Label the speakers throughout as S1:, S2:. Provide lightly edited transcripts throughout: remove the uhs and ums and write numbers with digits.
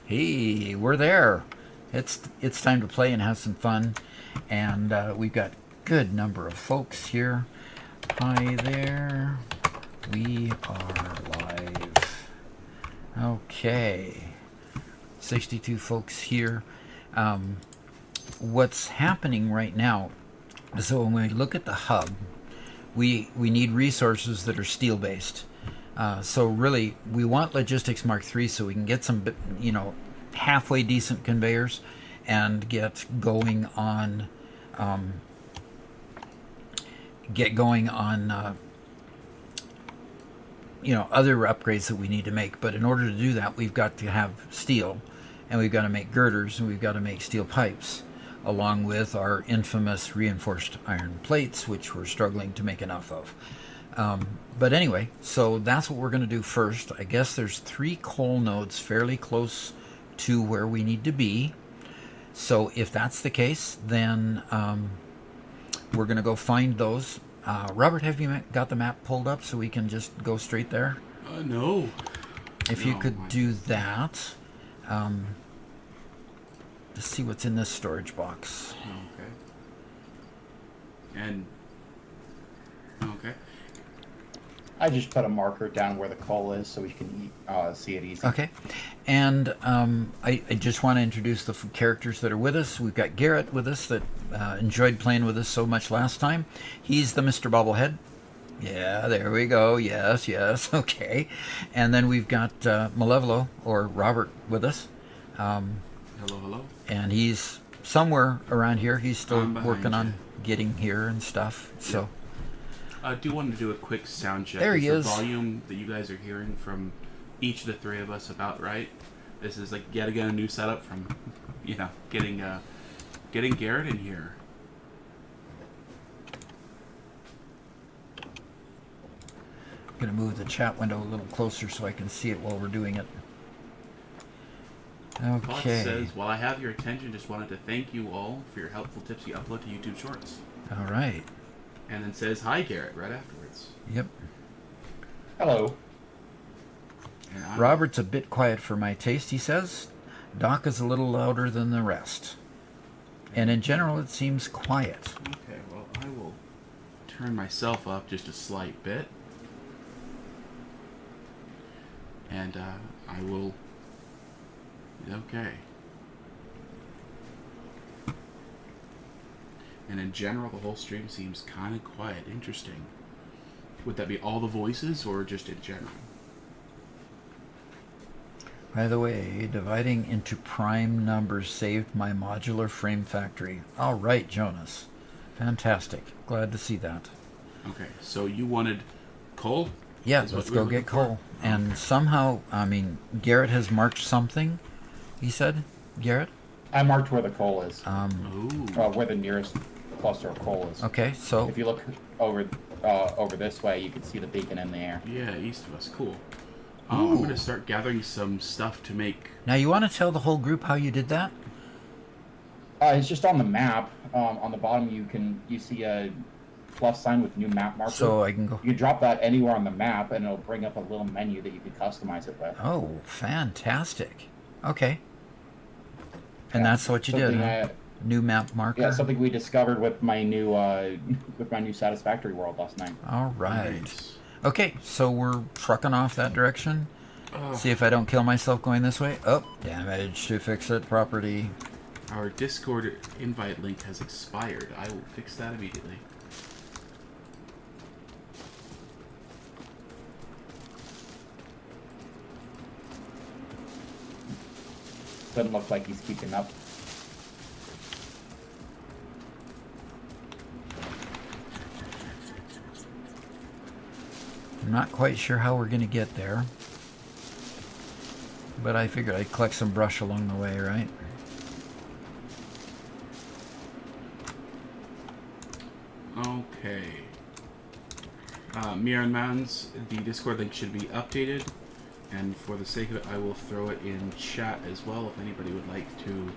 S1: Hey, we're there. It's time to play and have some fun, and we've got good number of folks here. Hi there. We are live. Okay, 62 folks here. What's happening right now? So when we look at the hub, we need resources that are steel based. So really, we want Logistics Mark III so we can get some, halfway decent conveyors and get going on other upgrades that we need to make. But in order to do that, we've got to have steel, and we've got to make girders, and we've got to make steel pipes, along with our infamous reinforced iron plates, which we're struggling to make enough of. But anyway, so that's what we're going to do first. I guess there's 3 coal nodes fairly close to where we need to be. So if that's the case, then we're going to go find those. Robert, have you got the map pulled up so we can just go straight there?
S2: No.
S1: If you could do that. To see what's in this storage box.
S2: Okay. Okay.
S3: I just put a marker down where the coal is so we can see it easy.
S1: Okay. And I just want to introduce the characters that are with us. We've got Garrett with us that enjoyed playing with us so much last time. He's the Mr. Bobblehead. Yeah, there we go. Yes. Okay. And then we've got Malevolo, or Robert, with us.
S2: Hello.
S1: And he's somewhere around here. He's still working on
S2: you.
S1: Getting here and stuff. So.
S2: I do want to do a quick sound check.
S1: There he is.
S2: The volume that you guys are hearing from each of the 3 of us about right? This is like yet again a new setup from, getting Garrett in here.
S1: I'm going to move the chat window a little closer so I can see it while we're doing it. Okay.
S2: Bot says, while I have your attention, just wanted to thank you all for your helpful tips you upload to YouTube Shorts.
S1: All right.
S2: And then says, hi, Garrett, right afterwards.
S1: Yep.
S3: Hello.
S1: Robert's a bit quiet for my taste, he says. Doc is a little louder than the rest. And in general, it seems quiet.
S2: Okay, well, I will turn myself up just a slight bit. And I will... Okay. And in general, the whole stream seems kind of quiet. Interesting. Would that be all the voices, or just in general?
S1: By the way, dividing into prime numbers saved my modular frame factory. All right, Jonas. Fantastic. Glad to see that.
S2: Okay, so you wanted coal?
S1: Yeah, let's go get coal. And somehow, Garrett has marked something, he said. Garrett?
S3: I marked where the coal is.
S2: Ooh.
S3: Where the nearest cluster of coal is.
S1: Okay, so...
S3: If you look over this way, you can see the beacon in the air.
S2: Yeah, east of us. Cool. I'm going to start gathering some stuff to make...
S1: Now, you want to tell the whole group how you did that?
S3: It's just on the map. On the bottom, you see a plus sign with new map marker.
S1: So I can go...
S3: You drop that anywhere on the map, and it'll bring up a little menu that you can customize it with.
S1: Oh, fantastic. Okay. And that's what you did, huh? New map marker?
S3: Yeah, something we discovered with my new Satisfactory world last night.
S1: All right.
S2: Nice.
S1: Okay, so we're trucking off that direction. See if I don't kill myself going this way. Oh, damage to fix it property.
S2: Our Discord invite link has expired. I will fix that immediately.
S3: Doesn't look like he's keeping up.
S1: I'm not quite sure how we're going to get there. But I figured I'd collect some brush along the way, right?
S2: Okay. Miran Mans, the Discord link should be updated. And for the sake of it, I will throw it in chat as well if anybody would like to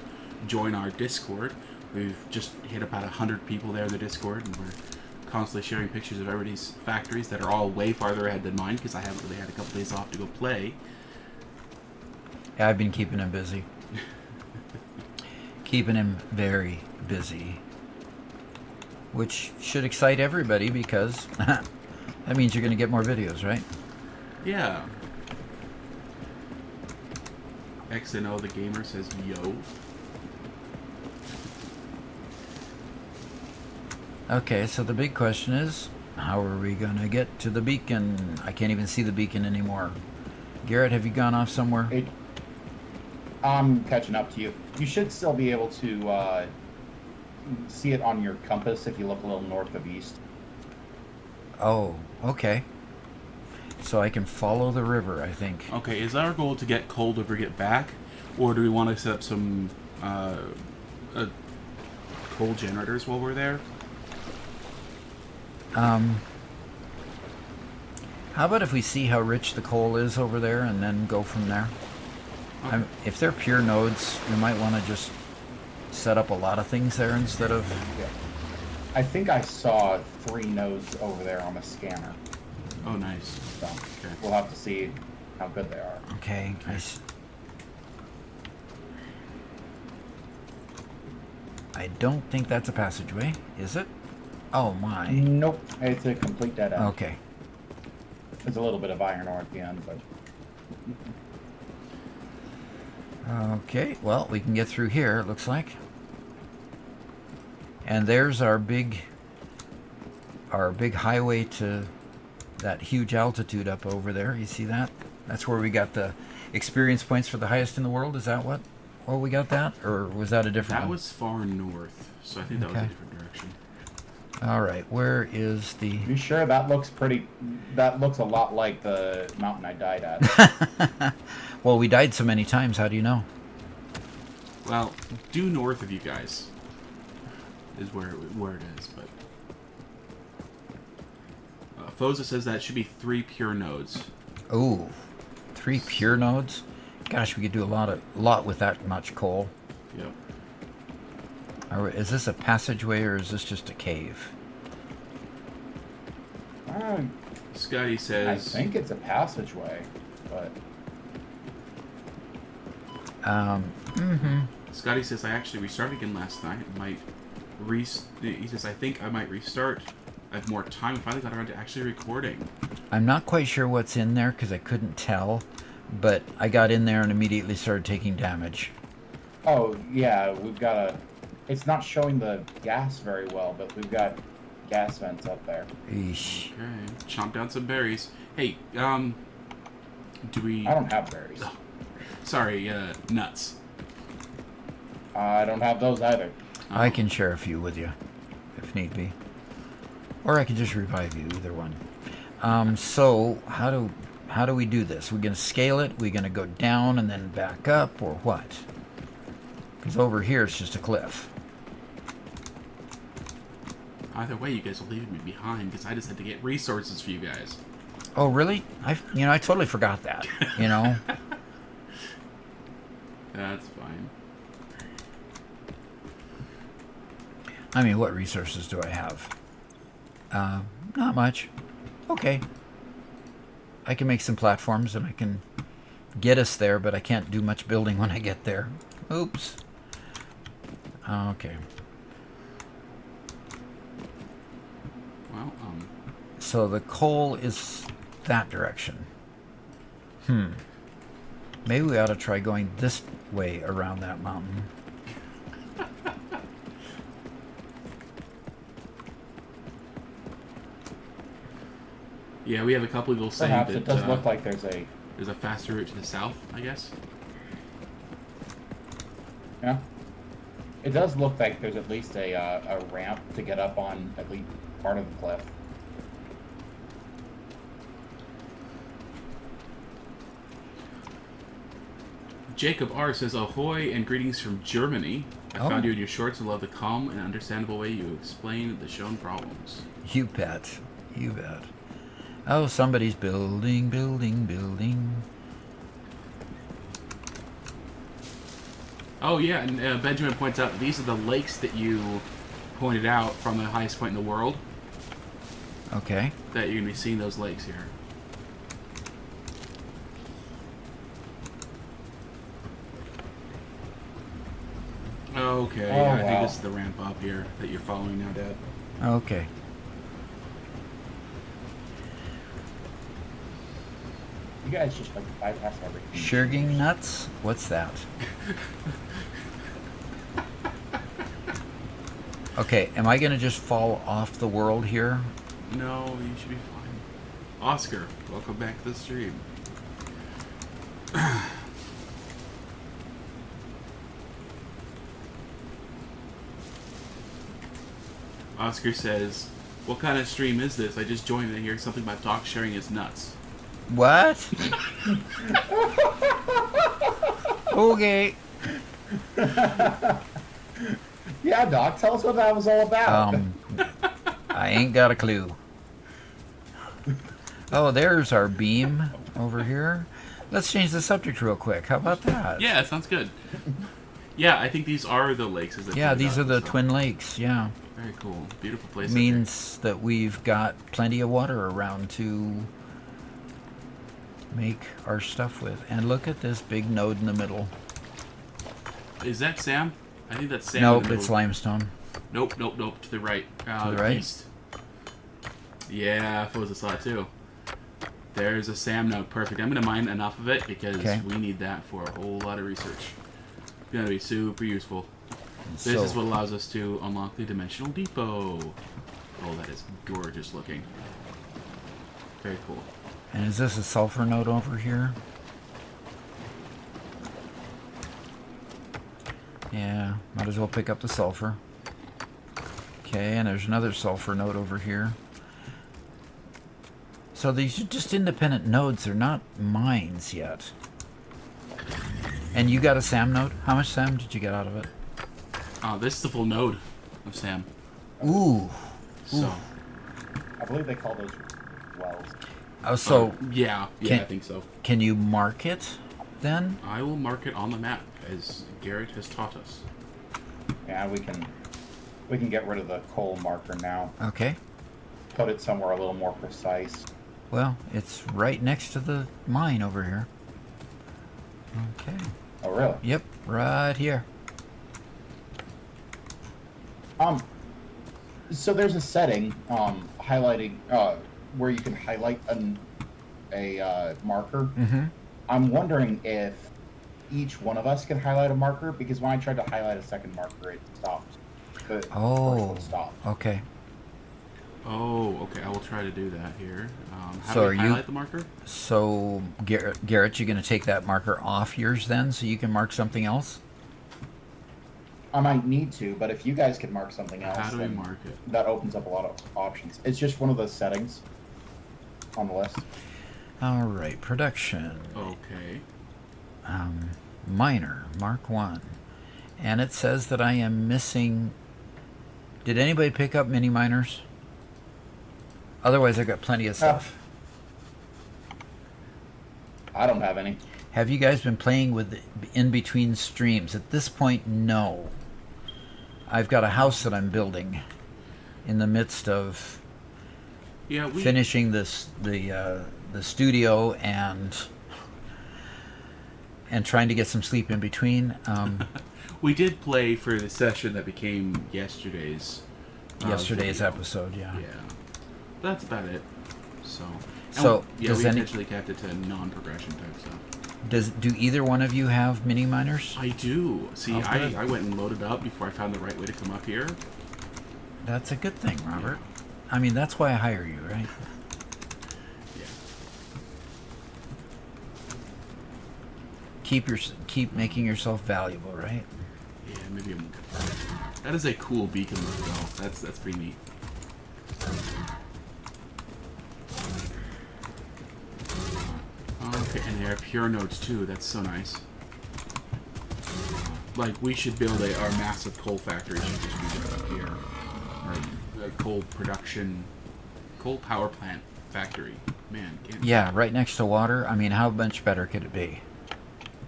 S2: join our Discord. We've just hit about 100 people there in the Discord, and we're constantly sharing pictures of everybody's factories that are all way farther ahead than mine because I haven't really had a couple days off to go play.
S1: Yeah, I've been keeping him busy. Keeping him very busy. Which should excite everybody because that means you're going to get more videos, right?
S2: Yeah. XNO the gamer says yo.
S1: Okay, so the big question is, how are we going to get to the beacon? I can't even see the beacon anymore. Garrett, have you gone off somewhere?
S3: I'm catching up to you. You should still be able to see it on your compass if you look a little north of east.
S1: Oh, okay. So I can follow the river, I think.
S2: Okay, is our goal to get cold or get back? Or do we want to set up some coal generators while we're there?
S1: How about if we see how rich the coal is over there and then go from there?
S2: Okay.
S1: If they're pure nodes, we might want to just set up a lot of things there instead of...
S3: Yeah. I think I saw 3 nodes over there on the scanner.
S2: Oh, nice.
S3: So
S2: Okay.
S3: we'll have to see how good they are.
S1: Okay, I don't think that's a passageway, is it? Oh my.
S3: Nope, it's a complete dead end.
S1: Okay.
S3: There's a little bit of iron ore at the end, but
S1: Okay, well, we can get through here, it looks like. And there's our big highway to that huge altitude up over there. You see that? That's where we got the experience points for the highest in the world. Is that what? Oh, we got that? Or was that a different
S2: That
S1: one?
S2: was far north, so I think that was a
S1: Okay.
S2: different direction.
S1: All right, where is the...
S3: you sure that looks pretty? That looks a lot like the mountain I died at.
S1: Well, we died so many times, how do you know?
S2: Well, due north of you guys is where it is, but Foza says that should be 3 pure nodes.
S1: Ooh, 3 pure nodes? Gosh, we could do a lot with that much coal.
S2: Yep.
S1: Is this a passageway or is this just a cave?
S2: Scotty
S3: I
S2: says
S3: think it's a passageway, but
S2: Scotty says I actually restarted again last night. He says I think I might restart. I have more time. I finally got around to actually recording.
S1: I'm not quite sure what's in there because I couldn't tell, but I got in there and immediately started taking damage.
S3: oh yeah, we've got a. It's not showing the gas very well, but we've got gas vents up there.
S1: Eesh.
S2: Okay, chomp down some berries. Hey, do we?
S3: I don't have berries.
S2: Sorry, nuts.
S3: I don't have those either.
S1: I can share a few with you, if need be. Or I could just revive you, either one. So, how do we do this? We're going to scale it, we're going to go down and then back up, or what? Because over here it's just a cliff.
S2: Either way, you guys are leaving me behind because I just had to get resources for you guys.
S1: Oh, really? I totally forgot that, you know?
S2: That's fine.
S1: I mean, what resources do I have? Not much. Okay. I can make some platforms and I can get us there, but I can't do much building when I get there. Oops. Okay.
S2: Well,
S1: So the coal is that direction. Maybe we ought to try going this way around that mountain.
S2: yeah, we have a couple people saying
S3: Perhaps
S2: that
S3: it does look like there's
S2: a faster route to the south, I guess.
S3: Yeah. It does look like there's at least a ramp to get up on at least part of the cliff.
S2: Jacob R says, ahoy and greetings from Germany. I
S1: Oh.
S2: found you in your shorts and love the calm and understandable way you explain the shown problems.
S1: You bet. You bet. Oh, somebody's building.
S2: Oh yeah, and Benjamin points out these are the lakes that you pointed out from the highest point in the world.
S1: Okay.
S2: That you're going to be seeing those lakes here. Okay,
S3: Oh,
S2: yeah, I think
S3: wow.
S2: this is the ramp up here that you're following now, Dad.
S1: Okay.
S3: You guys just like bypass everything.
S1: Sugaring nuts? What's that? Okay, am I going to just fall off the world here?
S2: No, you should be fine. Oscar, welcome back to the stream. Oscar says, "What kind of stream is this? I just joined and I hear something about Doc sharing his nuts."
S1: What? Okay.
S3: Yeah, Doc, tell us what that was all about.
S1: I ain't got a clue. Oh, there's our beam over here. Let's change the subject real quick. How about that?
S2: Yeah, sounds good. Yeah, I think these are the lakes. As
S1: Yeah, these are the Twin Lakes. Yeah.
S2: Very cool. Beautiful place.
S1: Means that we've got plenty of water around to make our stuff with. And look at this big node in the middle.
S2: Is that Sam? I think that's Sam. in
S1: Nope,
S2: the
S1: it's
S2: middle.
S1: Limestone.
S2: Nope. To the right.
S1: To the right?
S2: East. Yeah, Foza saw it too. There's a Sam node. Perfect. I'm going to mine enough of it because
S1: Okay.
S2: we need that for a whole lot of research. It's going to be super useful. This
S1: So-
S2: is what allows us to unlock the Dimensional Depot. Oh, that is gorgeous looking. Very cool.
S1: And is this a sulfur node over here? Yeah, might as well pick up the sulfur. Okay, and there's another sulfur node over here. So these are just independent nodes. They're not mines yet. And you got a SAM node? How much SAM did you get out of it?
S2: This is the full node of Sam.
S1: Ooh.
S2: So,
S3: I believe they call those wells.
S1: Oh, so
S2: yeah,
S1: Can-
S2: I think so.
S1: can you mark it then?
S2: I will mark it on the map as Garrett has taught us.
S3: Yeah, we can get rid of the coal marker now.
S1: Okay.
S3: Put it somewhere a little more precise.
S1: Well, it's right next to the mine over here. Okay.
S3: Oh, really?
S1: Yep, right here.
S3: So there's a setting highlighting where you can highlight a marker.
S1: Mm-hmm.
S3: I'm wondering if each one of us can highlight a marker, because when I tried to highlight a second marker, it stopped. The first
S1: Oh,
S3: one stopped.
S1: okay.
S2: Oh, okay. I will try to do that here. How
S1: So
S2: do
S1: are
S2: we
S1: you-
S2: highlight the marker?
S1: So, Garrett, you're going to take that marker off yours then, so you can mark something else?
S3: I might need to, but if you guys can mark something else,
S2: How do we
S3: then
S2: mark it?
S3: that opens up a lot of options. It's just one of those settings on the list.
S1: All right, production.
S2: Okay.
S1: Miner, Mark 1. And it says that I am missing... Did anybody pick up mini miners? Otherwise, I've got plenty of stuff.
S3: I don't have any.
S1: Have you guys been playing with the in-between streams? At this point, no. I've got a house that I'm building in the midst of
S2: Yeah, we
S1: finishing the studio and trying to get some sleep in between.
S2: we did play for the session that became yesterday's.
S1: Yesterday's
S2: video.
S1: episode, yeah.
S2: Yeah, that's about it. So.
S1: So,
S2: we
S1: does any-
S2: intentionally kept it to non-progression type stuff.
S1: Do either one of you have mini miners?
S2: I do. See,
S1: Oh, good.
S2: I went and loaded up before I found the right way to come up here.
S1: That's a good thing, Robert. I mean, that's why I hire you, right?
S2: Yeah.
S1: Keep making yourself valuable, right?
S2: Yeah, maybe I'm. That is a cool beacon look, though. That's pretty neat. Okay, and there are pure nodes too. That's so nice. Like, we should build our massive coal factory should just be right up here. Or a coal production, coal power plant factory. Man, can't.
S1: Yeah, right next to water. I mean, how much better could it be?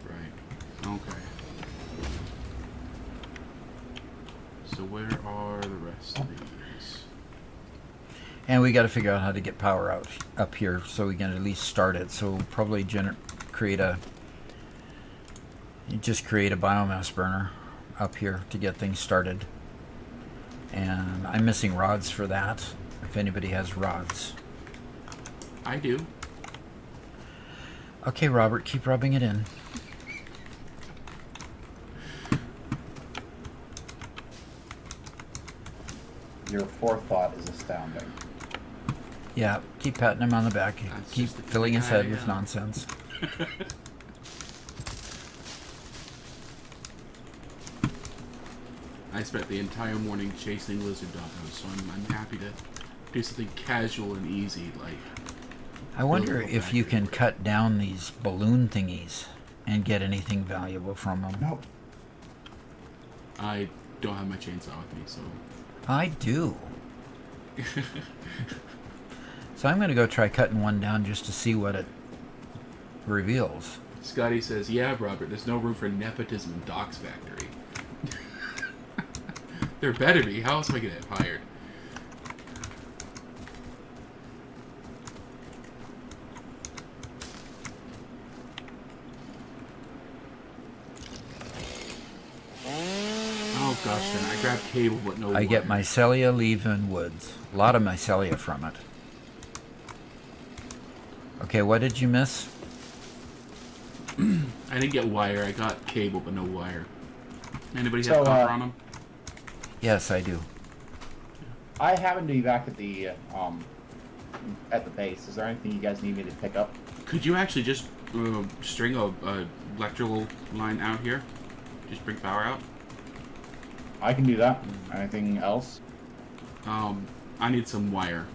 S2: Right. Okay. So where are the rest of these?
S1: And we got to figure out how to get power out up here so we can at least start it. So we'll probably create a biomass burner up here to get things started. And I'm missing rods for that, if anybody has rods.
S2: I do.
S1: Okay, Robert, keep rubbing it in.
S3: Your forethought is astounding.
S1: Yeah, keep patting him on the back.
S2: That's
S1: Keep
S2: just the
S1: filling his
S2: thing
S1: head
S2: I,
S1: with nonsense.
S2: I spent the entire morning chasing lizard doggos, so I'm happy to do something casual and easy, like...
S1: I wonder
S2: little
S1: if you can
S2: factory.
S1: cut down these balloon thingies and get anything valuable from them.
S3: No.
S2: I don't have my chainsaw with me, so...
S1: I do. So I'm going to go try cutting one down just to see what it reveals.
S2: Scotty says, yeah, Robert, there's no room for nepotism in Doc's factory. There better be. How else am I going to get hired? Oh gosh, then I grabbed cable, but no
S1: I get
S2: wire.
S1: mycelia leaving woods. A lot of mycelia from it. Okay, what did you miss?
S2: I didn't get wire. I got cable, but no wire. Anybody
S3: So,
S2: have copper on them?
S1: Yes, I do.
S3: I happen to be back at the base. Is there anything you guys need me to pick up?
S2: Could you actually just string a electrical line out here? Just bring power out?
S3: I can do that. Anything else?
S2: I need some wire.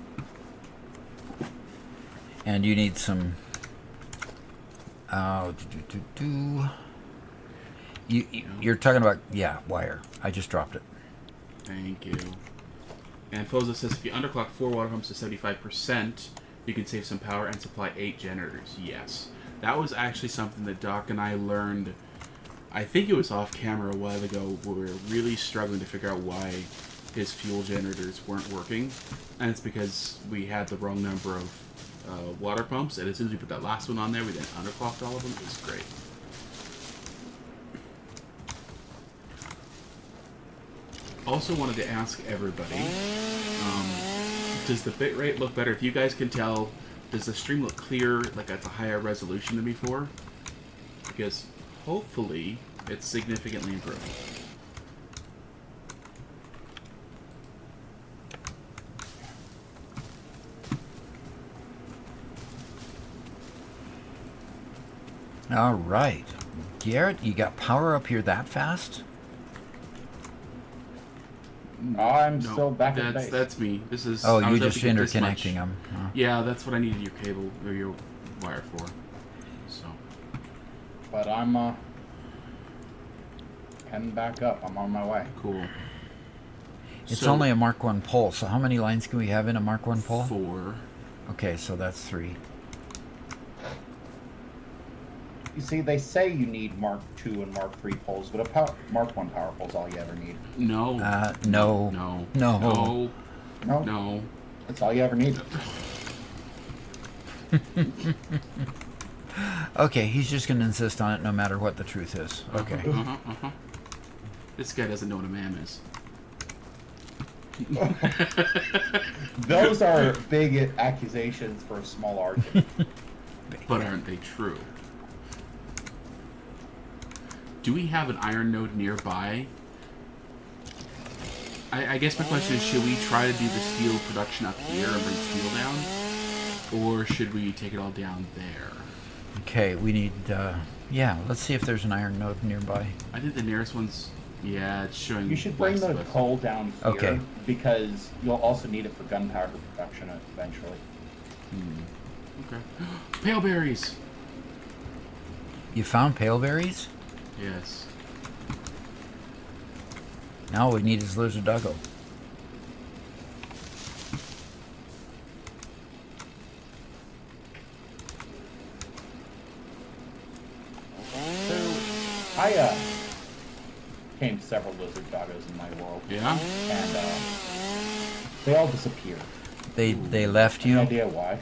S1: And you need some... You're talking about... Yeah, wire. I just dropped it.
S2: Thank you. And Foza says if you underclock 4 water pumps to 75%, you can save some power and supply 8 generators. Yes. That was actually something that Doc and I learned, I think it was off camera a while ago, where we were really struggling to figure out why his fuel generators weren't working. And it's because we had the wrong number of water pumps, and as soon as we put that last one on there, we then underclocked all of them. It was great. Also wanted to ask everybody, does the bitrate look better? If you guys can tell, does the stream look clear, like at a higher resolution than before? Because hopefully it's significantly improved.
S1: All right. Garrett, you got power up here that fast?
S3: I'm
S2: No,
S3: still back at the base.
S2: that's me. This is.
S1: Oh,
S2: I
S1: you
S2: was able
S1: just
S2: to get this much.
S1: interconnecting them. Huh?
S2: Yeah, that's what I needed your cable or your wire for. So.
S3: But I'm heading back up. I'm on my way.
S2: Cool.
S1: It's
S2: So,
S1: only a Mark 1 pole, so how many lines can we have in a Mark 1 pole?
S2: 4.
S1: Okay, so that's 3.
S3: You see, they say you need Mark II and Mark III poles, but Mark I power pole's all you ever need.
S2: No.
S1: No.
S2: No.
S1: No.
S2: No.
S3: No,
S2: No.
S3: that's all you ever need.
S1: Okay, he's just going to insist on it no matter what the truth is. Okay.
S2: This guy doesn't know what a man is.
S3: Those are big accusations for a small argument.
S2: But aren't they true? Do we have an iron node nearby? I guess my question is, should we try to do the steel production up here and bring steel down? Or should we take it all down there?
S1: Okay, we need, yeah, let's see if there's an iron node nearby.
S2: I think the nearest one's, yeah, it's showing
S3: You should bring
S2: west
S3: the
S2: of us.
S3: coal down here,
S1: Okay.
S3: because you'll also need it for gunpowder production eventually.
S2: Okay. Pale berries!
S1: You found pale berries?
S2: Yes.
S1: Now all we need is lizard doggo.
S3: So, I tamed several lizard doggos in my world,
S2: Yeah?
S3: and they all disappeared.
S1: They left
S3: Any
S1: you?
S3: idea why?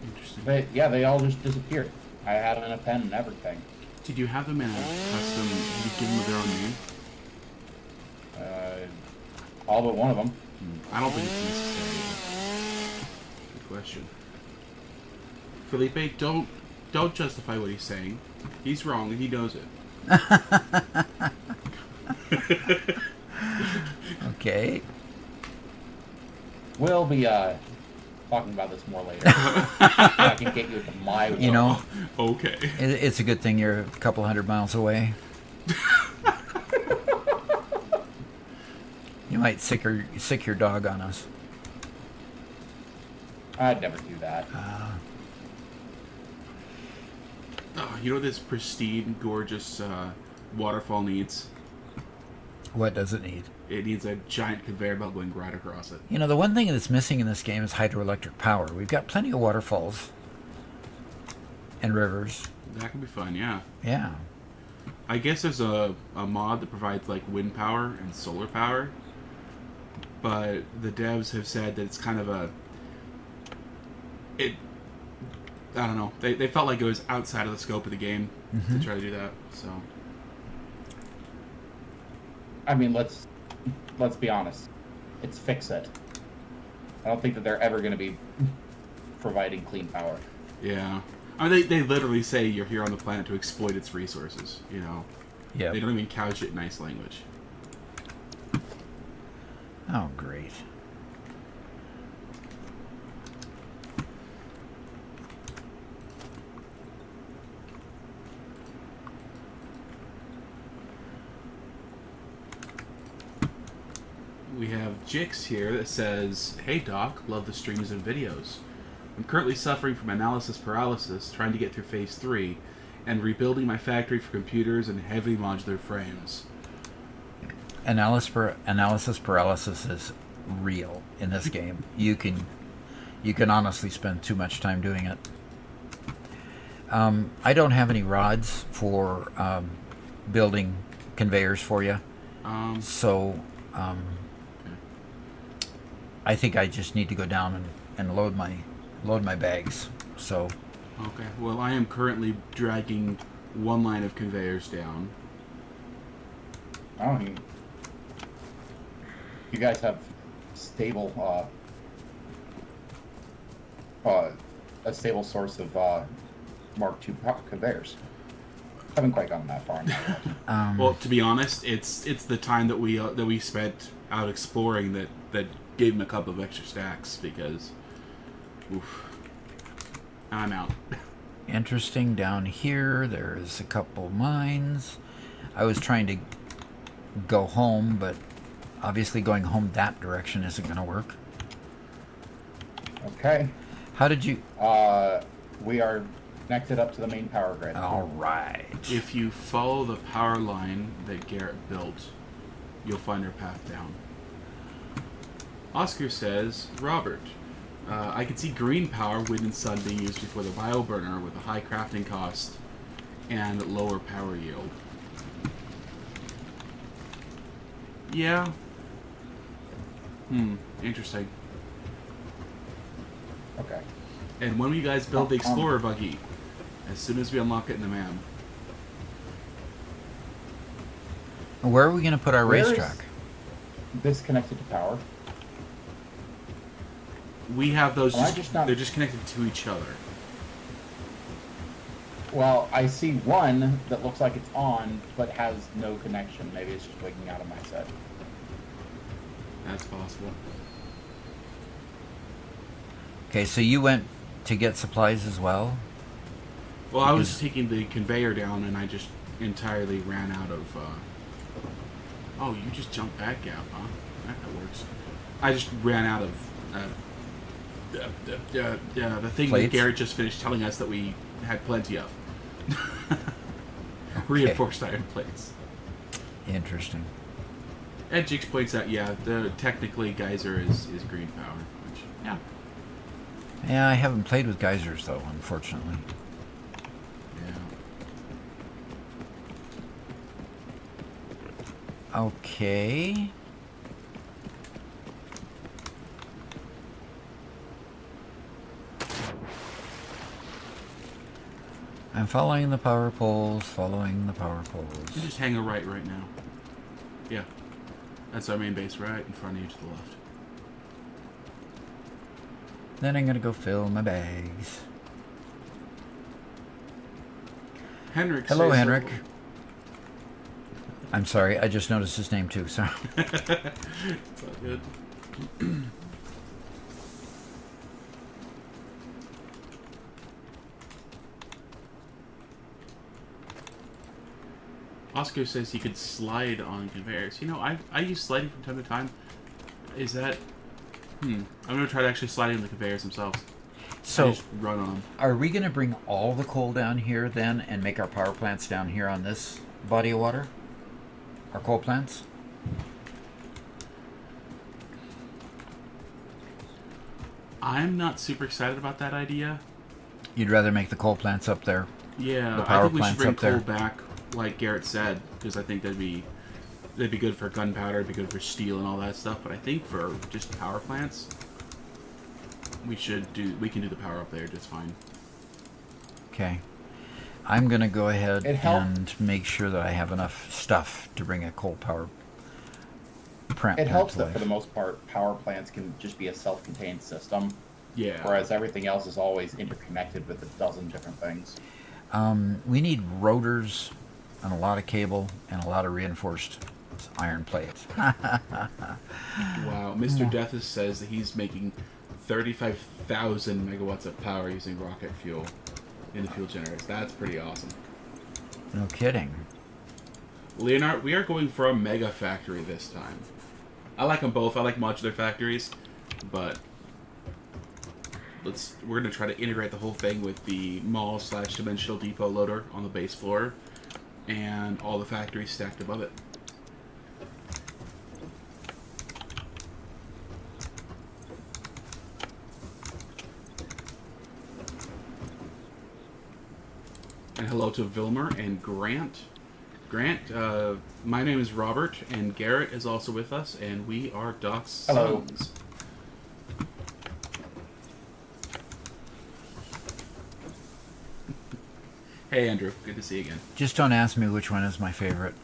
S2: Interesting.
S3: They all just disappeared. I had them in a pen and everything.
S2: Did you have them in a custom, did you give them their own name?
S3: All but one of them.
S2: I don't think it's necessary. Good question. Felipe, don't justify what he's saying. He's wrong and he knows it.
S1: Okay.
S3: We'll be talking about this more later. I can get you to my world.
S1: You know,
S2: Okay.
S1: it's a good thing you're a couple hundred miles away. You might sick your dog on us.
S3: I'd never do that.
S2: Oh, you know what this pristine, gorgeous waterfall needs?
S1: What does it need?
S2: It needs a giant conveyor belt going right across it.
S1: You know, the one thing that's missing in this game is hydroelectric power. We've got plenty of waterfalls and rivers.
S2: That could be fun, yeah.
S1: Yeah.
S2: I guess there's a mod that provides like wind power and solar power, but the devs have said that it's kind of I don't know. They felt like it was outside of the scope of the game to try to do that. So
S3: I mean, let's be honest. It's Fix-It. I don't think that they're ever going to be providing clean power.
S2: yeah, I mean they literally say you're here on the planet to exploit its resources. You know,
S1: Yeah.
S2: they don't even couch it in nice language.
S1: Oh, great.
S2: We have Jix here that says, "Hey Doc, love the streams and videos. I'm currently suffering from analysis paralysis, trying to get through phase 3, and rebuilding my factory for computers and heavy modular frames."
S1: Analysis paralysis is real in this game. You can honestly spend too much time doing it. I don't have any rods for building conveyors for you, so I think I just need to go down and load my bags. So
S2: Okay, well I am currently dragging one line of conveyors down.
S3: I don't even... You guys have stable, a stable source of Mark II conveyors. Haven't quite gotten that far in my world.
S2: Well, to be honest, it's the time that we spent out exploring that gave him a couple of extra stacks because, oof, I'm out.
S1: interesting. Down here, there's a couple mines. I was trying to go home, but obviously going home that direction isn't going to work.
S3: Okay.
S1: How did you...
S3: We are connected up to the main power grid.
S1: All right.
S2: If you follow the power line that Garrett built, you'll find our path down. Oscar says, "Robert, I can see green power, wind and sun being used before the bioburner with a high crafting cost and lower power yield." Yeah. Interesting.
S3: Okay.
S2: And when will you guys build the Explorer buggy? As soon as we unlock it in the MAM.
S1: Where are we going to put our
S3: Where is
S1: racetrack?
S3: this connected to power?
S2: We have those,
S3: Am I just not-
S2: they're just connected to each other.
S3: Well, I see one that looks like it's on, but has no connection. Maybe it's just waking out of my set.
S2: That's possible.
S1: Okay, so you went to get supplies as well?
S2: Well, I was taking the conveyor down and I just entirely ran out of... Oh, you just jumped that gap, huh? That works. I just ran out of... the thing
S1: Plates?
S2: that Garrett just finished telling us that we had plenty of.
S1: Okay.
S2: Reinforced iron plates.
S1: Interesting.
S2: And Jix points out, yeah, technically Geyser is green power. Which, yeah.
S1: Yeah, I haven't played with geysers, though, unfortunately.
S2: Yeah.
S1: Okay. I'm following the power poles, following the power poles.
S2: You just hang a right now. Yeah. That's our main base right in front of you to the left.
S1: Then I'm gonna go fill my bags.
S2: Henrik.
S1: Hello,
S2: says
S1: Henrik. I'm sorry, I just noticed his name too. Sorry.
S2: It's all good. Oscar says he could slide on conveyors. You know, I use sliding from time to time. Is that... I'm going to try to actually slide on the conveyors themselves.
S1: So,
S2: just run on them.
S1: are we going to bring all the coal down here then and make our power plants down here on this body of water? Our coal plants?
S2: I'm not super excited about that idea.
S1: You'd rather make the coal plants up there?
S2: Yeah,
S1: The
S2: I
S1: power
S2: think we should
S1: plants
S2: bring
S1: up there.
S2: coal back, like Garrett said, because I think that'd be good for gunpowder, it'd be good for steel and all that stuff. But I think for just power plants, we can do the power up there just fine.
S1: Okay. I'm going to go ahead
S3: It help-
S1: and make sure that I have enough stuff to bring a coal power plant.
S3: It helps
S1: to
S3: that for
S1: life.
S3: the most part, power plants can just be a self-contained system,
S2: Yeah.
S3: whereas everything else is always interconnected with a dozen different things.
S1: We need rotors and a lot of cable and a lot of reinforced iron plates.
S2: Wow. Mr. Deathis says that he's making 35,000 megawatts of power using rocket fuel in the fuel generators. That's pretty awesome.
S1: No kidding.
S2: Leonard, we are going for a mega factory this time. I like them both. I like modular factories, but we're going to try to integrate the whole thing with the mall/dimensional depot loader on the base floor and all the factories stacked above it. And hello to Vilmer and Grant. Grant, my name is Robert, and Garrett is also with us, and we are Doc's
S3: Hello.
S2: sons. Hey, Andrew. Good to see you again.
S1: Just don't ask me which one is my favorite.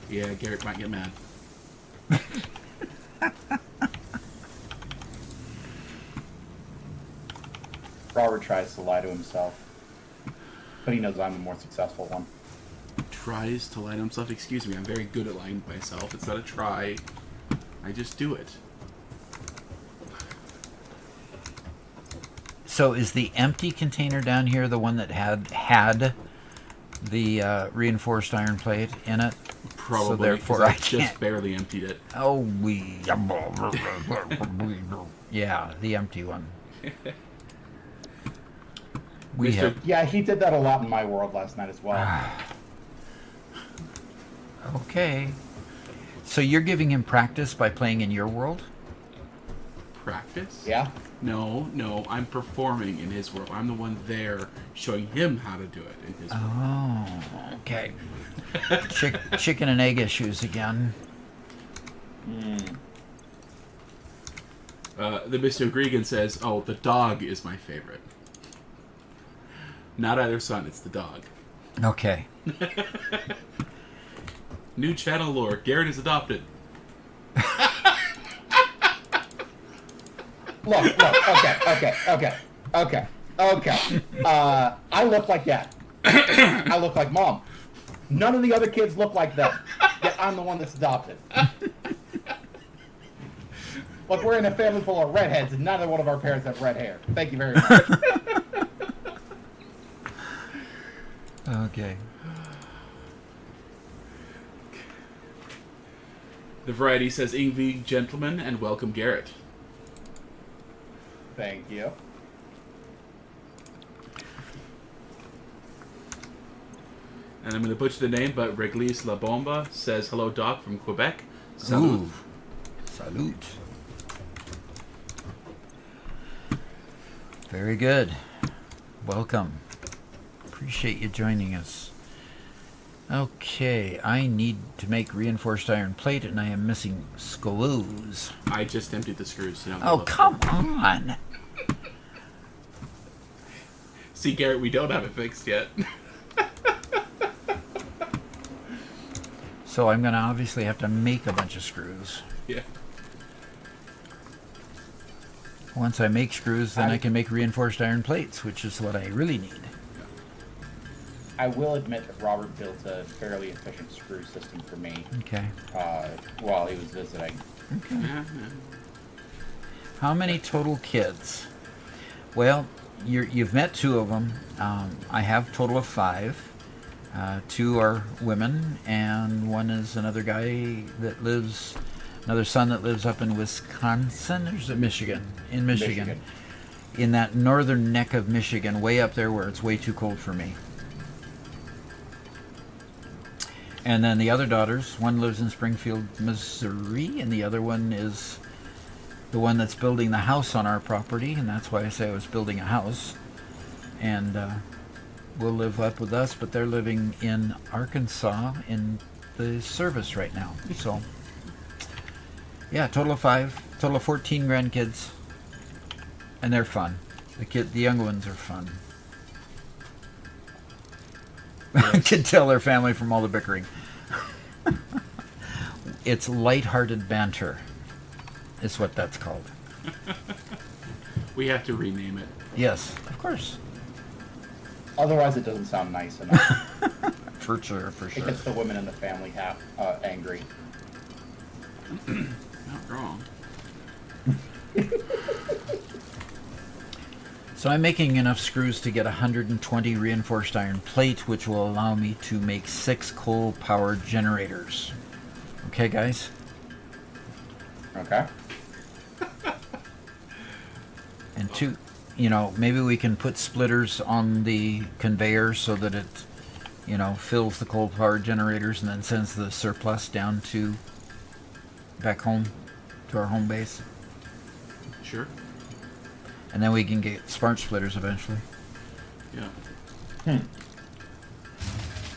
S2: Yeah, Garrett might get mad.
S3: Robert tries to lie to himself, but he knows I'm the more successful one.
S2: Tries to lie to himself. Excuse me, I'm very good at lying to myself. It's not a try. I just do it.
S1: So is the empty container down here the one that had the reinforced iron plate in it?
S2: Probably,
S1: So therefore
S2: 'cause I
S1: I
S2: just
S1: can't.
S2: barely emptied it.
S1: Oh, yeah, the empty one. We
S2: Mr.
S1: have.
S3: Yeah, he did that a lot in my world last night as well.
S1: Okay. So you're giving him practice by playing in your world?
S2: Practice?
S3: Yeah?
S2: No, I'm performing in his world. I'm the one there showing him how to do it in his world.
S1: Oh, okay. Chicken and egg issues again.
S2: The Mr. Gregan says, oh, the dog is my favorite. Not either son, it's the dog.
S1: Okay.
S2: New channel lore. Garrett is adopted.
S3: Look, okay. I look like Dad. I look like Mom. None of the other kids look like them. Yet I'm the one that's adopted. Look, we're in a family full of redheads, and neither one of our parents have red hair. Thank you very much.
S1: Okay.
S2: The Variety says, Ingvi, gentlemen, and welcome Garrett.
S3: Thank you.
S2: And I'm going to butcher the name, but Reglis La Bomba says, hello, Doc, from Quebec. Salute.
S1: Ooh. Salute. Very good. Welcome. Appreciate you joining us. Okay, I need to make reinforced iron plate, and I am missing screws.
S2: I just emptied the screws. So now
S1: Oh, come on!
S2: See, Garrett, we don't have it fixed yet.
S1: So So I'm going to obviously have to make a bunch of screws.
S2: Yeah.
S1: Once I make screws, then I can make reinforced iron plates, which is what I really need.
S3: I will admit that Robert built a fairly efficient screw system for me
S1: Okay.
S3: while he was visiting.
S2: Yeah.
S1: How many total kids? Well, you've met 2 of them. I have a total of 5. 2 are women, and 1 is another guy that lives, another son that lives up in Wisconsin, or is it Michigan? In Michigan. In that northern neck of Michigan, way up there where it's way too cold for me. And then the other daughters, one lives in Springfield, Missouri, and the other one is the one that's building the house on our property, and that's why I say I was building a house. And will live up with us, but they're living in Arkansas in the service right now. So, yeah, total of 5, total of 14 grandkids, and they're fun. The young ones are fun. I can tell their family from all the bickering. It's light-hearted banter, is what that's called.
S2: We have to rename it.
S1: Yes, of course.
S3: Otherwise, it doesn't sound nice enough.
S1: For sure, for
S3: It
S1: sure.
S3: gets the women in the family angry.
S2: Not wrong.
S1: So I'm making enough screws to get 120 reinforced iron plate, which will allow me to make 6 coal-powered generators. Okay, guys?
S3: Okay.
S1: And 2, maybe we can put splitters on the conveyor so that it, fills the coal-powered generators and then sends the surplus down back home, to our home base.
S2: Sure.
S1: And then we can get spark splitters eventually.
S2: Yeah.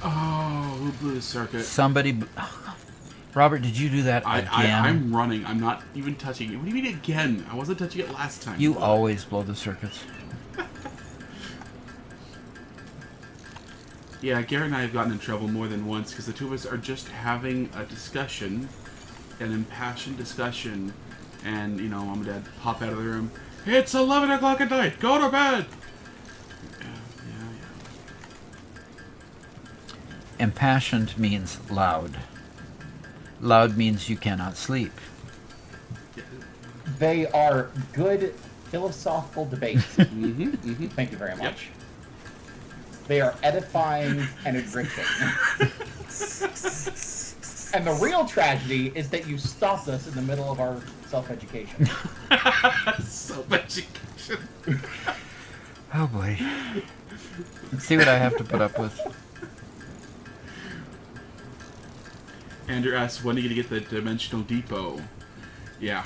S2: Oh, who blew the circuit?
S1: Somebody... Robert, did you do that again?
S2: I'm running. I'm not even touching it. What do you mean again? I wasn't touching it last time.
S1: You always blow the circuits.
S2: Yeah, Garrett and I have gotten in trouble more than once because the 2 of us are just having a discussion, an impassioned discussion, and, Mom and Dad pop out of the room. It's 11 o'clock at night. Go to bed. Yeah.
S1: Impassioned means loud. Loud means you cannot sleep.
S3: They are good philosophical debates. Thank you very much.
S2: Yep.
S3: They are edifying and enriching. And the real tragedy is that you stopped us in the middle of our self-education.
S2: Self-education.
S1: Oh boy. See what I have to put up with.
S2: Andrew asks, when are you going to get the Dimensional Depot? Yeah.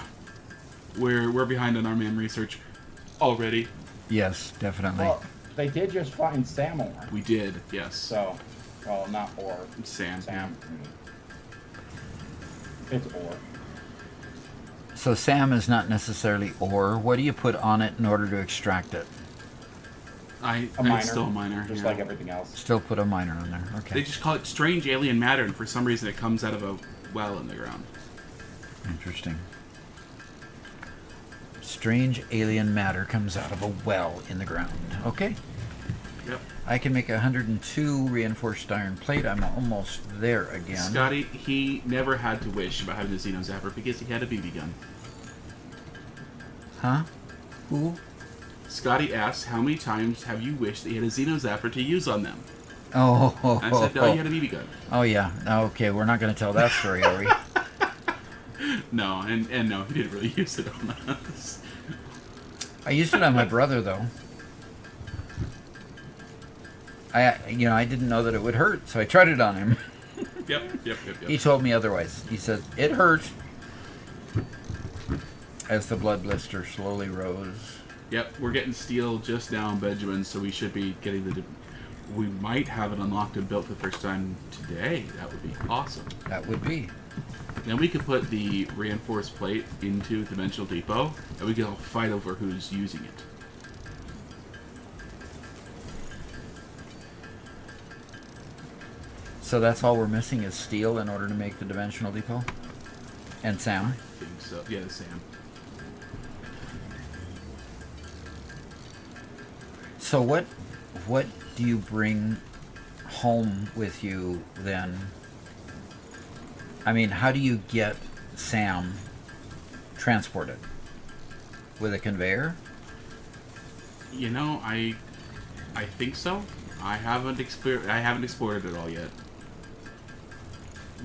S2: We're behind on our MAM research already.
S1: Yes, definitely.
S3: Well, they did just find Sam ore.
S2: We did, yes.
S3: So, well, not ore.
S2: Sam.
S3: Sam. It's ore.
S1: So SAM is not necessarily ore. What do you put on it in order to extract it?
S3: A minor.
S2: It's still a minor.
S3: Just
S2: yeah.
S3: like everything else.
S1: Still put a miner on there.
S2: They
S1: Okay.
S2: just call it strange alien matter, and for some reason it comes out of a well in the ground.
S1: Interesting. Strange alien matter comes out of a well in the ground. Okay.
S2: Yep.
S1: I can make 102 reinforced iron plate. I'm almost there again.
S2: Scotty, he never had to wish about having a Xeno Zapper because he had a BB gun.
S1: Huh? Who?
S2: Scotty asks, how many times have you wished that you had a Xeno Zapper to use on them?
S1: Oh.
S2: I said, no, you had a BB gun.
S1: Oh yeah. Okay, we're not going to tell that story, are we?
S2: No, and no, he didn't really use it on us.
S1: I used it on my brother though. I didn't know that it would hurt, so I tried it on him.
S2: Yep.
S1: He told me otherwise. He said it hurt. As the blood blister slowly rose.
S2: Yep, we're getting steel just now in Benjamin, so we should be getting the... We might have it unlocked and built for the first time today. That would be awesome.
S1: That would be.
S2: Then we could put the reinforced plate into Dimensional Depot, and we could all fight over who's using it.
S1: So that's all we're missing is steel in order to make the dimensional depot? And Sam?
S2: I think so. Yeah, Sam.
S1: So what do you bring home with you then? I mean, how do you get Sam transported? With a conveyor?
S2: You know, I think so. I haven't explored it all yet.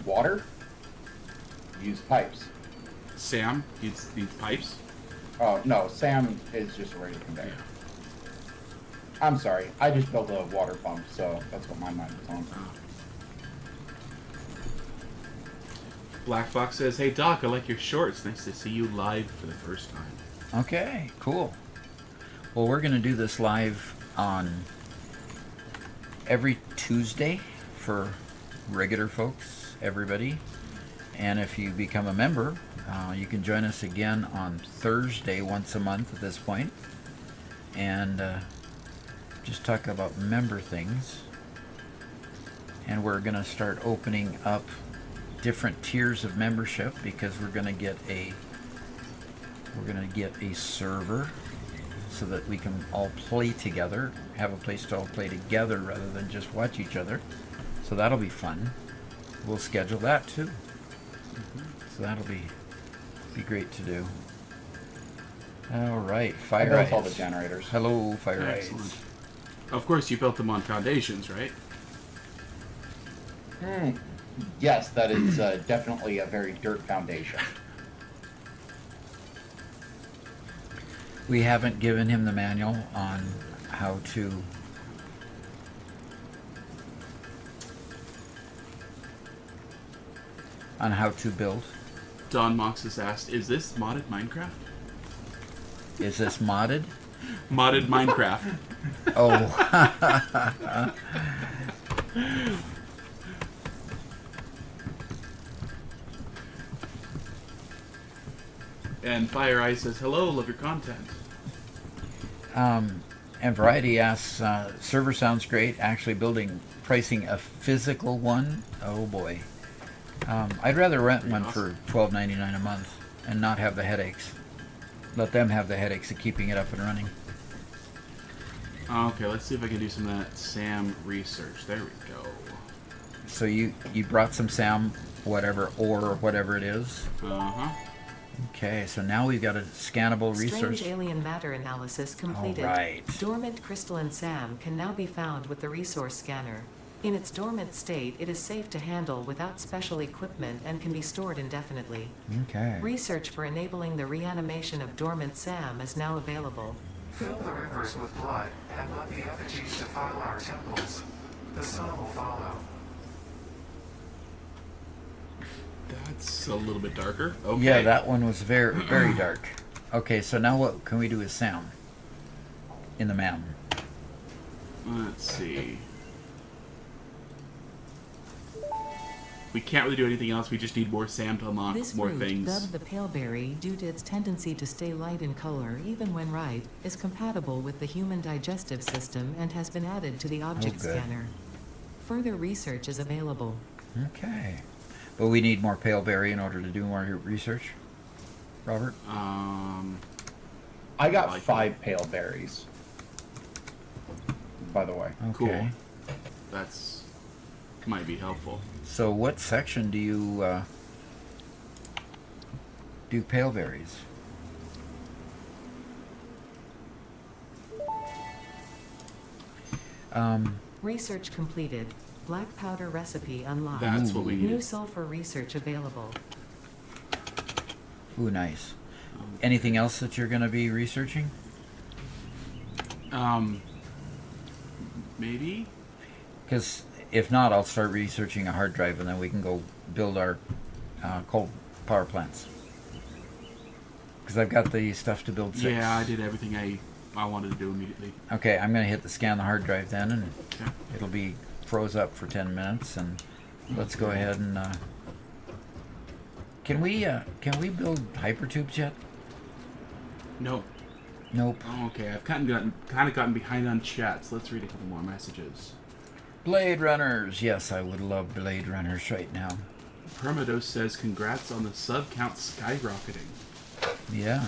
S3: Water? Use pipes.
S2: Sam needs pipes.
S3: Oh, no, Sam is just a regular conveyor.
S2: Yeah.
S3: I'm sorry, I just built a water pump, so that's what my mind was on.
S2: Black Fox says, "Hey Doc, I like your shorts. Nice to see you live for the first time."
S1: Okay, cool. Well, we're going to do this live on every Tuesday for regular folks, everybody. And if you become a member, you can join us again on Thursday once a month at this point. And just talk about member things. And we're going to start opening up different tiers of membership because we're going to get a server so that we can all play together, have a place to all play together rather than just watch each other. So that'll be fun. We'll schedule that too. So that'll be great to do. All right,
S3: I
S1: Fire
S3: built all the
S1: Eyes.
S3: generators.
S1: Hello, Fire
S2: Excellent.
S1: Eyes.
S2: Of course, you built them on foundations, right?
S3: Yes, that is definitely a very dirt foundation.
S1: We haven't given him the manual on how to build.
S2: Don Mox has asked, "Is this modded Minecraft?"
S1: Is this modded?
S2: Modded Minecraft.
S1: Oh.
S2: And Fire Eye says, "Hello, love your content."
S1: And Variety asks, server sounds great. Actually pricing a physical one? Oh boy. I'd rather rent one for $12.99 a month and not have the headaches. Let them have the headaches of keeping it up and running.
S2: Okay, let's see if I can do some of that Sam research. There we go.
S1: So you brought some Sam whatever it is.
S2: Uh-huh.
S1: Okay, so now we've got a scannable research.
S4: Strange alien matter analysis completed.
S1: All right.
S4: Dormant crystalline SAM can now be found with the resource scanner. In its dormant state, it is safe to handle without special equipment and can be stored indefinitely.
S1: Okay.
S4: Research for enabling the reanimation of dormant SAM is now available.
S5: Fill the rivers with blood and let the effigies defile our temples. The sun will follow.
S2: That's a little bit darker. Okay.
S1: Yeah, that one was very, very dark. Okay, so now what can we do with Sam in the mountain?
S2: Let's see. We can't really do anything else. We just need more Sam to unlock
S4: This
S2: more
S4: fruit,
S2: things.
S4: dubbed the paleberry due to its tendency to stay light in color even when ripe, is compatible with the human digestive system and has been added to the object
S1: good.
S4: scanner. Further research is available.
S1: Okay. But we need more paleberry in order to do more research, Robert?
S3: I got
S2: like
S3: 5 pale berries, by the way.
S1: Okay.
S2: Cool. That's might be helpful.
S1: So what section do you do paleberries?
S4: Research completed. Black powder recipe unlocked.
S2: That's what we
S4: New
S2: need.
S4: sulfur research available.
S1: Ooh, nice. Anything else that you're going to be researching?
S2: Maybe?
S1: Because if not, I'll start researching a hard drive and then we can go build our coal power plants. Because I've got the stuff to build 6.
S2: Yeah, I did everything I wanted to do immediately.
S1: Okay, I'm going to hit the scan the hard drive then, and
S2: Okay.
S1: it'll be froze up for 10 minutes. And let's go ahead and can we build hypertubes yet?
S2: No.
S1: Nope.
S2: Oh, okay. I've kind of gotten behind on chat, so let's read a couple more messages.
S1: Blade Runners. Yes, I would love Blade Runners right now.
S2: Permados says, congrats on the sub count skyrocketing.
S1: Yeah.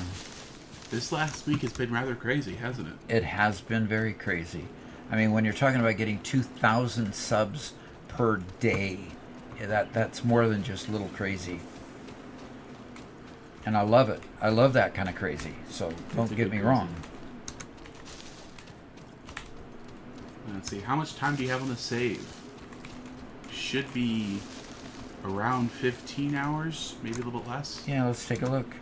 S2: This last week has been rather crazy, hasn't it?
S1: It has been very crazy. I mean, when you're talking about getting 2,000 subs per day, that's more than just a little crazy. And I love it. I love that kind of crazy. So don't get me wrong.
S2: Let's see. How much time do you have on the save? Should be around 15 hours, maybe a little bit less.
S1: Yeah, let's take a look.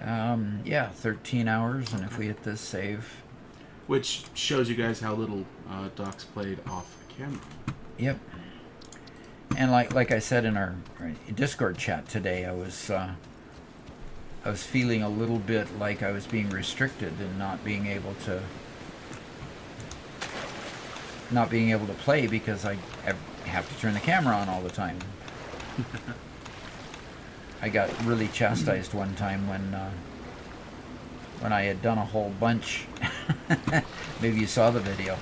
S1: Yeah, 13 hours, and if we hit this save...
S2: Which shows you guys how little Doc's played off camera.
S1: Yep. And like I said in our Discord chat today, I was feeling a little bit like I was being restricted and not being able to play because I have to turn the camera on all the time. I got really chastised one time when I had done a whole bunch. Maybe you saw the video.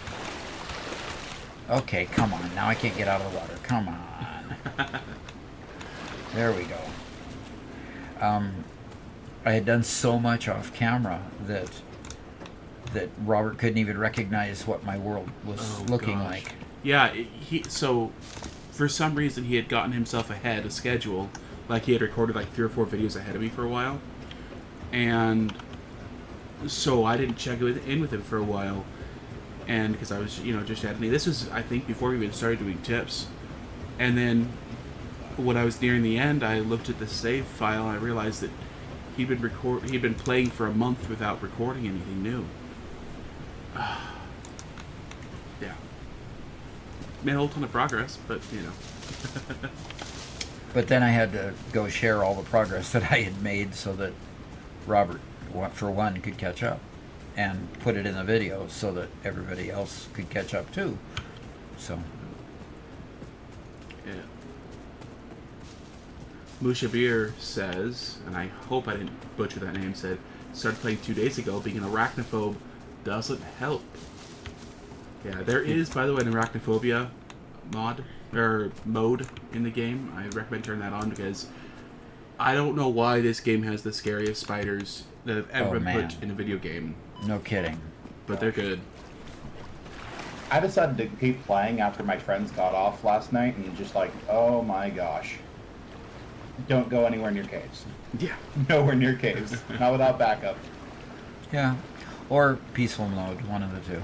S1: Okay, come on. Now I can't get out of the water. Come on. There we go. I had done so much off camera that Robert couldn't even recognize what my world was looking like.
S2: Yeah, so for some reason he had gotten himself ahead of schedule. Like he had recorded like 3 or 4 videos ahead of me for a while. And so I didn't check in with him for a while. And because I was, just editing. This was, I think, before we even started doing tips. And then when I was nearing the end, I looked at the save file and I realized that he'd been playing for a month without recording anything new. Yeah. Made a whole ton of progress, but,
S1: But then I had to go share all the progress that I had made so that Robert, for one, could catch up. And put it in the video so that everybody else could catch up too. So.
S2: Yeah. Mushabir says, and I hope I didn't butcher that name, said, started playing 2 days ago, being an arachnophobe doesn't help. Yeah, there is, by the way, an arachnophobia mode in the game. I recommend turning that on because I don't know why this game has the scariest spiders that have ever been put in a video game.
S1: No kidding.
S2: But they're good.
S3: I decided to keep playing after my friends got off last night and just like, oh my gosh. Don't go anywhere near caves.
S2: Yeah.
S3: Nowhere near caves. Not without backup.
S1: Yeah. Or peaceful mode, one of the two.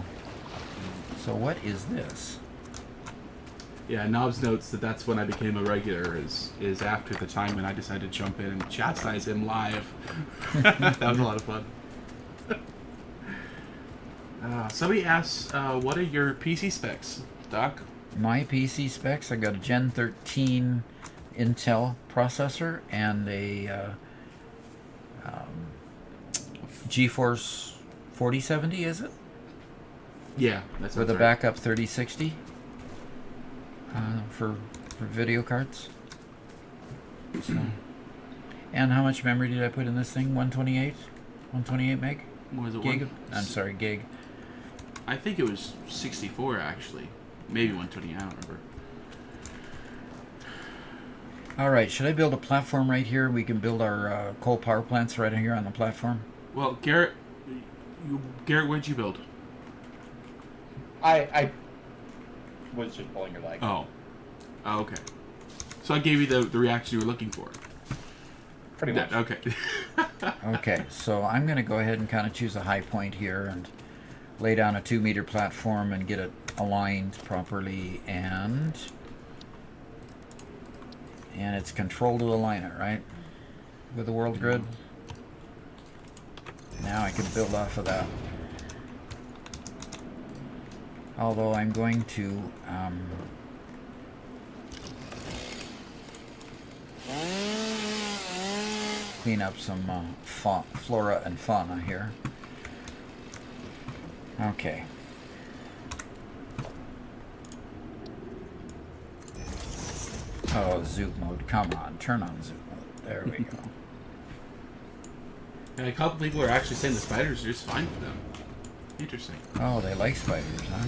S1: So what is this?
S2: Yeah, Knobs notes that that's when I became a regular, is after the time when I decided to jump in and chastise him live. That was a lot of fun. Somebody asks, what are your PC specs, Doc?
S1: My PC specs, I got a Gen 13 Intel processor and a GeForce 4070, is it?
S2: Yeah, that's
S1: with a backup 3060 for video cards. So. And how much memory did I put in this thing? 128 meg?
S2: Was it
S1: gig? I'm sorry, gig.
S2: I think it was 64 actually. Maybe 120, I don't remember.
S1: Alright, should I build a platform right here? We can build our coal power plants right here on the platform.
S2: Well, Garrett, what'd you build?
S3: I was just pulling your leg.
S2: Oh, okay. So I gave you the reaction you were looking for.
S3: Pretty much.
S2: Okay.
S1: Okay, so I'm going to go ahead and kind of choose a high point here and lay down a 2-meter platform and get it aligned properly, and it's control to align it, right? With the world grid. Now I can build off of that. Although I'm going to clean up some flora and fauna here. Okay. Oh, zoom mode. Come on, turn on zoom mode. There we go.
S2: And a couple people are actually saying the spiders are just fine for them. Interesting.
S1: Oh, they like spiders, huh?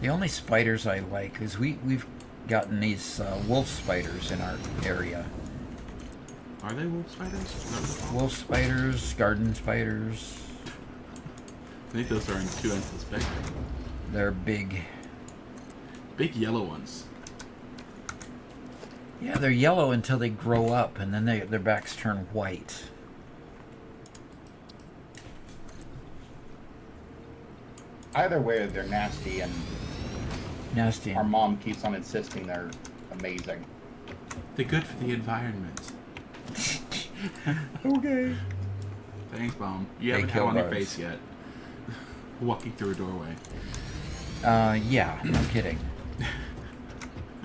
S1: The only spiders I like is we've gotten these wolf spiders in our area.
S2: Are they wolf spiders? Is that what they're called?
S1: Wolf spiders, garden spiders.
S2: I think those are in 2 ends this big.
S1: They're big.
S2: Big yellow ones.
S1: Yeah, they're yellow until they grow up, and then their backs turn white.
S3: Either way, they're nasty, and
S1: Nasty.
S3: our mom keeps on insisting they're amazing.
S2: They're good for the environment.
S1: Okay.
S2: Thanks, Mom. You
S1: They
S2: haven't had
S1: kill
S2: one on your
S1: bugs.
S2: face yet. Walking through a doorway.
S1: Yeah, no kidding.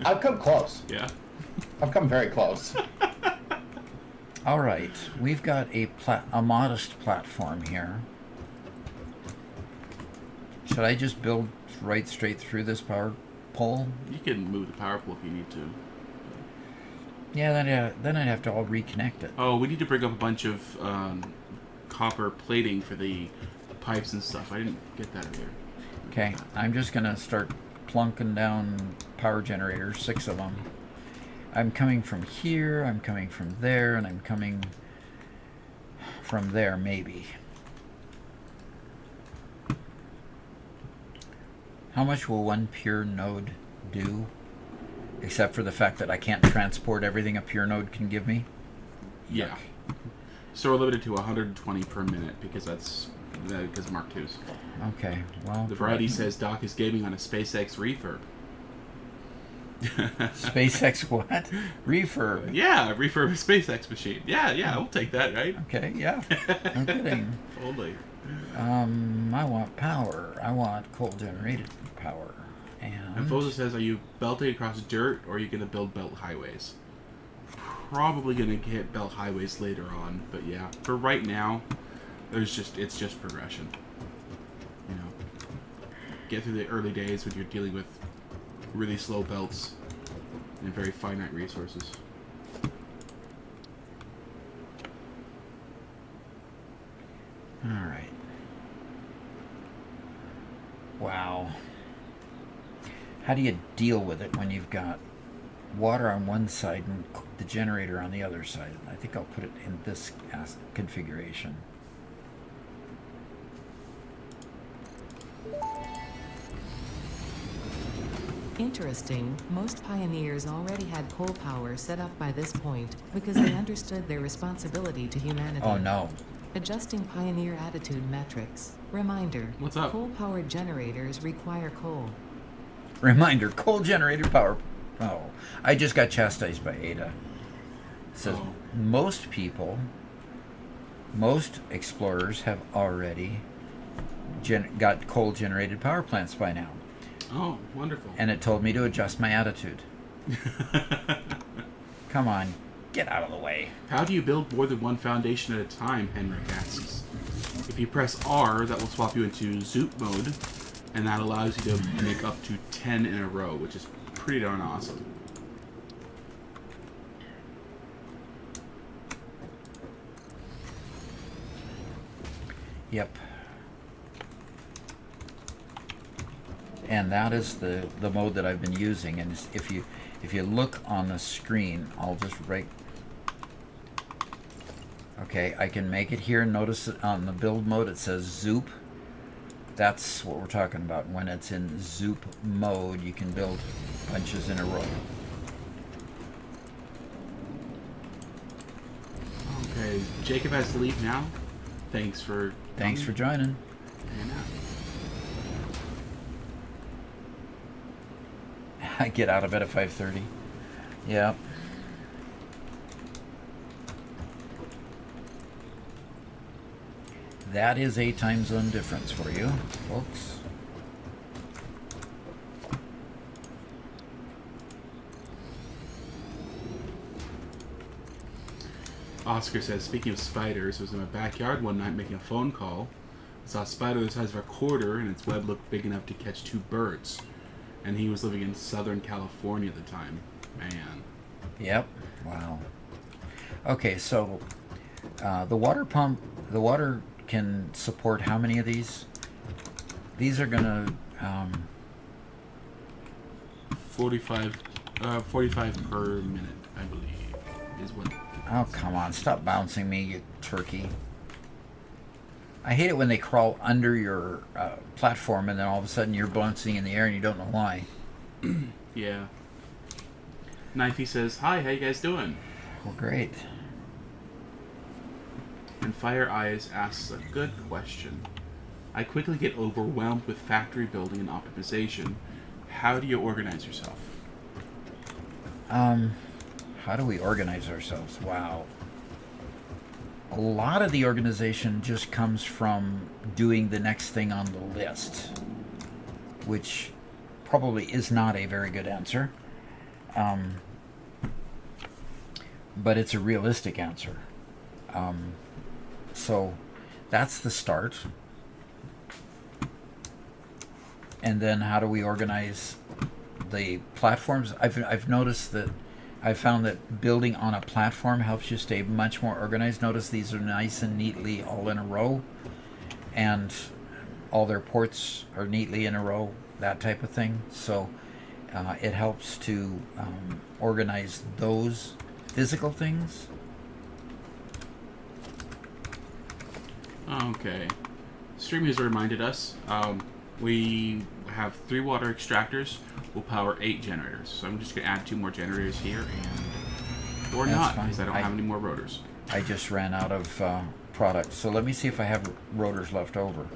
S3: I've come close.
S2: Yeah.
S3: I've come very close.
S1: All right, we've got a modest platform here. Should I just build right straight through this power pole?
S2: You can move the power pole if you need to.
S1: Yeah, then I'd have to all reconnect it.
S2: Oh, we need to bring up a bunch of copper plating for the pipes and stuff. I didn't get that earlier.
S1: Okay, I'm just gonna start plunking down power generators, 6 of them. I'm coming from here, I'm coming from there, and I'm coming from there, maybe. How much will one pure node do? Except for the fact that I can't transport everything a pure node can give me?
S2: Yeah.
S1: Yuck.
S2: So we're limited to 120 per minute because because Mark II's.
S1: Okay, well...
S2: The variety says Doc is gaming on a SpaceX refurb.
S1: SpaceX what? Refurb.
S2: Yeah, refurb a SpaceX machine. Yeah, we'll take that, right?
S1: Okay, yeah. No kidding.
S2: Totally.
S1: I want power. I want coal-generated power.
S2: And Fosa says, are you belting across dirt or are you going to build belt highways? Probably going to hit belt highways later on, but yeah, for right now, it's just progression. You know, get through the early days when you're dealing with really slow belts and very finite resources.
S1: All right. Wow. How do you deal with it when you've got water on one side and the generator on the other side? I think I'll put it in this configuration.
S4: Interesting, most pioneers already had coal power set up by this point because they understood their responsibility to humanity.
S1: Oh no.
S4: Adjusting pioneer attitude metrics. Reminder.
S2: What's up?
S4: Coal-powered generators require coal.
S1: Reminder, coal-generated power. Oh, I just got chastised by Ada. Says
S2: Oh.
S1: most people, most explorers have already got coal-generated power plants by now.
S2: Oh, wonderful.
S1: And it told me to adjust my attitude. Come on, get out of the way.
S2: How do you build more than one foundation at a time, Henrik asks. If you press R, that will swap you into Zoop mode, and that allows you to make up to 10 in a row, which is pretty darn awesome.
S1: Yep. And that is the mode that I've been using. And if you look on the screen, I'll just write. Okay, I can make it here. Notice it on the build mode it says Zoop. That's what we're talking about. When it's in Zoop mode, you can build bunches in a row.
S2: Okay, Jacob has to leave now. Thanks for
S1: joining.
S2: hanging out.
S1: I get out of bed at 5:30. Yeah. That is a time zone difference for you, folks.
S2: Oscar says, speaking of spiders, I was in my backyard one night making a phone call. I saw a spider the size of a quarter, and its web looked big enough to catch 2 birds. And he was living in Southern California at the time. Man.
S1: Yep. Wow. Okay, so the water pump, the water can support how many of these? These are gonna
S2: 45 per minute, I believe, is what.
S1: Oh, come on. Stop bouncing me, you turkey. I hate it when they crawl under your platform and then all of a sudden you're bouncing in the air and you don't know why.
S2: Yeah. Knifey says, "Hi, how you guys doing?"
S1: Well, great.
S2: And Fire Eyes asks a good question. I quickly get overwhelmed with factory building and optimization. How do you organize yourself?
S1: How do we organize ourselves? Wow. A lot of the organization just comes from doing the next thing on the list, which probably is not a very good answer. But it's a realistic answer. So that's the start. And then how do we organize the platforms? I've noticed that I've found that building on a platform helps you stay much more organized. Notice these are nice and neatly all in a row, and all their ports are neatly in a row, that type of thing. So it helps to organize those physical things.
S2: Okay. Stream has reminded us we have 3 water extractors. Will power 8 generators. So I'm just going to add 2 more generators here, and or
S1: That's
S2: not,
S1: fine.
S2: because I don't have any more rotors.
S1: I just ran out of product. So let me see if I have rotors left over.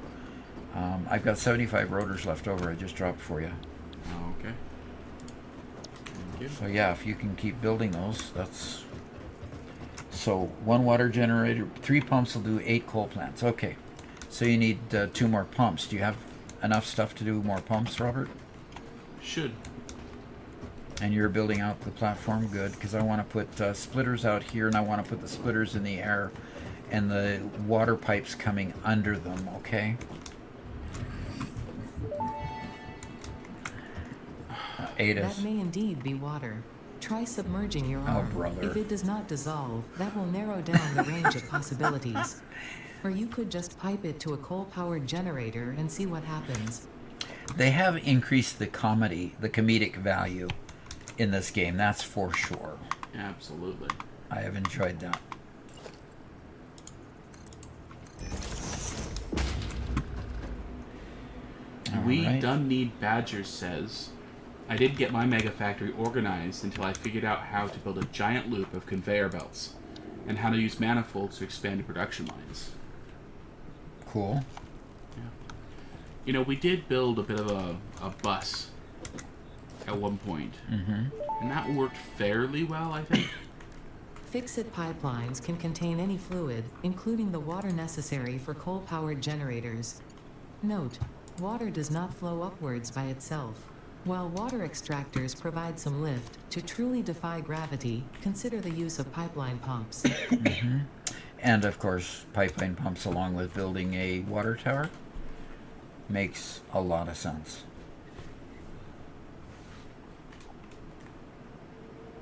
S1: I've got 75 rotors left over. I just dropped for you.
S2: Okay. Thank you.
S1: So yeah, if you can keep building those, that's... So 1 water generator, 3 pumps will do 8 coal plants. Okay. So you need 2 more pumps. Do you have enough stuff to do more pumps, Robert?
S2: Should.
S1: And you're building out the platform? Good, because I want to put splitters out here, and I want to put the splitters in the air and the water pipes coming under them, okay?
S4: That
S1: Adis.
S4: may indeed be water. Try submerging your
S1: Oh,
S4: arm.
S1: brother.
S4: If it does not dissolve, that will narrow down the range of possibilities. Or you could just pipe it to a coal-powered generator and see what happens.
S1: They have increased the comedic value in this game, that's for sure.
S2: Absolutely.
S1: I have enjoyed that.
S2: We
S1: Alright.
S2: Done Need Badger says, I didn't get my mega factory organized until I figured out how to build a giant loop of conveyor belts and how to use manifolds to expand the production lines.
S1: Cool.
S2: You know, we did build a bit of a bus at one point, and that worked fairly well, I think.
S4: Fix-it pipelines can contain any fluid, including the water necessary for coal-powered generators. Note, water does not flow upwards by itself. While water extractors provide some lift, to truly defy gravity, consider the use of pipeline pumps.
S1: And of course, pipeline pumps along with building a water tower makes a lot of sense.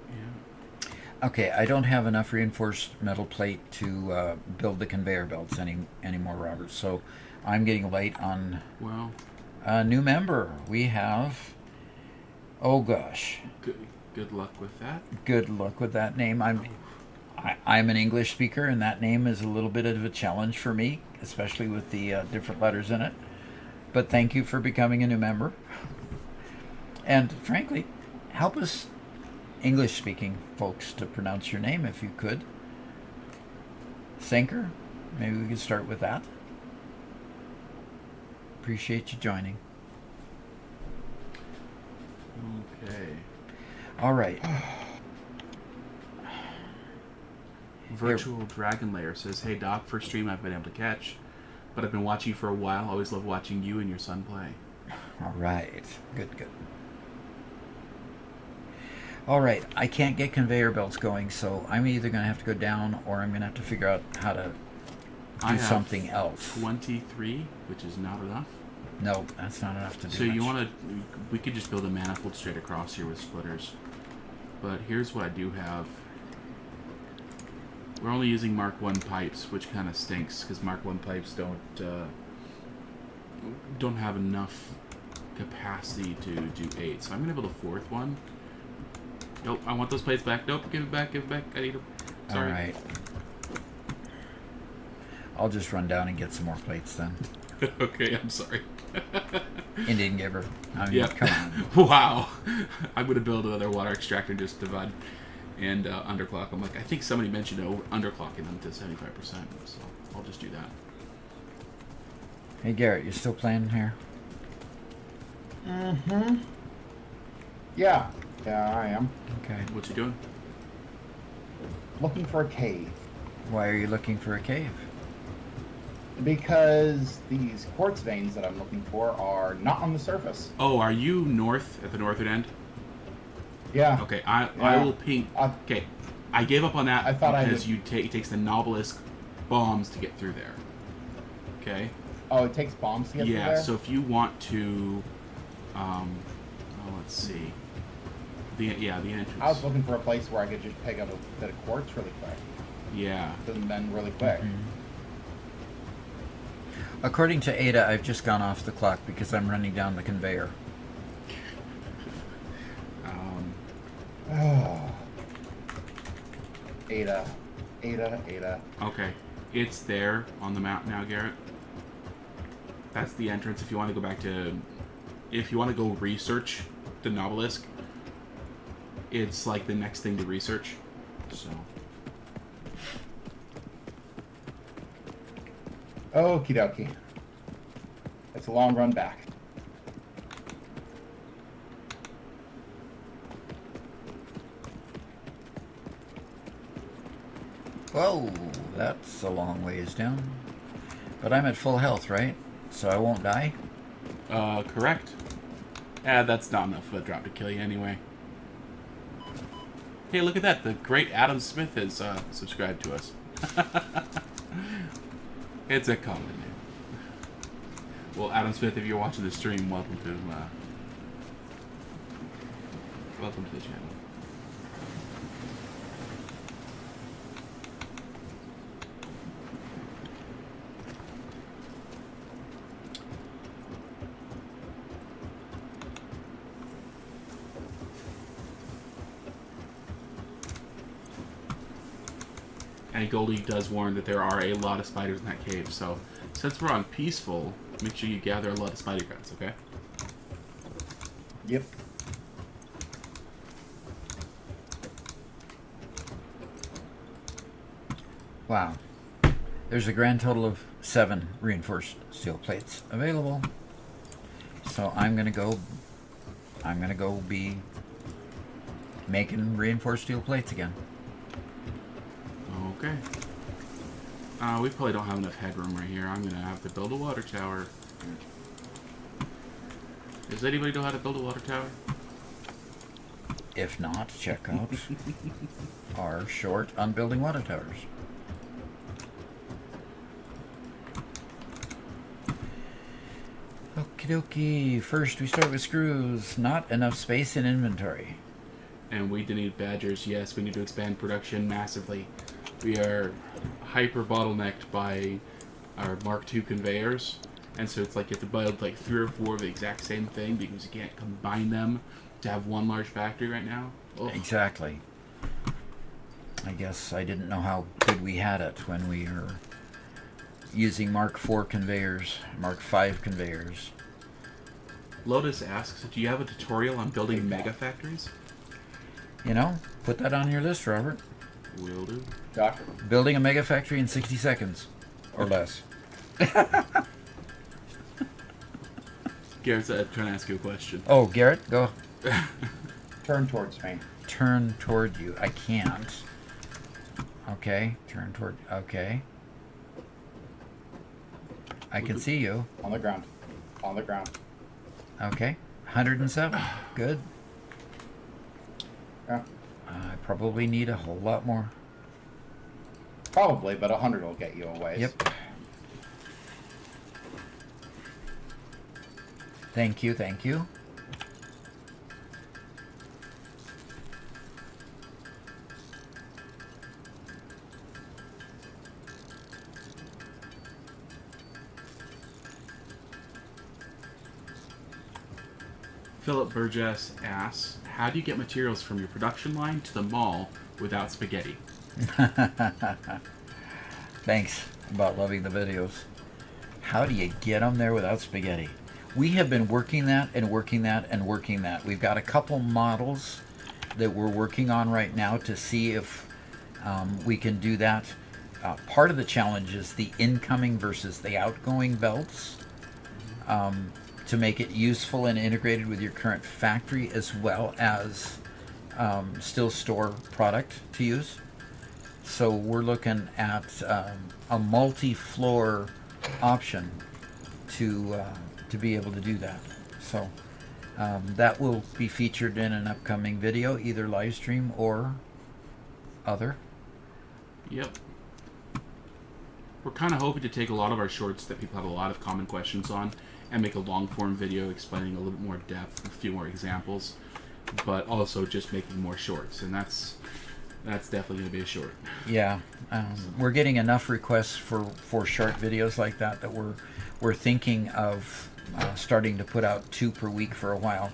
S2: Yeah.
S1: Okay, I don't have enough reinforced metal plate to build the conveyor belts anymore, Robert. So I'm getting late on
S2: Well,
S1: a new member. We have, oh gosh,
S2: good luck with that.
S1: good luck with that name. I'm an English speaker, and that name is a little bit of a challenge for me, especially with the different letters in it. But thank you for becoming a new member. And frankly, help us English-speaking folks to pronounce your name if you could. Sinker, maybe we could start with that. Appreciate you joining.
S2: Okay.
S1: All right.
S2: Virtual Dragon Lair says, hey Doc, first stream I've been able to catch, but I've been watching you for a while. Always love watching you and your son play.
S1: All right. Good. All right. I can't get conveyor belts going, so I'm either going to have to go down or I'm going to have to figure out how to
S2: I
S1: do
S2: have
S1: something else.
S2: 23, which is not enough.
S1: No, that's not enough to do
S2: So you
S1: much.
S2: want to? We could just build a manifold straight across here with splitters. But here's what I do have. We're only using Mark 1 pipes, which kind of stinks because Mark 1 pipes don't have enough capacity to do 8, so I'm gonna build a 4th one. Nope, I want those plates back. Nope, give it back, give it back. I need them. Sorry.
S1: All right. I'll just run down and get some more plates then.
S2: Okay, I'm sorry.
S1: Indian giver. I mean,
S2: Yeah.
S1: come on.
S2: Wow. I'm gonna build another water extractor just to divide and underclock. I'm like, I think somebody mentioned underclocking them to 75%, so I'll just do that.
S1: Hey Garrett, you still playing here?
S3: Mm-hmm. Yeah. Yeah, I am.
S1: Okay.
S2: What you doing?
S3: Looking for a cave.
S1: Why are you looking for a cave?
S3: Because these quartz veins that I'm looking for are not on the surface.
S2: Oh, are you north at the northern end?
S3: Yeah.
S2: Okay, I
S3: Yeah.
S2: will ping.
S3: I-
S2: Okay, I gave up on that
S3: I thought I
S2: because
S3: would-
S2: it takes the Nobelisk bombs to get through there. Okay.
S3: Oh, it takes bombs to get through
S2: Yeah.
S3: there?
S2: So if you want to, let's see. The entrance.
S3: I was looking for a place where I could just pick up a bit of quartz really quick.
S2: Yeah.
S3: And then really quick.
S1: According to Ada, I've just gone off the clock because I'm running down the conveyor.
S3: Oh. Ada.
S2: Okay, it's there on the map now, Garrett. That's the entrance. If you want to go back to, if you want to go research the Nobelisk, it's like the next thing to research. So.
S3: Okie dokie. It's a long run back.
S1: Whoa, that's a long ways down. But I'm at full health, right? So I won't die?
S2: Correct. That's not enough of a drop to kill you anyway. Hey, look at that. The great Adam Smith has subscribed to us. It's a common name. Well, Adam Smith, if you're watching the stream, welcome to the channel. And Goldie does warn that there are a lot of spiders in that cave, so since we're on peaceful, make sure you gather a lot of spider guts, okay?
S3: Yep.
S1: Wow. There's a grand total of 7 reinforced steel plates available. So I'm gonna go be making reinforced steel plates again.
S2: Okay. We probably don't have enough headroom right here. I'm gonna have to build a water tower. Does anybody know how to build a water tower?
S1: If not, check out our short on building water towers. Okie dokie. First, we start with screws. Not enough space in inventory.
S2: And we need badgers. Yes, we need to expand production massively. We are hyper bottlenecked by our Mark II conveyors, and so it's like you have to build like 3 or 4 of the exact same thing because you can't combine them to have one large factory right now. Ugh.
S1: Exactly. I guess I didn't know how good we had it when we were using Mark IV conveyors, Mark V conveyors.
S2: Lotus asks, do you have a tutorial on building mega factories?
S1: You know, put that on your list, Robert.
S2: Will do.
S3: Doc?
S1: Building a mega factory in 60 seconds or less.
S2: Garrett's trying to ask you a question.
S1: Oh, Garrett, go.
S3: Turn towards me.
S1: Turn toward you. I can't. Okay, turn toward. Okay. I can see you.
S3: On the ground. On the ground.
S1: Okay. 107. Good.
S3: Yeah.
S1: I probably need a whole lot more.
S3: Probably, but 100 will get you a ways.
S1: Yep. Thank you, thank you.
S2: Philip Burgess asks, how do you get materials from your production line to the mall without spaghetti?
S1: Thanks about loving the videos. How do you get them there without spaghetti? We have been working that and working that and working that. We've got a couple models that we're working on right now to see if we can do that. Part of the challenge is the incoming versus the outgoing belts, to make it useful and integrated with your current factory, as well as still store product to use. So we're looking at a multi-floor option to be able to do that. So that will be featured in an upcoming video, either live stream or other.
S2: Yep. We're kind of hoping to take a lot of our shorts that people have a lot of common questions on and make a long form video explaining a little bit more depth, a few more examples, but also just making more shorts, and that's definitely going to be a short.
S1: Yeah, we're getting enough requests for short videos like that we're thinking of starting to put out 2 per week for a while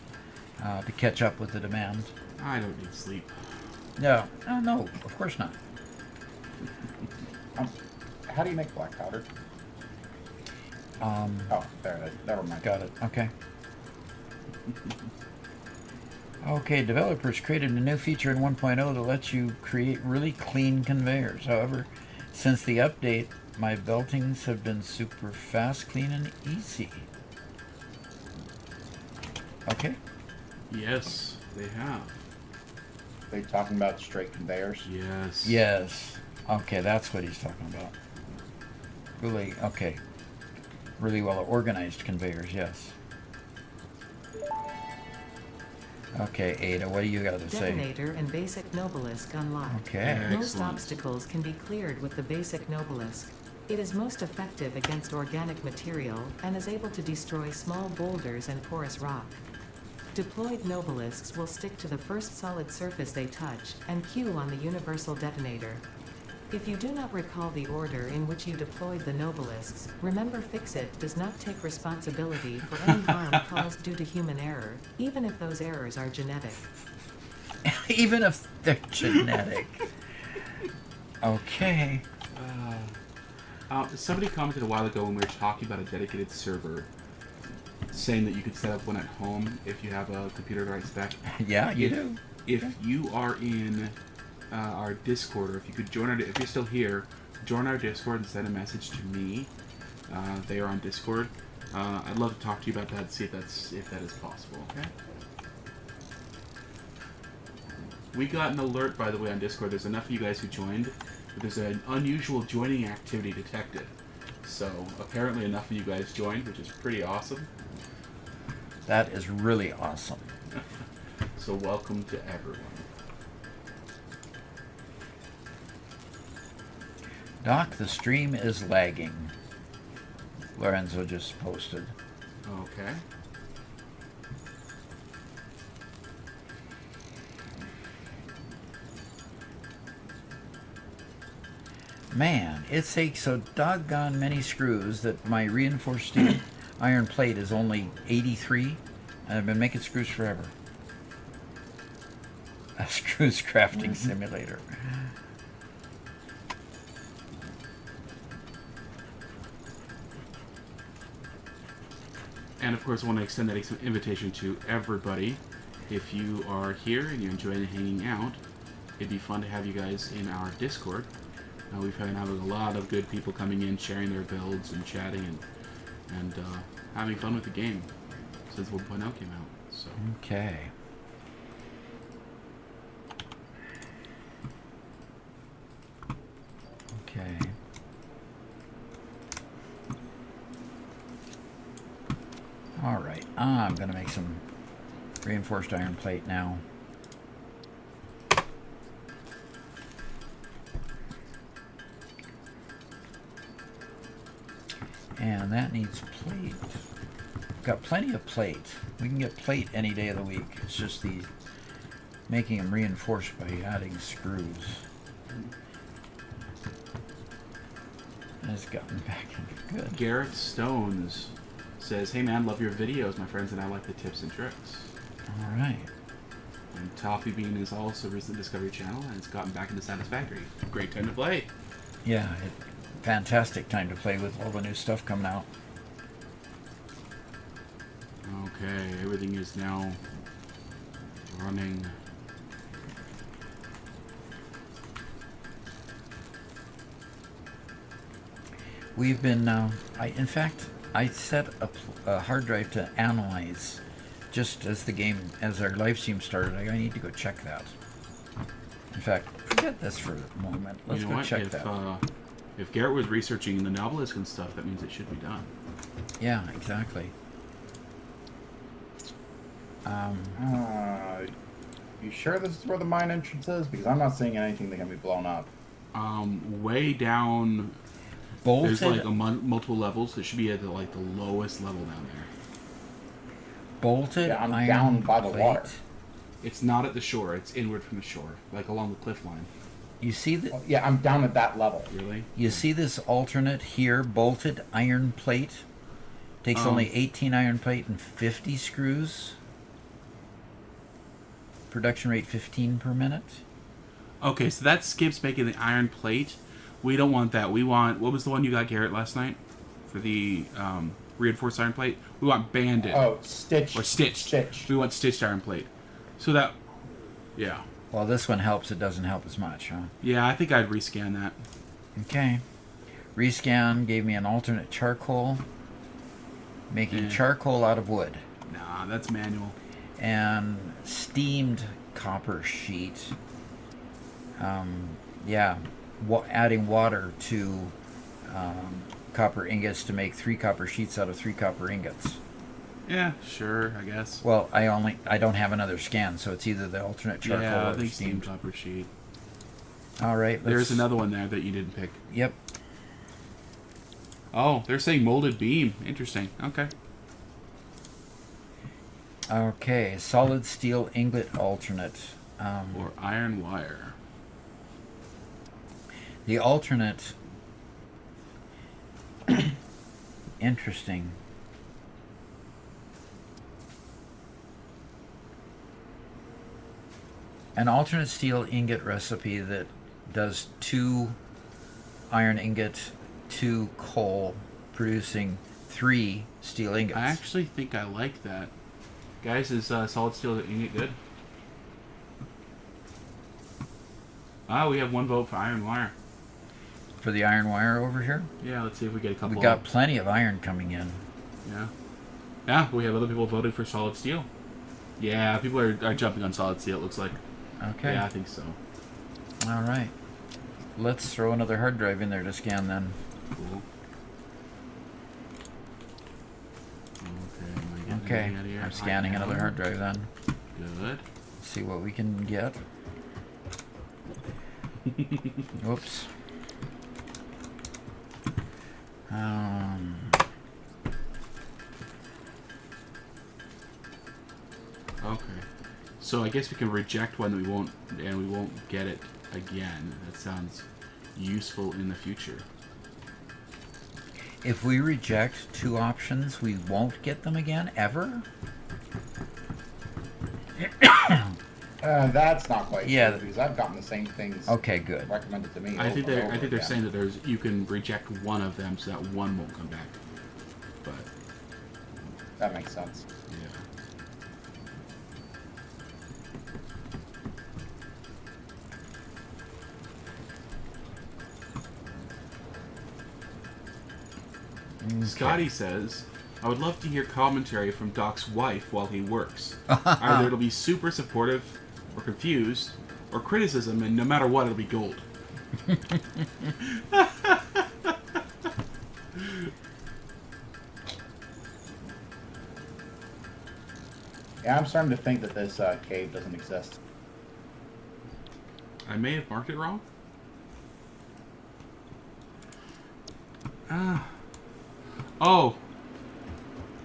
S1: to catch up with the demand.
S2: I don't need sleep.
S1: No, no, of course not.
S3: How do you make black powder? Oh, there it is. Never mind.
S1: Got it. Okay. Okay, developers created a new feature in 1.0 that lets you create really clean conveyors. However, since the update, my beltings have been super fast, clean, and easy. Okay.
S2: Yes, they have.
S3: They talking about straight conveyors?
S2: Yes.
S1: Yes. Okay, that's what he's talking about. Really, okay. Really well organized conveyors, yes. Okay, Ada, what do you got to say?
S4: Detonator and basic Nobelisk unlocked.
S1: Okay.
S4: Most
S2: Excellent.
S4: obstacles can be cleared with the basic Nobelisk. It is most effective against organic material and is able to destroy small boulders and porous rock. Deployed Nobelisks will stick to the first solid surface they touch and cue on the universal detonator. If you do not recall the order in which you deployed the Nobelisks, remember Fixit does not take responsibility for any harm caused due to human error, even if those errors are genetic.
S1: Even if they're genetic. Okay.
S2: Somebody commented a while ago when we were talking about a dedicated server, saying that you could set up one at home if you have a computer the right spec.
S1: Yeah, you do.
S2: If you are in our Discord, or if you could join if you're still here, join our Discord and send a message to me. They are on Discord. I'd love to talk to you about that and see if that is possible. Okay. We got an alert, by the way, on Discord. There's enough of you guys who joined, but there's an unusual joining activity detected. So apparently enough of you guys joined, which is pretty awesome.
S1: That is really awesome.
S2: So welcome to everyone.
S1: Doc, the stream is lagging. Lorenzo just posted.
S2: Okay.
S1: Man, it takes so doggone many screws that my reinforced steel iron plate is only 83, and I've been making screws forever. A screws crafting simulator.
S2: And of course, I want to extend that invitation to everybody. If you are here and you enjoy hanging out, it'd be fun to have you guys in our Discord. We've been having a lot of good people coming in, sharing their builds and chatting and having fun with the game since 1.0 came out. So
S1: Okay. Okay. All right. I'm going to make some reinforced iron plate now. And that needs plate. Got plenty of plate. We can get plate any day of the week. It's just the making them reinforced by adding screws. Has gotten back in good.
S2: Gareth Stones says, "Hey man, love your videos. My friends and I like the tips and tricks."
S1: All right.
S2: And Toffee Bean is also recent Discovery Channel and it's gotten back into Satisfactory. Great time to play.
S1: Yeah, fantastic time to play with all the new stuff coming out.
S2: Okay, everything is now running.
S1: We've been, in fact, I set a hard drive to analyze just as our live stream started. I need to go check that. In fact, forget this for a moment. Let's go check that.
S2: If Garrett was researching the Novelist and stuff, that means it should be done.
S1: Yeah, exactly.
S3: You sure this is where the mine entrance is? Because I'm not seeing anything that can be blown up.
S2: Way down.
S1: Bolted.
S2: There's like multiple levels. It should be at the lowest level down there.
S1: Bolted.
S3: Yeah, I'm
S1: iron
S3: down by the
S1: plate.
S3: water.
S2: It's not at the shore. It's inward from the shore, like along the cliff line.
S1: You see the?
S3: Oh, yeah, I'm down at that level.
S2: Really?
S1: You see this alternate here, bolted iron plate? Takes only 18 iron plate and 50 screws. Production rate 15 per minute.
S2: Okay, so that skips making the iron plate. We don't want that. We want, what was the one you got, Garrett, last night? For the reinforced iron plate? We want banded.
S3: Oh, stitched.
S2: Or stitched.
S3: Stitched.
S2: We want stitched iron plate. So that, yeah.
S1: Well, this one helps. It doesn't help as much, huh?
S2: Yeah, I think I'd rescan that.
S1: Okay. Rescan gave me an alternate charcoal, making charcoal out of wood.
S2: Nah, that's manual.
S1: And steamed copper sheet. Yeah, adding water to copper ingots to make 3 copper sheets out of 3 copper ingots.
S2: Yeah, sure, I guess.
S1: Well, I don't have another scan, so it's either the alternate charcoal
S2: Yeah, I
S1: or
S2: think
S1: steamed.
S2: steamed copper sheet.
S1: All right,
S2: There's another one there that you didn't pick.
S1: Yep.
S2: Oh, they're saying molded beam. Interesting. Okay.
S1: Okay, solid steel ingot alternate.
S2: Or iron wire.
S1: The alternate. Interesting. An alternate steel ingot recipe that does 2 iron ingot, 2 coal, producing 3 steel ingots.
S2: I actually think I like that. Guys, is solid steel ingot good? Ah, we have 1 vote for iron wire.
S1: For the iron wire over here,
S2: Yeah, let's see if we get a couple.
S1: we got plenty of iron coming in.
S2: Yeah. Yeah, we have other people voted for solid steel. Yeah, people are jumping on solid steel, it looks like.
S1: Okay.
S2: Yeah, I think so.
S1: All right. Let's throw another hard drive in there to scan then.
S2: Cool. Okay, am I getting
S1: Okay.
S2: anything out of here?
S1: I'm scanning another hard drive then.
S2: Good.
S1: See what we can get. Whoops.
S2: Okay. So I guess we can reject one that we won't get it again. That sounds useful in the future.
S1: If we reject 2 options, we won't get them again ever?
S3: That's not quite
S1: Yeah.
S3: true because I've gotten the same things
S1: Okay, good.
S3: recommended to me.
S2: I think
S3: over and over
S2: they're
S3: again.
S2: saying that you can reject one of them so that one won't come back. But
S3: That makes sense.
S2: yeah. Scotty says, I would love to hear commentary from Doc's wife while he works. Either it'll be super supportive or confused or criticism, and no matter what, it'll be gold.
S3: Yeah, I'm starting to think that this cave doesn't exist.
S2: I may have marked it wrong. Oh.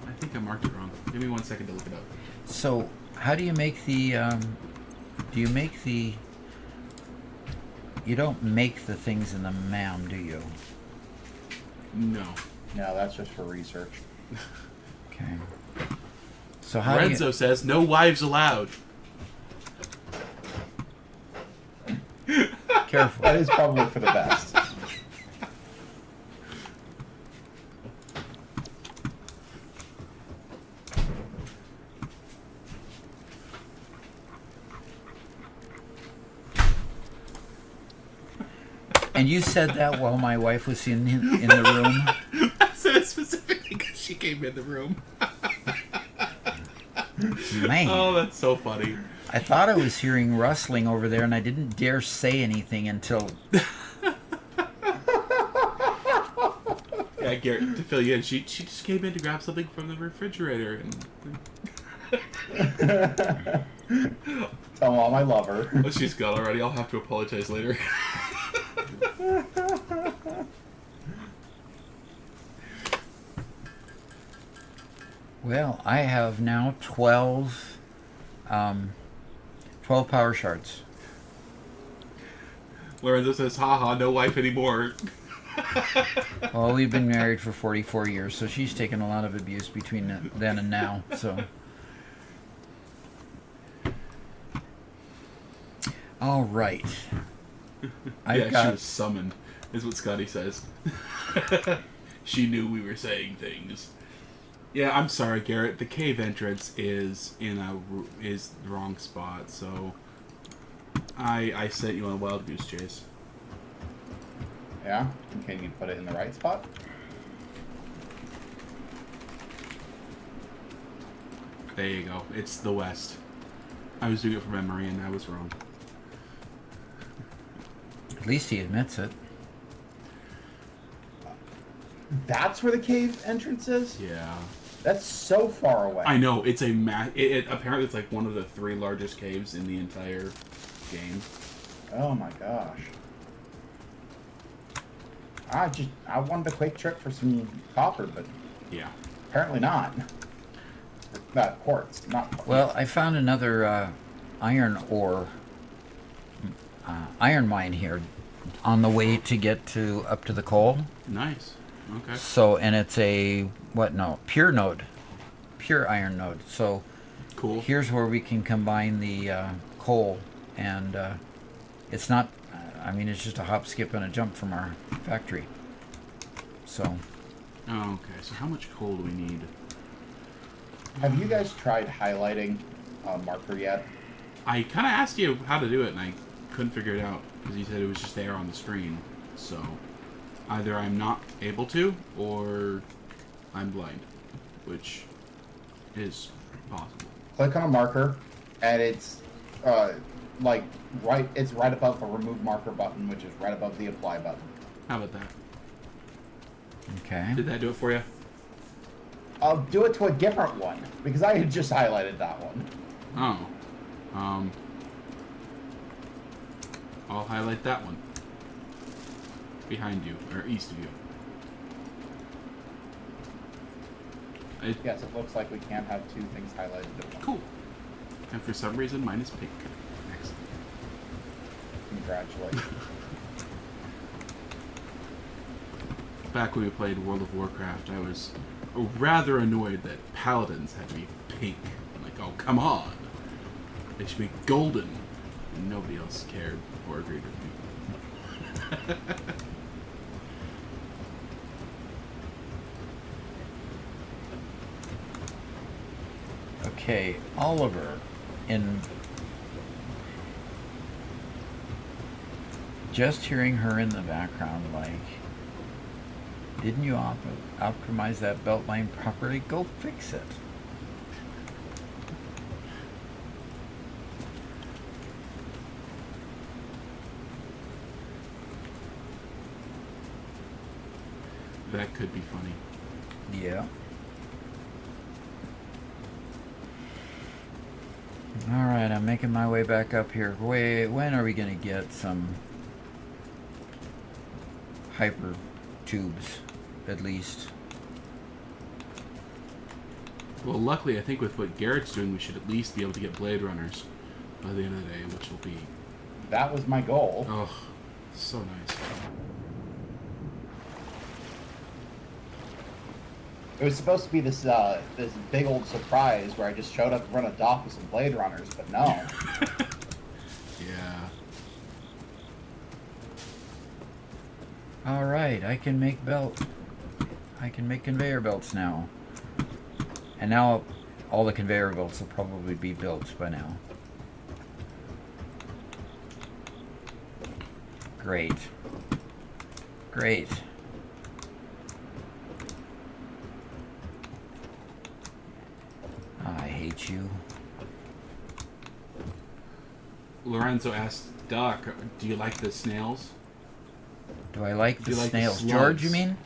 S2: I think I marked it wrong. Give me 1 second to look it up.
S1: So, how do you make the, do you make the, you don't make the things in the MAM, do you?
S2: No.
S3: No, that's just for research.
S1: Okay. So how do
S2: Lorenzo
S1: you...
S2: says, no wives allowed.
S1: Careful.
S3: That is probably for the best.
S1: And you said that while my wife was in the room?
S2: I said it specifically because she came in the room.
S1: Man.
S2: Oh, that's so funny.
S1: I thought I was hearing rustling over there, and I didn't dare say anything until...
S2: Yeah, Garrett, to fill you in, she just came in to grab something from the refrigerator. And
S3: Tell Mom I love her.
S2: oh, she's gone already. I'll have to apologize later.
S1: Well, I have now 12 power shards.
S2: Lorenzo says, haha, no wife anymore.
S1: Well, we've been married for 44 years, so she's taken a lot of abuse between then and now, so... All right.
S2: Yeah, she was summoned, is what Scotty says. She knew we were saying things. Yeah, I'm sorry, Garrett. The cave entrance is is the wrong spot, so I sent you on a wild goose chase.
S3: Yeah? Can you put it in the right spot?
S2: There you go. It's the west. I was doing it from memory, and I was wrong.
S1: At least he admits it.
S3: That's where the cave entrance is?
S2: Yeah.
S3: That's so far away.
S2: I know. It's a apparently it's like one of the 3 largest caves in the entire game.
S3: Oh my gosh. I wanted a quick trip for some copper, but
S2: Yeah.
S3: apparently not. Quartz, not quartz.
S1: Well, I found another iron ore, iron mine here on the way to get up to the coal.
S2: Nice. Okay.
S1: So, and it's a, pure node. Pure iron node. So,
S2: Cool.
S1: here's where we can combine the coal, and it's not, it's just a hop, skip, and a jump from our factory. So,
S2: Oh, okay. So how much coal do we need?
S3: Have you guys tried highlighting a marker yet?
S2: I kind of asked you how to do it, and I couldn't figure it out because you said it was just there on the screen. So either I'm not able to, or I'm blind, which is possible.
S3: Click on a marker, and it's it's right above the remove marker button, which is right above the apply button.
S2: How about that?
S1: okay.
S2: Did that do it for you?
S3: I'll do it to a different one because I had just highlighted that one.
S2: Oh. I'll highlight that one. Behind you, or east of you.
S3: Yes, it looks like we can't have 2 things highlighted at once.
S2: Cool. And for some reason, mine is pink. Excellent.
S3: Congratulations.
S2: Back when we played World of Warcraft, I was rather annoyed that paladins had to be pink. I'm like, oh, come on. They should be golden. And nobody else cared or agreed with me.
S1: Okay, Oliver, just hearing her in the background, like, didn't you optimize that belt line properly? Go fix it.
S2: That could be funny.
S1: Yeah. All right, I'm making my way back up here. Wait, when are we going to get some hyper tubes, at least?
S2: Well, luckily, I think with what Garrett's doing, we should at least be able to get Blade Runners by the end of the day, which will be...
S3: That was my goal.
S2: Oh, so nice.
S3: It was supposed to be this this big old surprise where I just showed up in front of dock with some Blade Runners, but no.
S2: Yeah.
S1: All right, I can make conveyor belts now. And now all the conveyor belts will probably be built by now. Great. Great. I hate you.
S2: Lorenzo asked Doc, do you like the snails?
S1: Do I like
S2: Do
S1: the
S2: you like the
S1: snails?
S2: slugs?
S1: George, you mean?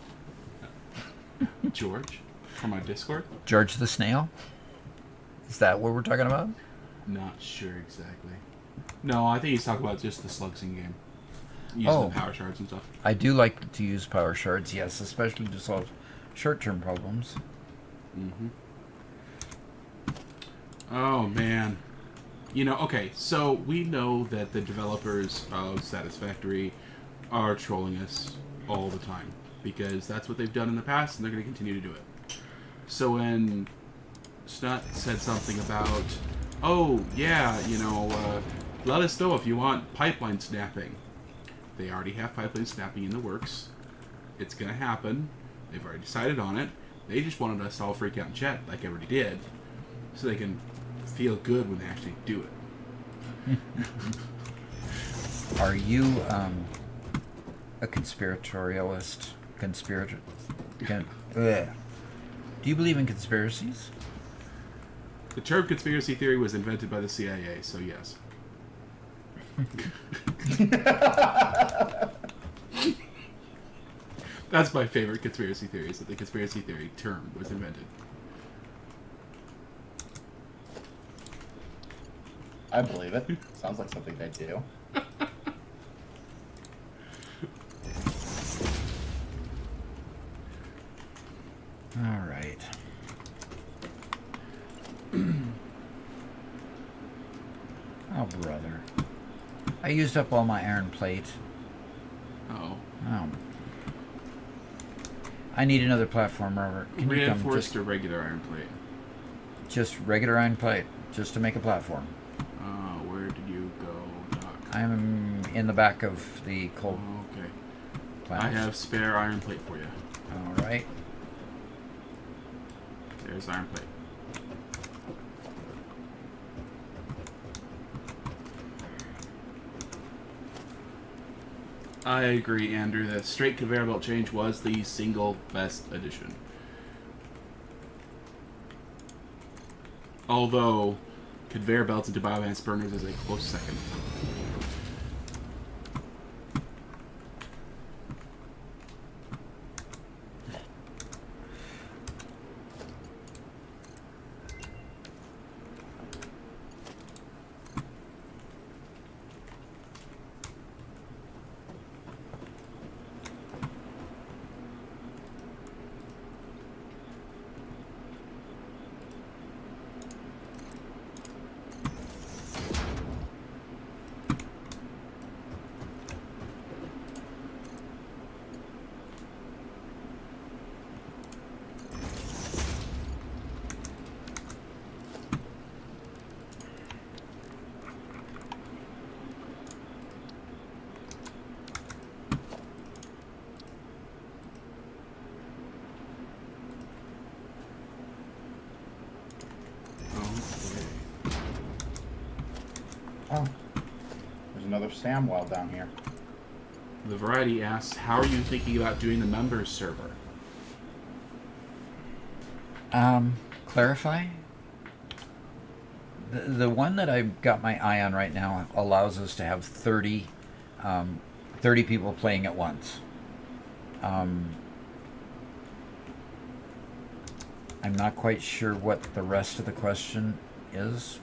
S2: George? From our Discord?
S1: George the snail? Is that what we're talking about?
S2: Not sure exactly. No, I think he's talking about just the slugs in game. Using
S1: Oh.
S2: the power shards and stuff.
S1: I do like to use power shards, yes, especially to solve short-term problems.
S2: Mm-hmm. Oh, man. You know, okay, so we know that the developers of Satisfactory are trolling us all the time. Because that's what they've done in the past, and they're going to continue to do it. So when Snut said something about, oh, yeah, you know, let us know if you want pipeline snapping. They already have pipeline snapping in the works. It's going to happen. They've already decided on it. They just wanted us to all freak out in chat, like everybody did, so they can feel good when they actually do it.
S1: Are you a conspiratorialist? Ugh. Do you believe in conspiracies?
S2: The term conspiracy theory was invented by the CIA, so yes. That's my favorite conspiracy theory, is that the conspiracy theory term was invented.
S3: I believe it. Sounds like something they do.
S1: All right. Oh, brother. I used up all my iron plate.
S2: Oh.
S1: Oh. I need another platform, Robert. Can you come
S2: Reinforced or regular iron plate?
S1: just regular iron plate, just to make a platform?
S2: Where did you go, Doc?
S1: I'm in the back of the coal
S2: Oh, okay.
S1: plant.
S2: I have spare iron plate for you.
S1: All right.
S2: There's iron plate. I agree, Andrew, that straight conveyor belt change was the single best addition. Although, conveyor belts into biomass burners is a close second.
S3: Oh. There's another Samwell down here.
S2: The Variety asks, how are you thinking about doing the members server?
S1: Clarify? The one that I've got my eye on right now allows us to have 30 people playing at once. I'm not quite sure what the rest of the question is.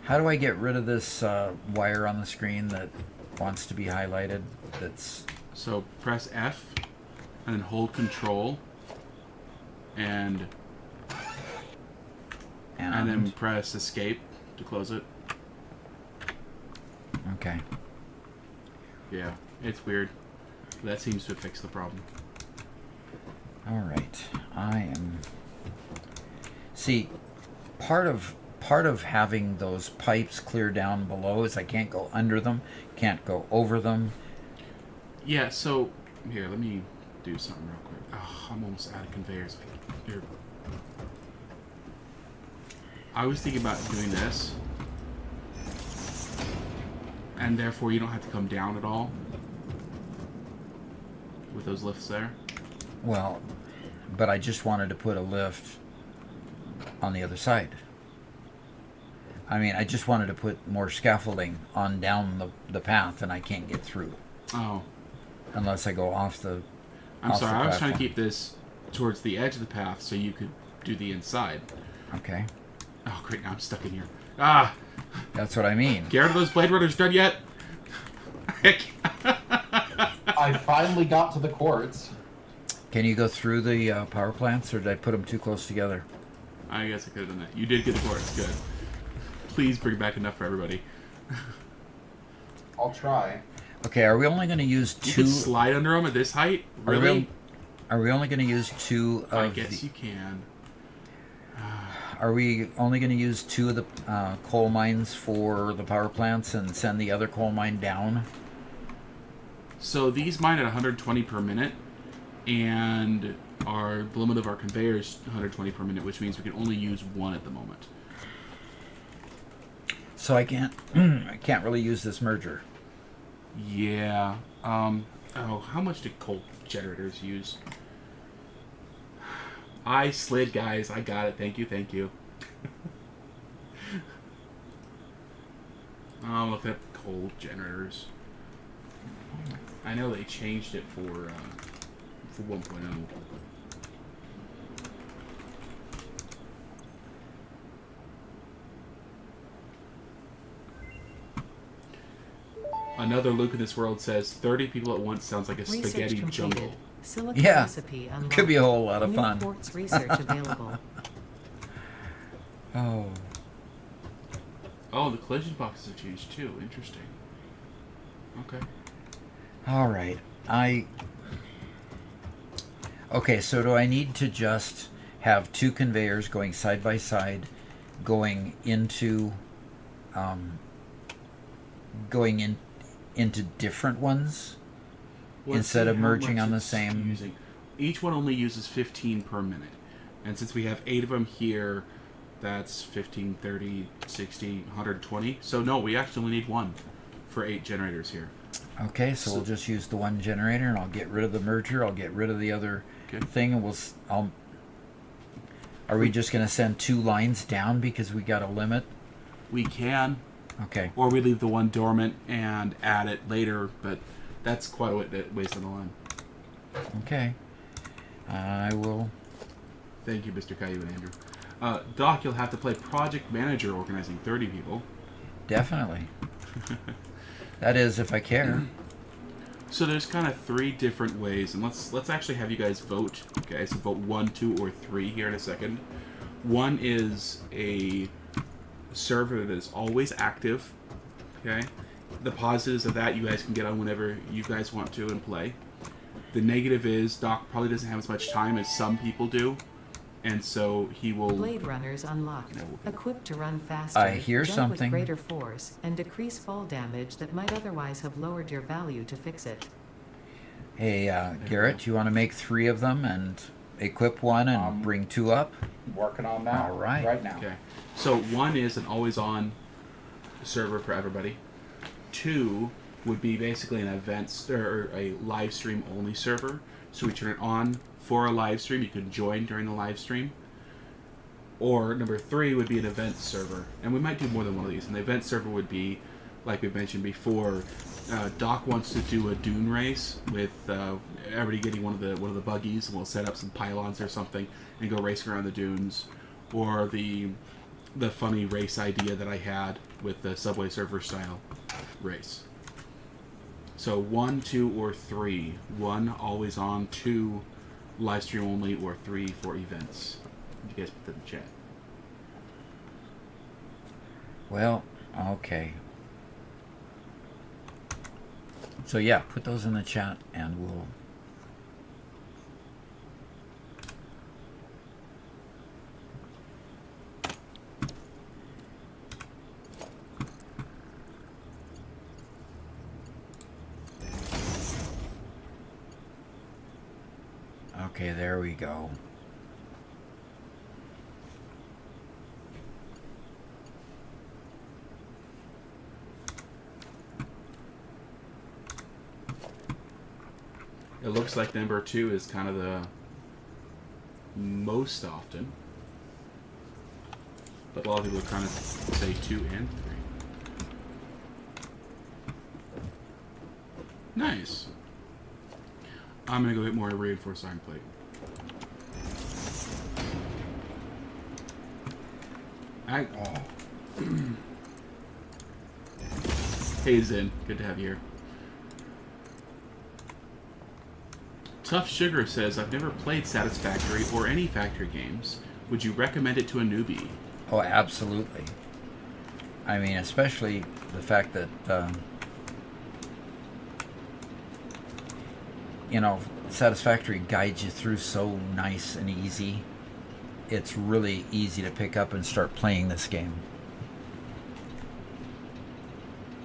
S1: How do I get rid of this wire on the screen that wants to be highlighted? That's
S2: So press F and then hold Control and then press Escape to close it.
S1: okay.
S2: Yeah, it's weird. That seems to fix the problem.
S1: All right. I am. See, part of having those pipes clear down below is I can't go under them, can't go over them.
S2: Yeah, so here, let me do something real quick. Oh, I'm almost out of conveyors. Here. I was thinking about doing this, and therefore you don't have to come down at all with those lifts there.
S1: Well, but I just wanted to put a lift on the other side. I mean, I just wanted to put more scaffolding on down the path, and I can't get through
S2: Oh,
S1: unless I go off the.
S2: I'm
S1: off
S2: sorry.
S1: the
S2: I was trying to
S1: platform.
S2: keep this towards the edge of the path so you could do the inside.
S1: Okay,
S2: Oh, great. Now I'm stuck in here. Ah,
S1: that's what I mean.
S2: Garrett, are those Blade Runners done yet?
S3: I finally got to the quartz.
S1: Can you go through the power plants, or did I put them too close together?
S2: I guess I could have done that. You did get the quartz. Good. Please bring back enough for everybody.
S3: I'll try.
S1: Okay, are we only going to use
S2: You
S1: two?
S2: can slide under them at this height?
S1: Are we,
S2: Really?
S1: are we only going to use two of?
S2: I guess you can.
S1: Are we only going to use two of the coal mines for the power plants and send the other coal mine down?
S2: So these mine at 120 per minute, and the limit of our conveyor is 120 per minute, which means we can only use one at the moment.
S1: So I can't. I can't really use this merger.
S2: Yeah. Oh, how much do coal generators use? I slid, guys. I got it. Thank you. Thank you. I'm looking at coal generators. I know they changed it for 1.0. Another Luke in this world says 30 people at once sounds like a
S4: Research
S2: spaghetti
S4: completed.
S2: jungle.
S4: Silica
S1: Yeah.
S4: recipe unlocked.
S1: Could be a whole lot of
S4: New
S1: fun.
S4: quartz research available.
S1: Oh.
S2: Oh, the collision boxes have changed too. Interesting. Okay.
S1: All right. Okay, so do I need to just have two conveyors going side by side, going into into different ones instead
S2: see
S1: of
S2: how
S1: merging
S2: much
S1: on the
S2: it's
S1: same?
S2: using. Each one only uses 15 per minute. And since we have 8 of them here, that's 15, 30, 60, 120. So no, we actually only need one for 8 generators here.
S1: Okay, so we'll just use the one generator, and I'll get rid of the merger. I'll get rid of the other
S2: Okay.
S1: thing, and Are we just going to send 2 lines down because we got a limit?
S2: We can,
S1: Okay.
S2: or we leave the one dormant and add it later, but that's quite a waste on the line.
S1: Okay. I will.
S2: Thank you, Mr. Caillou and Andrew. Doc, you'll have to play project manager organizing 30 people.
S1: Definitely. That is, if I care.
S2: So there's kind of 3 different ways, and let's actually have you guys vote. Okay, so vote 1, 2, or 3 here in a second. 1 is a server that is always active. Okay, the positives of that, you guys can get on whenever you guys want to and play. The negative is Doc probably doesn't have as much time as some people do, and so he will.
S4: Blade runners unlocked.
S2: No.
S4: Equipped to run faster,
S1: I hear
S4: jump
S1: something.
S4: with greater force, and decrease fall damage that might otherwise have lowered your value to fix it.
S1: Hey, Garrett, you want to make 3 of them and equip one and bring 2 up?
S3: Working on that
S1: All right.
S3: right now.
S2: Okay, so 1 is an always-on server for everybody. 2 would be basically an events or a live stream only server. So we turn it on for a live stream. You can join during the live stream. Or number 3 would be an event server, and we might do more than one of these. And the event server would be, like we mentioned before, Doc wants to do a dune race with everybody getting one of the buggies, and we'll set up some pylons or something and go racing around the dunes. Or the funny race idea that I had with the Subway Surfer style race. So 1, 2, or 3. 1 always on, 2 live stream only, or 3 for events. You guys put that in the chat.
S1: Well, okay. So yeah, put those in the chat and we'll Okay, there we go.
S2: It looks like number 2 is kind of the most often. But a lot of people are kind of say 2 and 3. Nice. I'm going to go get more reinforced iron plate. Hey Zen, good to have you here. Tough Sugar says, I've never played Satisfactory or any factory games. Would you recommend it to a newbie?
S1: Oh, absolutely. I mean, especially the fact that, you know, Satisfactory guides you through so nice and easy. It's really easy to pick up and start playing this game.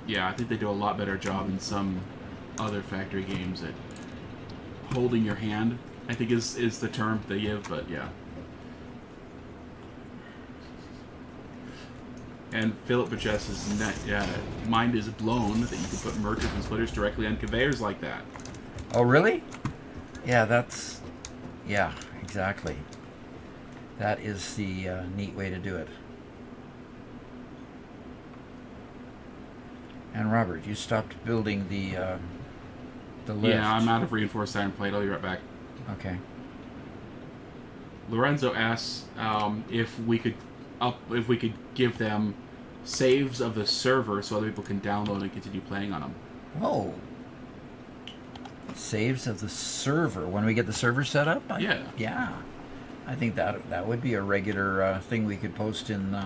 S2: Yeah, I think they do a lot better job than some other factory games at holding your hand, I think is the term they give, but yeah. And Philip Burgess's mind is blown that you can put mergers and splitters directly on conveyors like that.
S1: Oh, really? Yeah, yeah, exactly. That is the neat way to do it. And Robert, you stopped building the lift.
S2: Yeah, I'm out of reinforced iron plate. I'll be right back.
S1: Okay.
S2: Lorenzo asks if we could give them saves of the server so other people can download and continue playing on them.
S1: Oh. Saves of the server when we get the server set up?
S2: Yeah.
S1: Yeah. I think that would be a regular thing we could post in.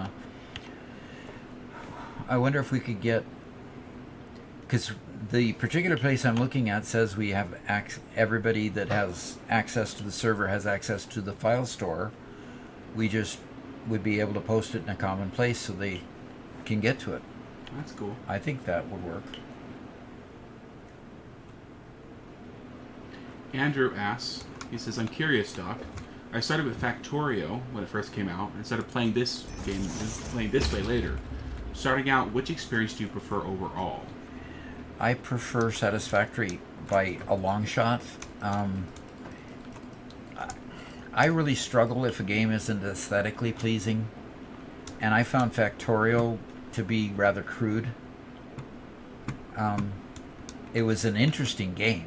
S1: I wonder if we could get, because the particular place I'm looking at says we have everybody that has access to the server has access to the file store. We just would be able to post it in a common place so they can get to it.
S2: That's cool.
S1: I think that would work.
S2: Andrew asks, he says, I'm curious, Doc. I started with Factorio when it first came out and started playing this game playing this way later. Starting out, which experience do you prefer overall?
S1: I prefer Satisfactory by a long shot. I really struggle if a game isn't aesthetically pleasing, and I found Factorio to be rather crude. It was an interesting game.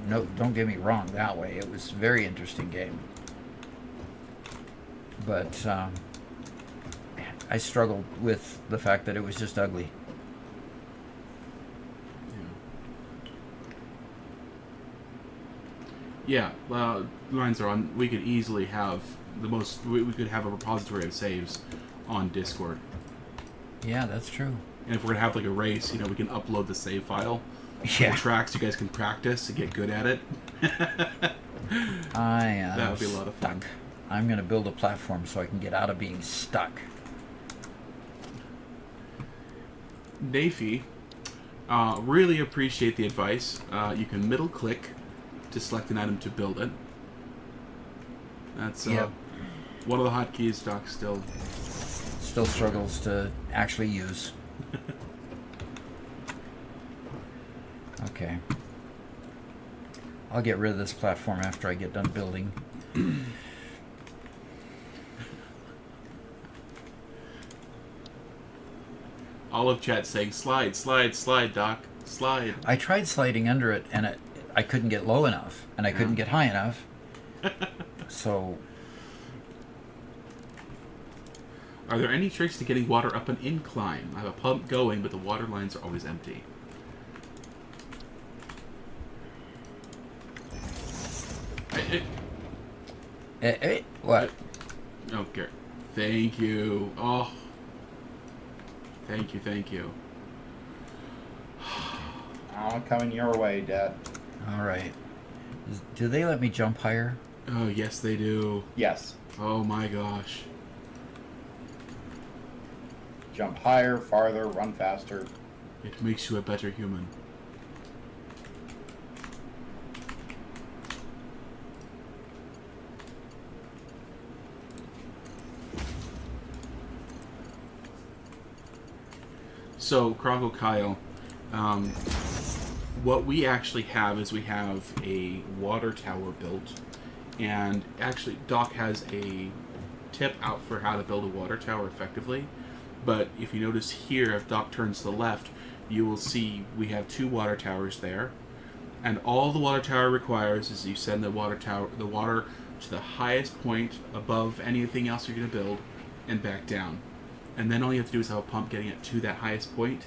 S1: No, don't get me wrong that way. It was a very interesting game. But I struggled with the fact that it was just ugly.
S2: Yeah, lines are on. We could easily have we could have a repository of saves on Discord.
S1: Yeah, that's true.
S2: And if we're gonna have like a race, we can upload the save file.
S1: Yeah.
S2: Tracks, you guys can practice and get good at it.
S1: I am
S2: That would be a lot of fun.
S1: stuck. I'm going to build a platform so I can get out of being stuck.
S2: Nafy, really appreciate the advice. You can middle click to select an item to build it. That's
S1: Yep.
S2: one of the hotkeys Doc still
S1: struggles to actually use. Okay. I'll get rid of this platform after I get done building.
S2: all of chat saying slide, Doc, slide.
S1: I tried sliding under it, and I couldn't get low enough, and I couldn't get high enough. So,
S2: are there any tricks to getting water up an incline? I have a pump going, but the water lines are always empty.
S1: What?
S2: Okay. Thank you. Oh. Thank you.
S3: I'm coming your way, Dad.
S1: All right. Do they let me jump higher?
S2: Oh, yes, they do.
S3: Yes.
S2: Oh, my gosh.
S3: Jump higher, farther, run faster.
S2: It makes you a better human. So, Kronko Kyle, what we actually have is we have a water tower built, and actually Doc has a tip out for how to build a water tower effectively. But if you notice here, if Doc turns to the left, you will see we have 2 water towers there, and all the water tower requires is you send the water to the highest point above anything else you're going to build, and back down. And then all you have to do is have a pump getting it to that highest point,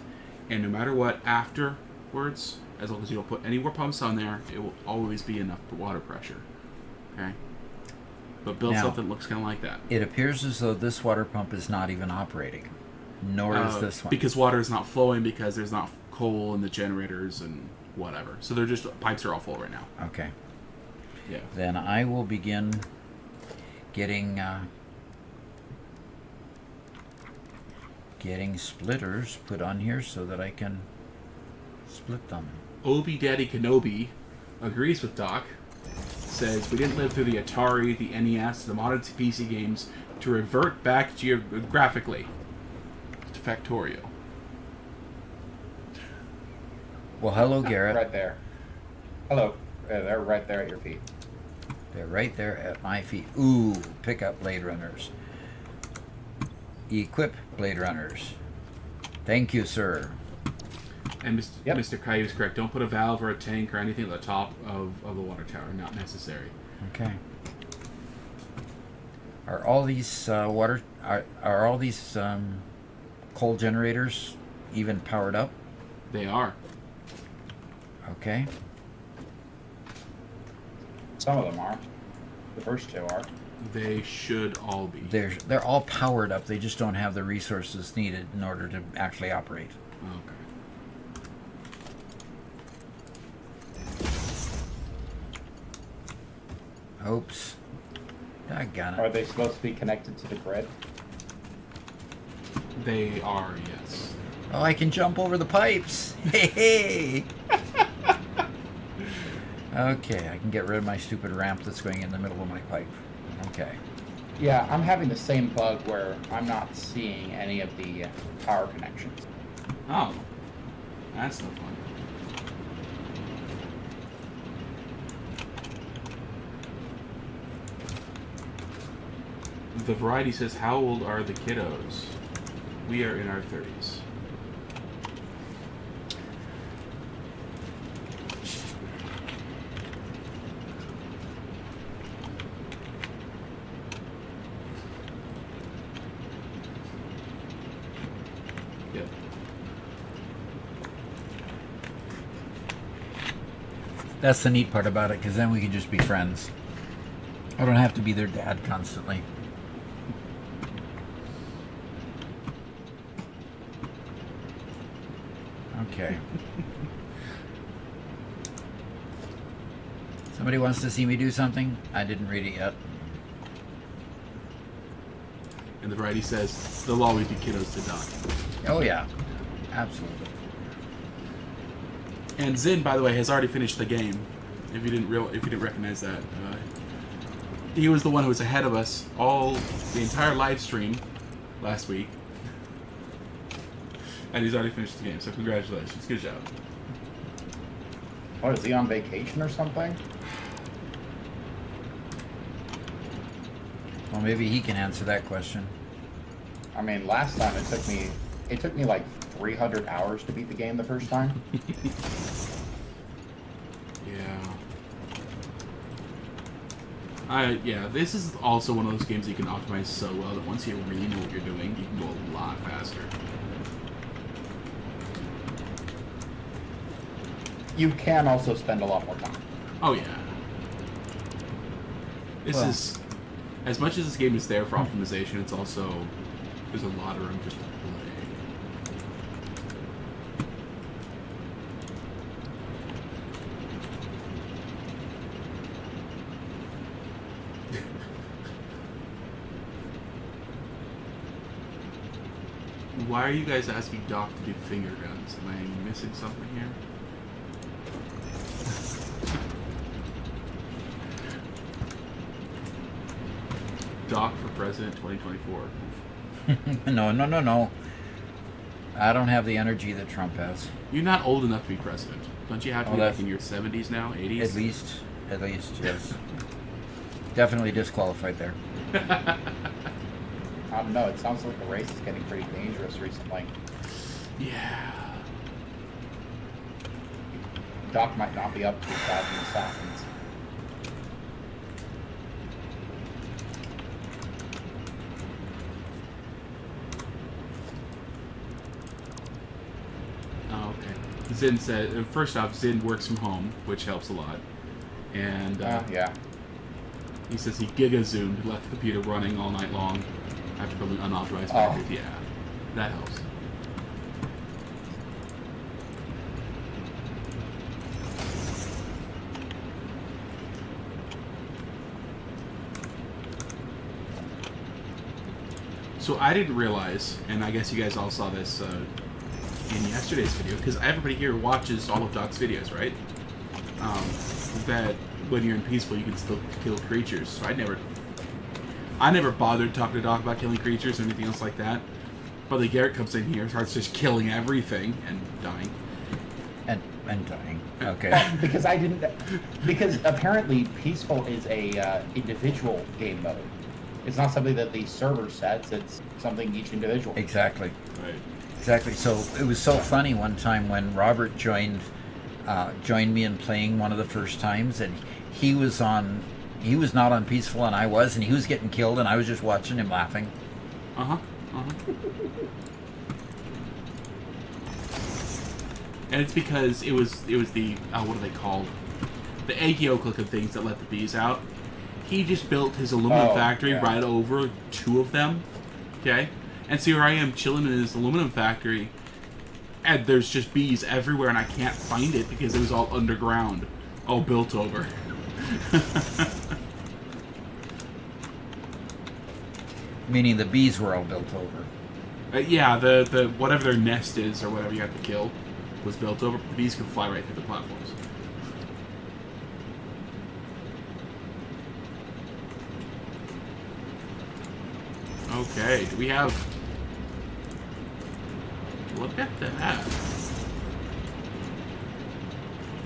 S2: and no matter what, afterwards, as long as you don't put any more pumps on there, it will always be enough water pressure. Okay? But build
S1: Now,
S2: something that looks kind of like that.
S1: It appears as though this water pump is not even operating, nor is this one.
S2: Because water is not flowing because there's not coal in the generators and whatever. So they're just, pipes are all full right now.
S1: Okay.
S2: Yeah.
S1: Then I will begin getting splitters put on here so that I can split them.
S2: Obi Daddy Kenobi agrees with Doc. Says, we didn't live through the Atari, the NES, the modern PC games to revert back geographically to Factorio.
S1: Well, hello, Garrett.
S3: Right there. Hello. They're right there at your feet.
S1: They're right there at my feet. Ooh, pick up Blade Runners. Equip Blade Runners. Thank you, sir.
S2: And Mr. Caillou is correct. Don't put a valve or a tank or anything at the top of the water tower. Not necessary.
S1: Okay. Are all these are all these coal generators even powered up?
S2: They are.
S1: Okay.
S3: Some of them are. The first 2 are.
S2: They should all be.
S1: They're all powered up. They just don't have the resources needed in order to actually operate.
S2: Okay.
S1: Oops. Doggone
S3: Are
S1: it.
S3: they supposed to be connected to the grid?
S2: They are, yes.
S1: Oh, I can jump over the pipes. Hey, hey. Okay, I can get rid of my stupid ramp that's going in the middle of my pipe. Okay.
S3: Yeah, I'm having the same bug where I'm not seeing any of the power connections.
S2: Oh. That's no fun. The Variety says, how old are the kiddos? We are in our 30s. Yep.
S1: That's the neat part about it, because then we can just be friends. I don't have to be their dad constantly. Okay. Somebody wants to see me do something? I didn't read it yet.
S2: And the Variety says, there'll always be kiddos to die.
S1: Oh yeah, absolutely.
S2: And Zin, by the way, has already finished the game. If you didn't recognize that, he was the one who was ahead of us the entire live stream last week, and he's already finished the game. So congratulations, good job.
S3: What, is he on vacation or something?
S1: Well, maybe he can answer that question.
S3: I mean, last time it took me like 300 hours to beat the game the first time.
S2: Yeah, this is also one of those games you can optimize so well that once you really know what you're doing, you can go a lot faster.
S3: You can also spend a lot more time.
S2: Oh yeah. This
S1: Well.
S2: is, as much as this game is there for optimization, it's also, there's a lot of room just to play. Why are you guys asking Doc to do finger guns? Am I missing something here? Doc for President 2024.
S1: No. I don't have the energy that Trump has.
S2: You're not old enough to be president. Don't you have to
S1: Oh,
S2: be like
S1: that's-
S2: in your 70s now, 80s?
S1: At least, yes. Definitely disqualified there.
S3: I don't know. It sounds like the race is getting pretty dangerous recently.
S2: Yeah.
S3: Doc might not be up to 1,000 assassins.
S2: Oh, okay. Zin said, first off, Zin works from home, which helps a lot. And
S3: Yeah.
S2: he says he giga-zoomed, left the computer running all night long after building unauthorized
S3: Oh.
S2: factories. Yeah, that helps. So I didn't realize, and I guess you guys all saw this in yesterday's video, because everybody here watches all of Doc's videos, right? That when you're in peaceful, you can still kill creatures. So I never bothered talking to Doc about killing creatures or anything else like that. But the Garrett comes in here, starts just killing everything and dying.
S1: And dying. Okay.
S3: Well, because I didn't. Because apparently, peaceful is a individual game mode. It's not something that the server sets. It's something each individual.
S1: Exactly.
S2: Right.
S1: Exactly. So it was so funny one time when Robert joined me in playing one of the first times, and he was not on peaceful, and I was, and he was getting killed, and I was just watching him laughing.
S2: And it's because it was the what are they called? The Agio click of things that let the bees out. He just built his aluminum factory
S3: yeah.
S2: right over two of them. Okay? And so here I am chilling in his aluminum factory, and there's just bees everywhere, and I can't find it because it was all underground, all built over.
S1: Meaning the bees were all built over.
S2: Yeah, the whatever their nest is or whatever you have to kill was built over. The bees could fly right through the platforms. Okay, do we have... Look at that.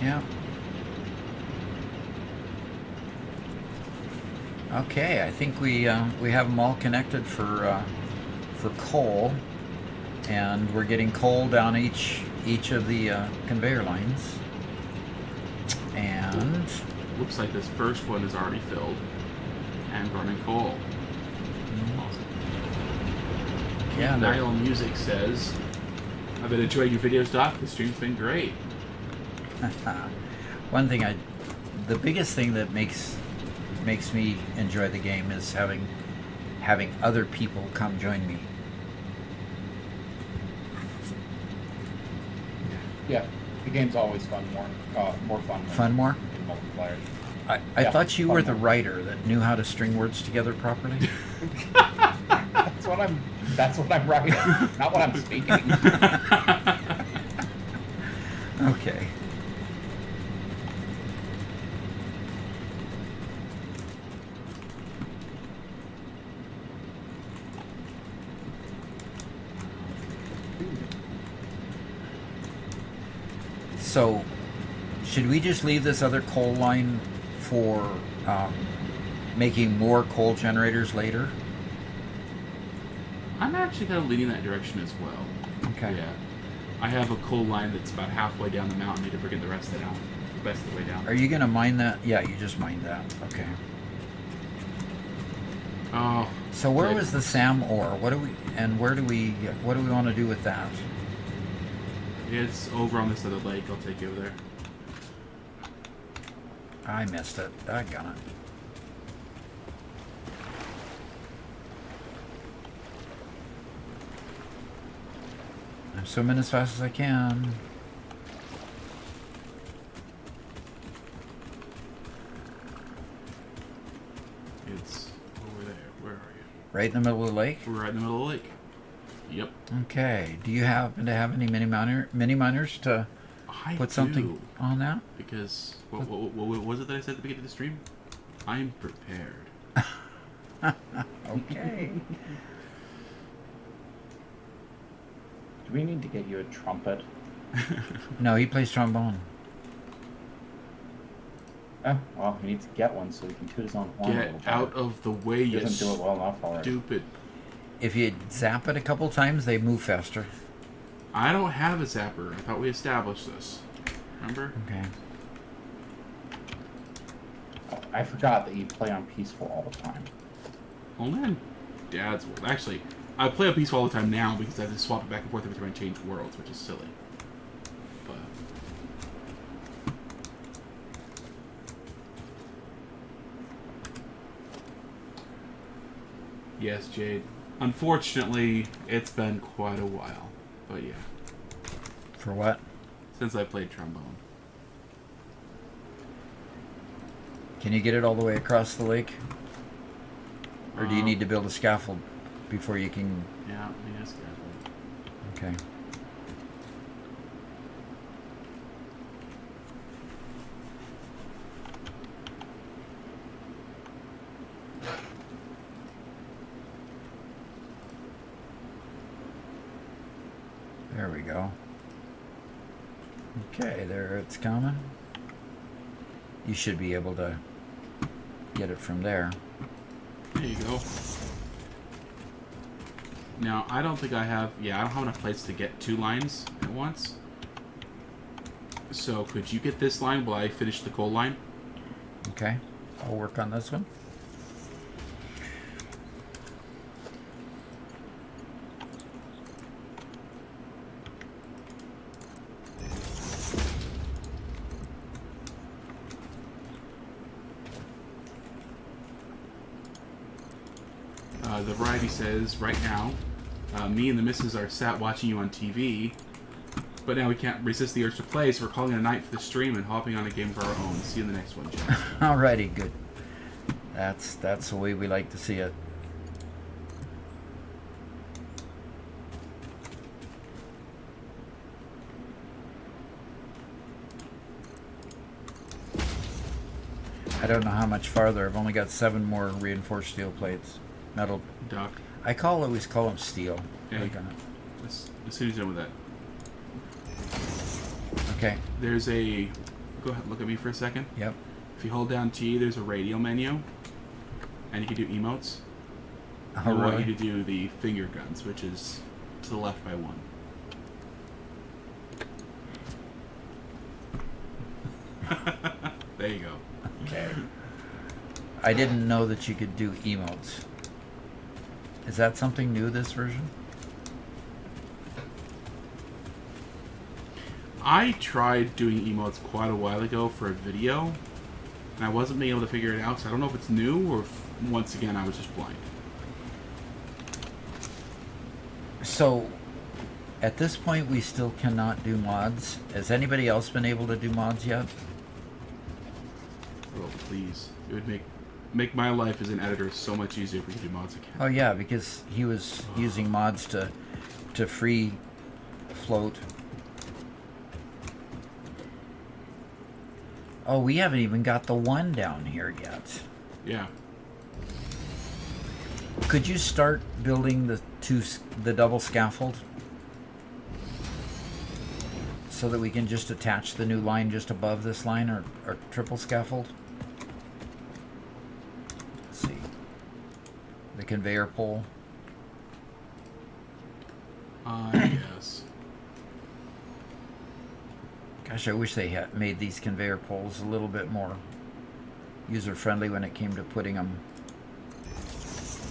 S1: Yeah. Okay, I think we have them all connected for coal, and we're getting coal down each of the conveyor lines. And
S2: Looks like this first one is already filled and running coal. Awesome.
S1: yeah, they're-
S2: Nile Music says, I've been enjoying your videos, Doc. The stream's been great.
S1: one thing the biggest thing that makes me enjoy the game is having other people come join me.
S3: Yeah, the game's always fun. More fun. when
S1: Fun more?
S3: in multiplayer.
S1: I
S3: Yeah,
S1: thought you were the
S3: fun.
S1: writer that knew how to string words together properly.
S3: That's what I'm writing, not what I'm speaking.
S1: Okay. So, should we just leave this other coal line for making more coal generators later?
S2: I'm actually kind of leaning that direction as well.
S1: Okay.
S2: Yeah. I have a coal line that's about halfway down the mountain. Need to bring the rest of it down. The rest of the way down.
S1: Are you going to mine that? Yeah, you just mined that. Okay.
S2: Oh.
S1: So where
S2: good.
S1: was the SAM ore? What do we want to do with that?
S2: It's over on this other lake. I'll take you over there.
S1: I missed it. Doggone it. I'm swimming as fast as I can.
S2: It's over there. Where are you?
S1: Right in the middle of the lake?
S2: We're right in the middle of the lake. Yep.
S1: Okay. Do you happen to have any mini miners to
S2: I
S1: put something
S2: do,
S1: on that?
S2: because what was it that I said at the beginning of the stream? I'm prepared.
S1: Okay.
S3: Do we need to get you a trumpet?
S1: No, he plays trombone.
S3: Oh, well, he needs to get one so he can toot his own horn a little
S2: Get
S3: better.
S2: out of the way,
S3: He
S2: you
S3: doesn't do it well enough already.
S2: stupid.
S1: If you zap it a couple times, they move faster.
S2: I don't have a zapper. I thought we established this. Remember?
S1: Okay.
S3: Oh, I forgot that you play on peaceful all the time.
S2: Only on Dad's world. Actually, I play on peaceful all the time now because I have to swap it back and forth every time I change worlds, which is silly. But yes, Jade. Unfortunately, it's been quite a while. But yeah,
S1: For what?
S2: since I played trombone.
S1: Can you get it all the way across the lake? Or do you
S2: Um,
S1: need to build a scaffold before you can...
S2: Yeah, yes, guys.
S1: Okay. There we go. Okay, there it's coming. You should be able to get it from there.
S2: There you go. Now, I don't think I have... Yeah, I don't have enough plates to get 2 lines at once. So, could you get this line while I finish the coal line?
S1: Okay, I'll work on this one.
S2: The variety says, right now, me and the missus are sat watching you on TV, but now we can't resist the urge to play, so we're calling it a night for the stream and hopping on a game of our own. See you in the next one, Jess.
S1: Alrighty, good. That's the way we like to see it. I don't know how much farther. I've only got 7 more reinforced steel plates. Metal.
S2: Doc,
S1: I always call them steel.
S2: Yeah.
S1: Like on
S2: as soon as you're done with that.
S1: it. Okay.
S2: There's a... Go ahead, look at me for a second.
S1: Yep.
S2: If you hold down T, there's a radio menu, and you can do emotes.
S1: Oh,
S2: I want
S1: really?
S2: you to do the finger guns, which is to the left by 1. There you go.
S1: Okay. I didn't know that you could do emotes. Is that something new this version?
S2: I tried doing emotes quite a while ago for a video, and I wasn't being able to figure it out, so I don't know if it's new or if, once again, I was just blind.
S1: So, at this point, we still cannot do mods. Has anybody else been able to do mods yet?
S2: Oh, please. It would make my life as an editor so much easier if we could do mods again.
S1: Oh yeah, because he was using mods to free float. Oh, we haven't even got the 1 down here yet.
S2: Yeah.
S1: Could you start building the double scaffold so that we can just attach the new line just above this line, or triple scaffold? Let's see. The conveyor pole.
S2: Yes.
S1: Gosh, I wish they had made these conveyor poles a little bit more user-friendly when it came to putting them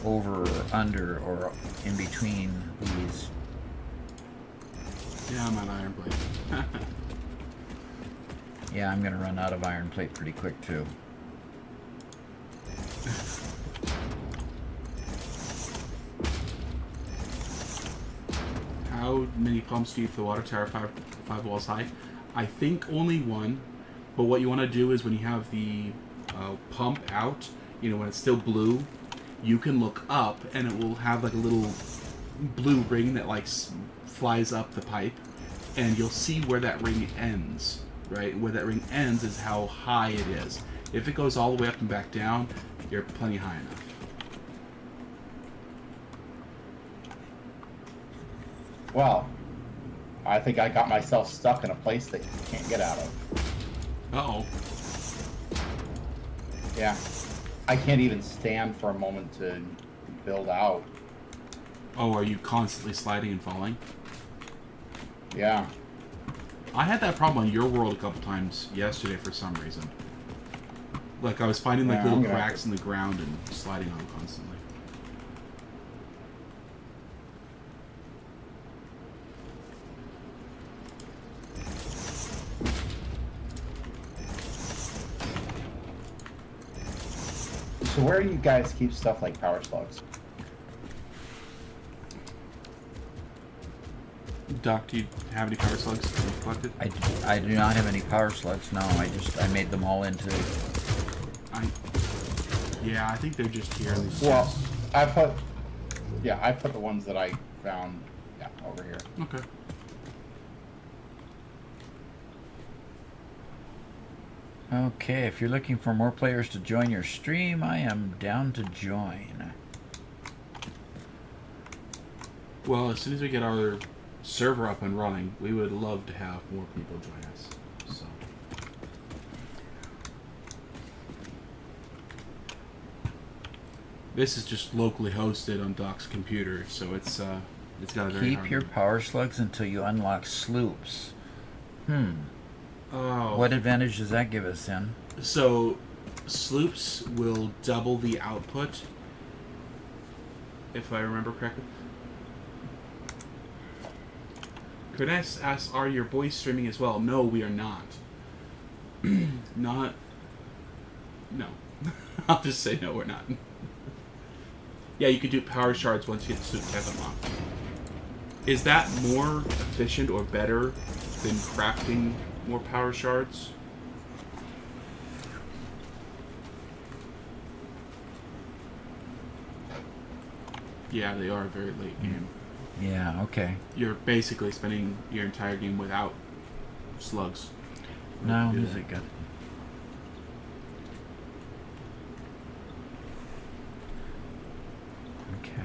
S1: over or under or in between these.
S2: Yeah, I'm on iron plate.
S1: Yeah, I'm gonna run out of iron plate pretty quick too.
S2: How many pumps do you have for the water tower 5 walls high? I think only 1, but what you want to do is when you have the pump out, you know, when it's still blue, you can look up and it will have like a little blue ring that like flies up the pipe, and you'll see where that ring ends, right? Where that ring ends is how high it is. If it goes all the way up and back down, you're plenty high enough.
S3: Well, I think I got myself stuck in a place that you can't get out of.
S2: Uh-oh.
S3: Yeah. I can't even stand for a moment to build out.
S2: Oh, are you constantly sliding and falling?
S3: Yeah.
S2: I had that problem on your world a couple times yesterday for some reason. Like, I was finding, like,
S3: Yeah,
S2: little
S3: I'm gonna
S2: cracks in the ground and sliding on them constantly.
S3: So where do you guys keep stuff like power slugs?
S2: Doc, do you have any power slugs that you've collected?
S1: I do not have any power slugs. No, I made them all into.
S2: Yeah, I think they're just here in these
S3: Well,
S2: chests.
S3: I put the ones that I found, over here.
S2: Okay.
S1: Okay, if you're looking for more players to join your stream, I am down to join.
S2: Well, as soon as we get our server up and running, we would love to have more people join us. So. This is just locally hosted on Doc's computer, so it's got a very
S1: Keep
S2: hard
S1: your
S2: time.
S1: power slugs until you unlock sloops.
S2: Oh.
S1: What advantage does that give us then?
S2: So, sloops will double the output, if I remember correctly. Corness asks, are your voice streaming as well? No, we are not. No. I'll just say no, we're not. Yeah, you can do power shards once you get the sloop test unlocked. Is that more efficient or better than crafting more power shards? Yeah, they are very late game.
S1: Yeah, okay.
S2: You're basically spending your entire game without slugs.
S1: Now,
S2: Yeah.
S1: is it good? Okay.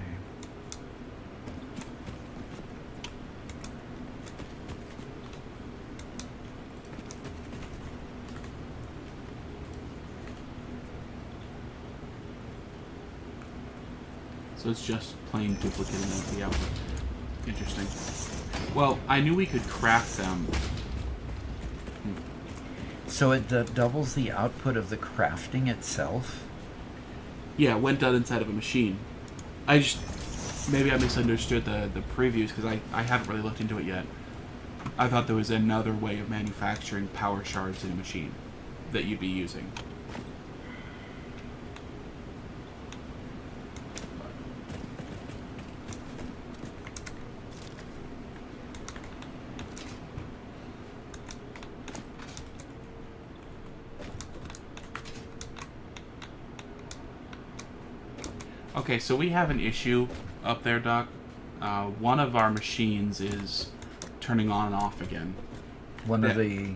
S2: So it's just plain duplicating of the output. Interesting. Well, I knew we could craft them.
S1: So it doubles the output of the crafting itself?
S2: Yeah, when done inside of a machine. Maybe I misunderstood the previews because I haven't really looked into it yet. I thought there was another way of manufacturing power shards in a machine that you'd be using. Okay, so we have an issue up there, Doc. One of our machines is turning on and off again.
S1: One of the...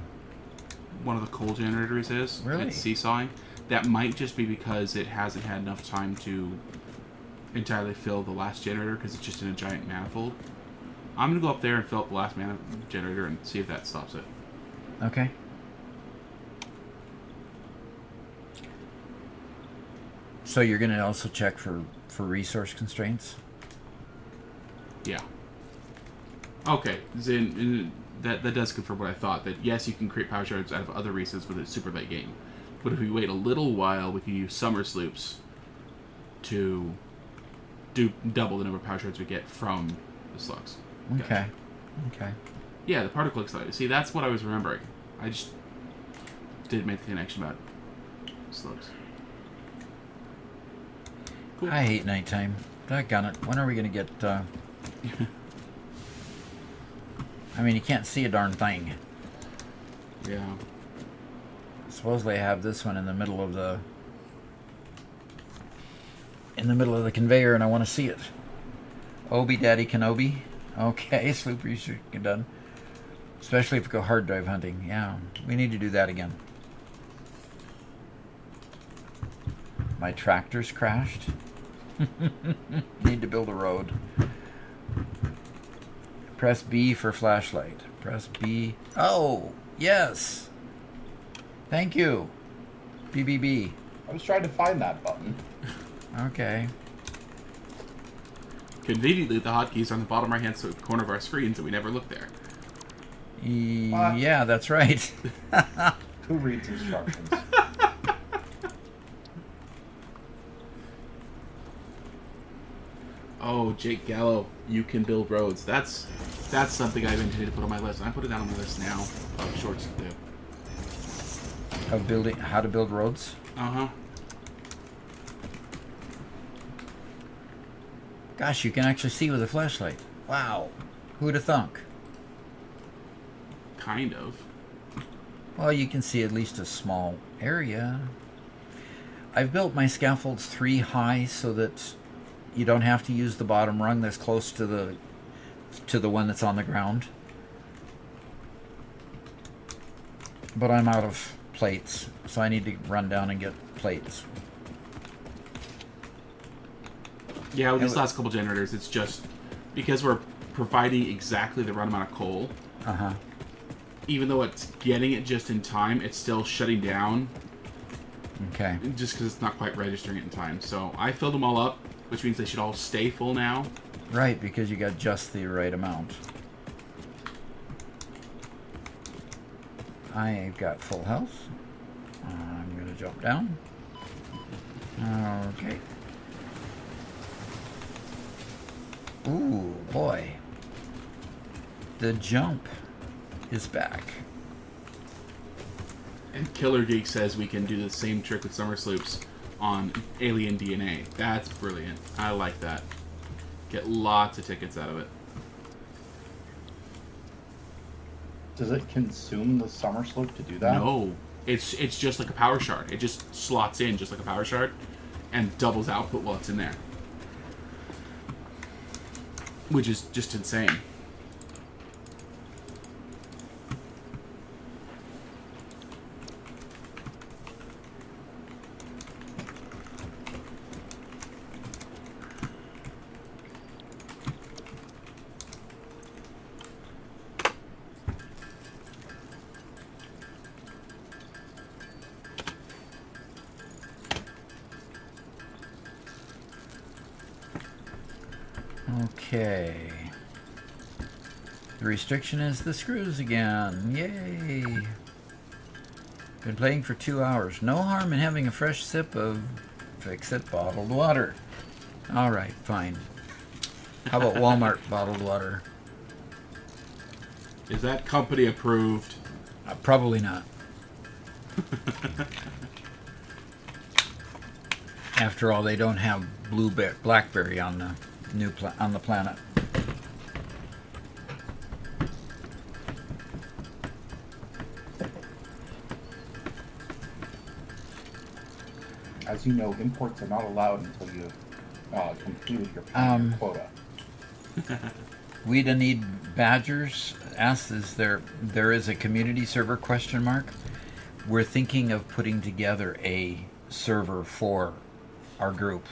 S2: One of the coal generators is.
S1: Really?
S2: It's seesawing. That might just be because it hasn't had enough time to entirely fill the last generator because it's just in a giant manifold. I'm going to go up there and fill up the last generator and see if that stops it.
S1: Okay. So you're going to also check for resource constraints?
S2: Yeah. Okay. Then that does confirm what I thought. That yes, you can create power shards out of other reasons with a super late game. But if we wait a little while, we can use summer sloops to do double the number of power shards we get from the slugs.
S1: Okay. Okay.
S2: Yeah, the particle accelerator. See, that's what I was remembering. I just didn't make the connection about slugs. Cool.
S1: I hate nighttime. Doggone it. When are we going to get... I mean, you can't see a darn thing.
S2: Yeah.
S1: Supposedly I have this one in the middle of the... conveyor and I want to see it. Obi Daddy Kenobi. Okay, sloop research done. Especially if we go hard drive hunting. Yeah, we need to do that again. My tractor's crashed. Need to build a road. Press B for flashlight. Press B. Oh, yes. Thank you. BBB.
S3: I was trying to find that button.
S1: Okay.
S2: Conveniently, the hotkeys are on the bottom right-hand corner of our screen, so we never look there.
S3: What?
S1: Yeah, that's right.
S3: Who reads instructions?
S2: Oh, Jake Gallo, you can build roads. That's something I've intended to put on my list. I put it down on my list now of shorts to do.
S1: Of building, how to build roads.
S2: Uh-huh.
S1: Gosh, you can actually see with a flashlight. Wow. Who'd have thunk?
S2: Kind of.
S1: Well, you can see at least a small area. I've built my scaffolds 3 high so that you don't have to use the bottom rung that's close to the one that's on the ground. But I'm out of plates, so I need to run down and get plates.
S2: Yeah, with these last couple generators, it's just because we're providing exactly the right amount of coal.
S1: Uh-huh.
S2: Even though it's getting it just in time, it's still shutting down.
S1: Okay.
S2: Just because it's not quite registering it in time. So I filled them all up, which means they should all stay full now.
S1: Right, because you got just the right amount. I've got full health. I'm going to jump down. Okay. Ooh, boy. The jump is back.
S2: And Killer Geek says we can do the same trick with summer sloops on alien DNA. That's brilliant. I like that. Get lots of tickets out of it.
S3: Does it consume the summer slope to do that?
S2: No. It's just like a power shard. It just slots in just like a power shard and doubles output while it's in there. Which is just insane.
S1: Okay. The restriction is the screws again. Yay! Been playing for 2 hours. No harm in having a fresh sip of fix-it bottled water. Alright, fine. How about Walmart bottled water?
S2: Is that company approved?
S1: Probably not. After all, they don't have blackberry on the on the planet.
S3: As you know, imports are not allowed until you've completed your pioneer quota.
S1: We don't need badgers. Asks, is there is a community server ? We're thinking of putting together a server for our group,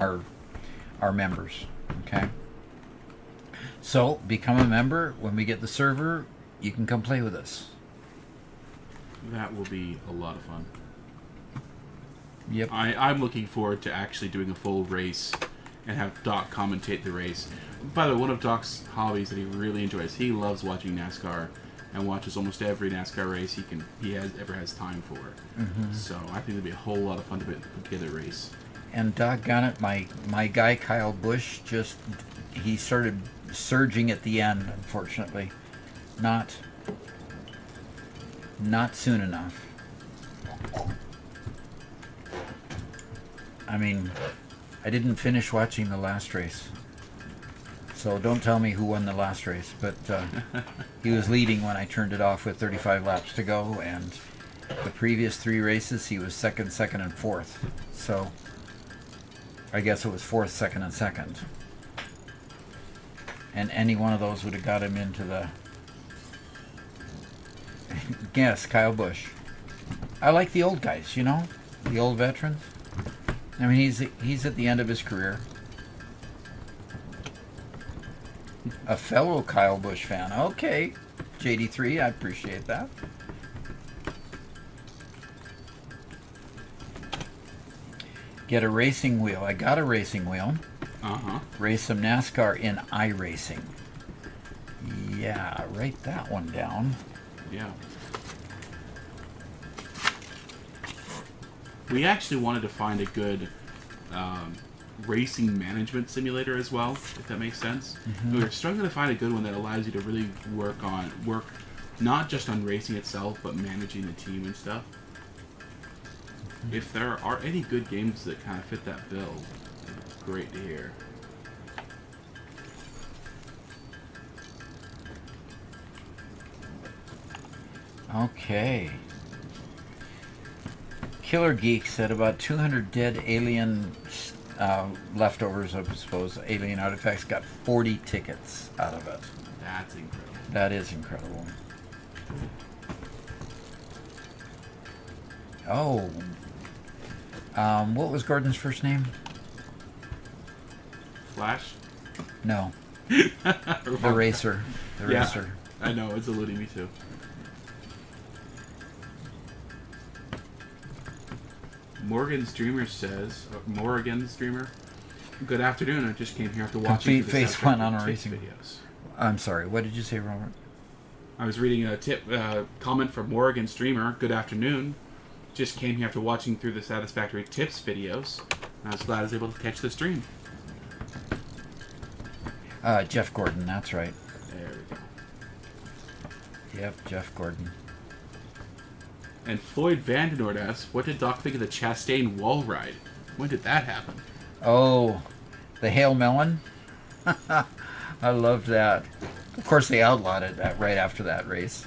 S1: our members. Okay. So become a member. When we get the server, you can come play with us.
S2: That will be a lot of fun.
S1: Yep.
S2: I'm looking forward to actually doing a full race and have Doc commentate the race. By the way, one of Doc's hobbies that he really enjoys, he loves watching NASCAR and watches almost every NASCAR race he ever has time for. Mm-hmm. So I think it'd be a whole lot of fun to put together a race.
S1: And doggone it, my guy Kyle Busch he started surging at the end, unfortunately. Not soon enough. I mean, I didn't finish watching the last race. So don't tell me who won the last race, but he was leading when I turned it off with 35 laps to go, and the previous 3 races he was second, and fourth. So I guess it was fourth, second, and second. And any one of those would have got him into the... Yes, Kyle Busch. I like the old guys, you know? The old veterans. I mean, he's at the end of his career. A fellow Kyle Busch fan. Okay. JD3, I appreciate that. Get a racing wheel. I got a racing wheel.
S2: Uh-huh.
S1: Race some NASCAR in iRacing. Yeah, write that one down.
S2: Yeah. We actually wanted to find a good racing management simulator as well, if that makes sense. We were struggling to find a good one that allows you to really work not just on racing itself, but managing the team and stuff. If there are any good games that kind of fit that bill, it's great to hear.
S1: Okay. Killer Geek said about 200 dead alien leftovers, I suppose, alien artifacts, got 40 tickets out of it.
S2: That's incredible.
S1: That is incredible. Oh. What was Gordon's first name?
S2: Flash?
S1: No. The racer. The
S2: Yeah.
S1: racer.
S2: I know, it's eluding me too. Morgan's Dreamer says, Morgan's Dreamer, good afternoon. I just came here after watching
S1: Complete
S2: the
S1: phase
S2: Satisfactory
S1: one on a
S2: tips
S1: racing.
S2: videos.
S1: I'm sorry. What did you say, Robert?
S2: I was reading a comment from Morgan's Dreamer. Good afternoon. Just came here after watching through the Satisfactory tips videos. I was glad I was able to catch the stream.
S1: Jeff Gordon. That's right.
S2: There we go.
S1: Yep, Jeff Gordon.
S2: And Floyd Vandenoord asks, what did Doc think of the Chastain wall ride? When did that happen?
S1: Oh, the Hail Melon. I loved that. Of course, they outlawed it right after that race.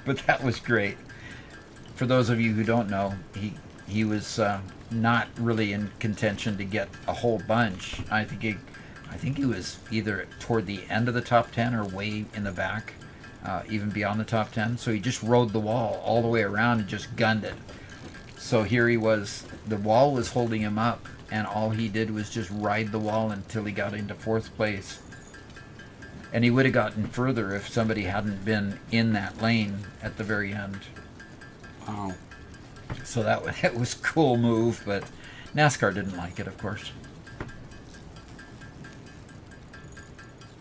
S1: But that was great. For those of you who don't know, he was not really in contention to get a whole bunch. I think he was either toward the end of the top 10 or way in the back, even beyond the top 10. So he just rode the wall all the way around and just gunned it. So here he was. The wall was holding him up, and all he did was just ride the wall until he got into 4th place. And he would have gotten further if somebody hadn't been in that lane at the very end.
S2: Oh.
S1: So that was a cool move, but NASCAR didn't like it, of course.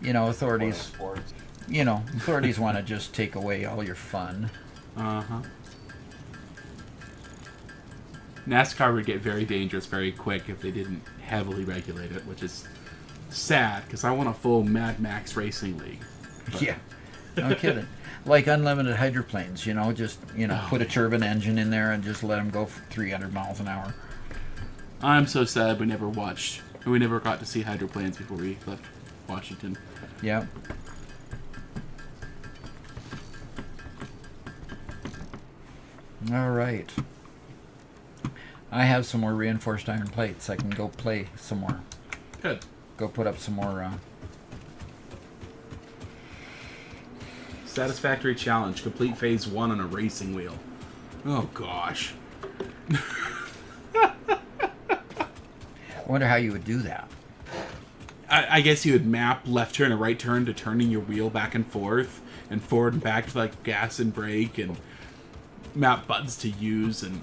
S1: Authorities.
S3: Sports.
S1: Authorities want to just take away all your fun.
S2: Uh-huh. NASCAR would get very dangerous very quick if they didn't heavily regulate it, which is sad, because I want a full Mad Max Racing League. But
S1: Yeah, no kidding. Like unlimited hydroplanes, put a turbine engine in there and just let them go for 300 miles an hour.
S2: I'm so sad we never got to see hydroplanes before we left Washington.
S1: Yeah. All right. I have some more reinforced iron plates. I can go play some more.
S2: Good.
S1: Go put up some more.
S2: Satisfactory challenge. Complete phase 1 on a racing wheel. Oh, gosh.
S1: I wonder how you would do that.
S2: I guess you would map left turn and right turn to turning your wheel back and forth and back to like gas and brake and map buttons to use, and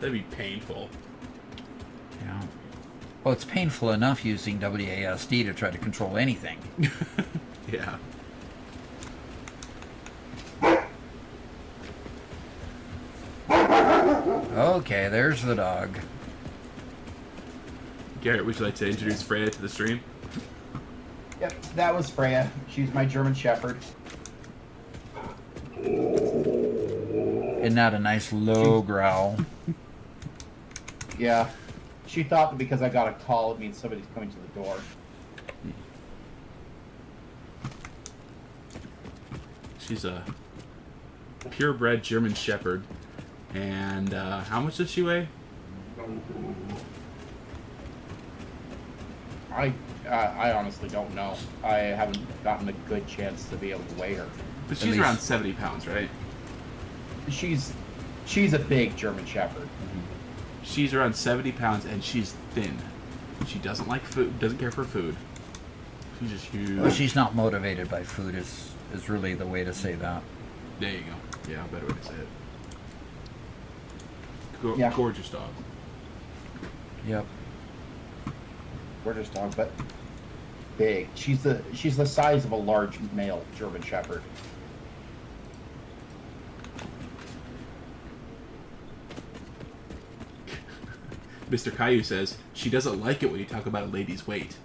S2: that'd be painful.
S1: Yeah. Well, it's painful enough using WASD to try to control anything.
S2: Yeah.
S1: Okay, there's the dog.
S2: Garrett, would you like to introduce Freya to the stream?
S3: Yep, that was Freya. She's my German Shepherd.
S1: Isn't that a nice low growl?
S3: Yeah. She thought that because I got a call, it means somebody's coming to the door.
S2: She's a purebred German Shepherd. And how much does she weigh?
S3: I honestly don't know. I haven't gotten a good chance to be able to weigh her.
S2: But she's around 70 pounds, right?
S3: She's a big German Shepherd.
S2: She's around 70 pounds, and she's thin. She doesn't like food, doesn't care for food. She's just huge.
S1: Well, she's not motivated by food is really the way to say that.
S2: There you go. Yeah, better way to say it.
S3: Yeah.
S2: Gorgeous dog.
S1: Yep.
S3: Gorgeous dog, but big. She's the size of a large male German Shepherd.
S2: Mr. Caillou says she doesn't like it when you talk about a lady's weight.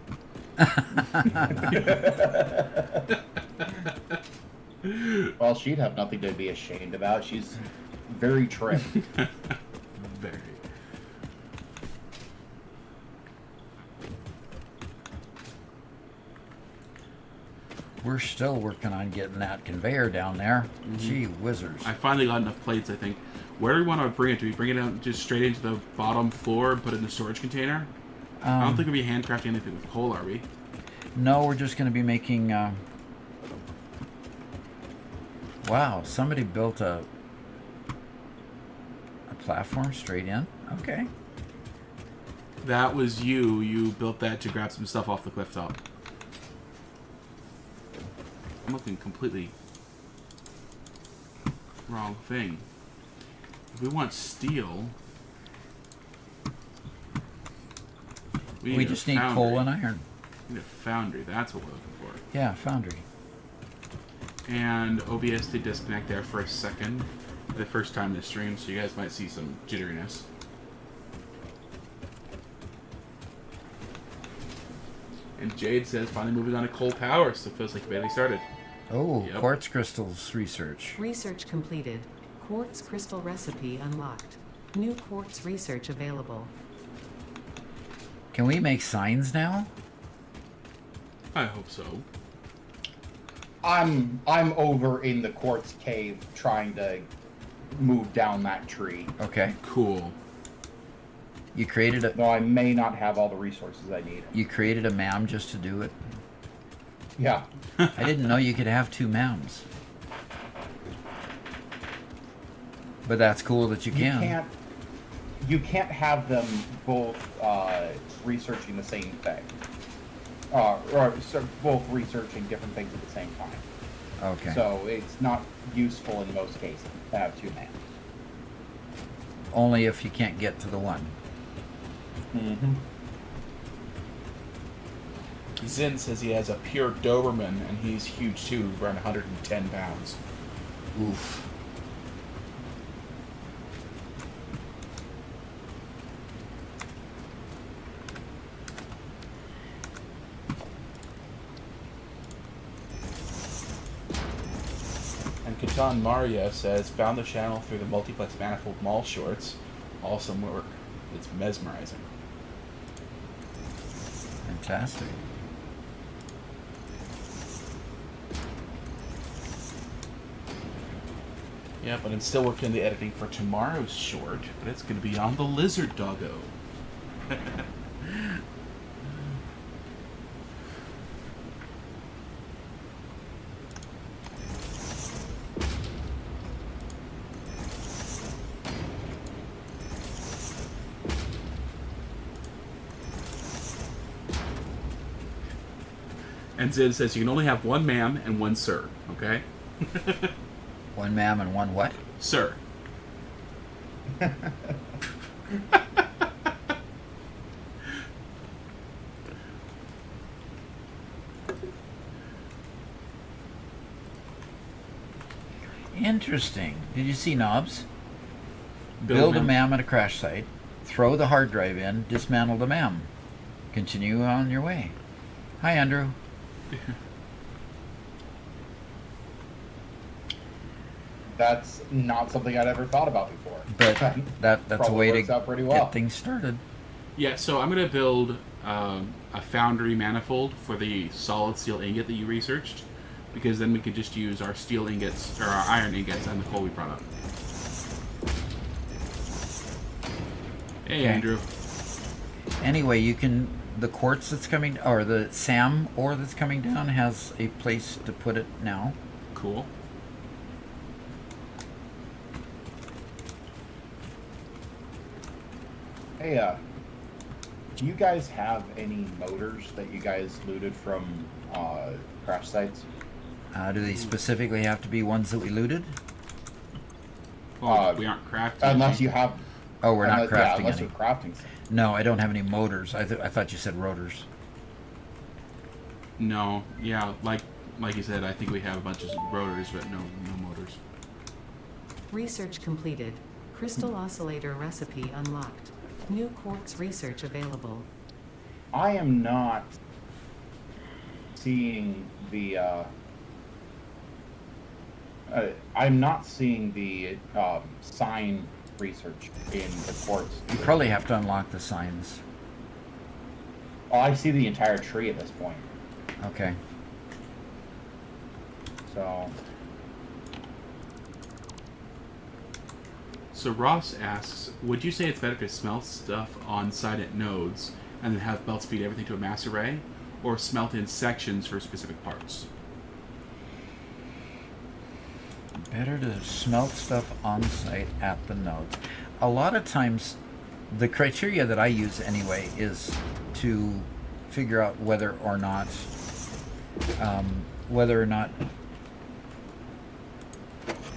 S3: Well, she'd have nothing to be ashamed about. She's very trim.
S2: Very.
S1: We're still working on getting that conveyor down there. Gee whizzers.
S2: I finally got enough plates, I think. Where do we want to bring it? Do we bring it out just straight into the bottom floor and put it in the storage container? I don't think we'll be handcrafting anything with coal, are we?
S1: No, we're just going to be making... Wow, somebody built a platform straight in? Okay.
S2: That was you. You built that to grab some stuff off the cliff top. I'm looking completely wrong thing. If we want steel,
S1: We just need coal and iron.
S2: We need a foundry. That's what we're looking for.
S1: Yeah, foundry.
S2: And OBS did disconnect there for a second. The first time this stream, so you guys might see some jitteriness. And Jade says, finally moving on to coal power, so it feels like barely started.
S1: Oh,
S2: Yep.
S1: quartz crystals research.
S4: Research completed. Quartz crystal recipe unlocked. New quartz research available.
S1: Can we make signs now?
S2: I hope so.
S3: I'm over in the quartz cave trying to move down that tree.
S1: Okay.
S2: Cool.
S1: You created a
S3: Though I may not have all the resources I need.
S1: you created a MAM just to do it.
S3: Yeah.
S1: I didn't know you could have two MAMs. But that's cool that you can.
S3: You can't have them both researching the same thing. Both researching different things at the same time.
S1: Okay.
S3: So it's not useful in most cases to have two man.
S1: Only if you can't get to the one.
S3: Mm-hmm.
S6: Zin says he has a pure Doberman, and he's huge too, around 110 pounds.
S1: Oof.
S6: And Catan Maria says, found the channel through the Multiplex Manifold Mall shorts. Awesome work. It's mesmerizing.
S1: Fantastic.
S6: Yeah, but I'm still working on the editing for tomorrow's short, but it's going to be on the lizard doggo.
S2: And Zid says you can only have one ma'am and one sir, okay?
S1: One MAM and one what?
S2: Sir.
S1: Interesting. Did you see Knobs? Build a MAM at a crash site, throw the hard drive in, dismantle the MAM. Continue on your way. Hi, Andrew.
S3: That's not something I'd ever thought about before.
S1: But that's a
S3: Probably
S1: way
S3: works
S1: to
S3: out pretty well.
S1: get things started.
S2: Yeah, so I'm going to build a foundry manifold for the solid steel ingot that you researched, because then we could just use our steel ingots, or our iron ingots, and the coal we brought up. Hey,
S1: Okay.
S2: Andrew.
S1: Anyway, you can the quartz that's coming, or the SAM ore that's coming down has a place to put it now.
S2: Cool.
S3: Hey, do you guys have any motors that you guys looted from crash sites.
S1: Do they specifically have to be ones that we looted?
S2: Oh, we aren't crafting.
S3: Unless you have.
S1: Oh, we're not
S3: Yeah,
S1: crafting
S3: unless
S1: any.
S3: you're crafting some.
S1: No, I don't have any motors. I thought you said rotors.
S2: No, yeah, like you said, I think we have a bunch of rotors, but no motors.
S4: Research completed. Crystal oscillator recipe unlocked. New quartz research available.
S3: I am not seeing the. I'm not seeing the sign research in the quartz.
S1: You probably have to unlock the signs.
S3: Oh, I see the entire tree at this point.
S1: Okay.
S2: So Ross asks, would you say it's better to smelt stuff on site at nodes and then have belts feed everything to a mass array, or smelt in sections for specific parts?
S1: Better to smelt stuff on site at the nodes. A lot of times, the criteria that I use anyway is to figure out whether or not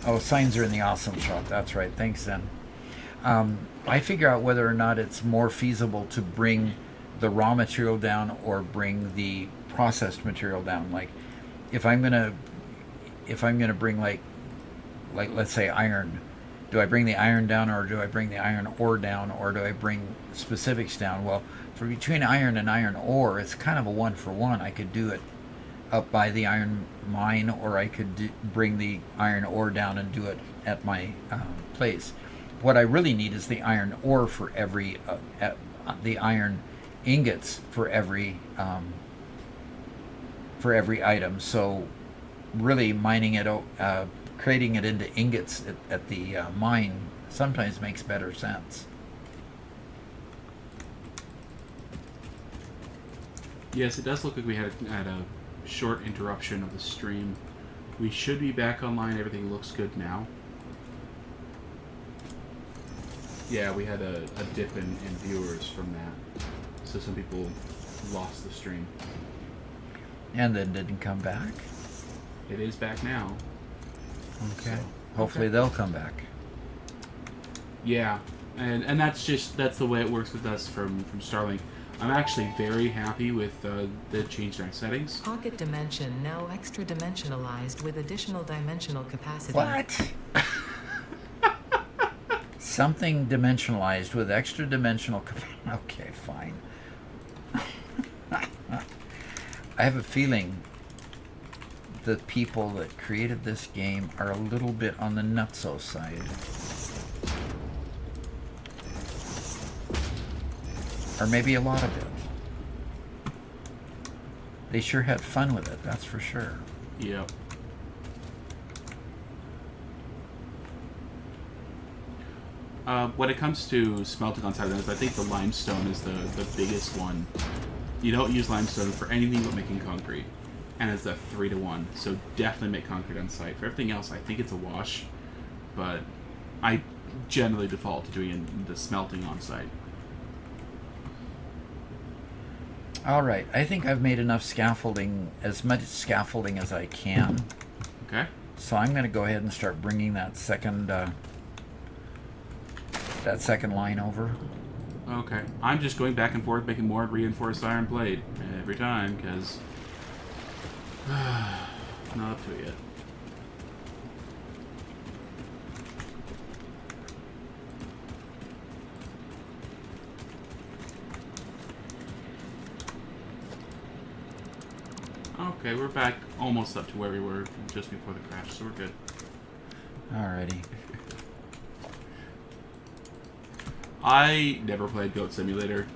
S1: oh, signs are in the awesome shop. That's right. Thanks, Zen. I figure out whether or not it's more feasible to bring the raw material down or bring the processed material down. Like, if I'm gonna bring like let's say iron, do I bring the iron down, or do I bring the iron ore down, or do I bring specifics down? Well, for between iron and iron ore, it's kind of a 1-for-1. I could do it up by the iron mine, or I could bring the iron ore down and do it at my place. What I really need is the iron ore for every the iron ingots for every item. So really mining it, creating it into ingots at the mine sometimes makes better sense.
S2: Yes, it does look like we had a short interruption of the stream. We should be back online. Everything looks good now. Yeah, we had a dip in viewers from that. So some people lost the stream.
S1: And then didn't come back.
S2: It is back now.
S1: Okay.
S2: So,
S1: Hopefully
S2: okay.
S1: they'll come back.
S2: Yeah, and that's the way it works with us from Starlink. I'm actually very happy with the change in our settings.
S4: Pocket dimension now extra dimensionalized with additional dimensional capacity.
S1: What? Something dimensionalized with extra dimensional capacity. Okay, fine. I have a feeling the people that created this game are a little bit on the nutso side. Or maybe a lot of it. They sure had fun with it, that's for sure.
S2: Yep. When it comes to smelting on side of I think the limestone is the biggest one. You don't use limestone for anything but making concrete. And it's a 3-to-1, so definitely make concrete on site. For everything else, I think it's a wash, but I generally default to doing the smelting on site.
S1: All right, I think I've made enough scaffolding, as much scaffolding as I can.
S2: Okay.
S1: So I'm going to go ahead and start bringing that second line over.
S2: Okay. I'm just going back and forth, making more reinforced iron plate every time, because not up to it yet. Okay, we're back almost up to where we were just before the crash, so we're good.
S1: Alrighty.
S2: I never played Goat Simulator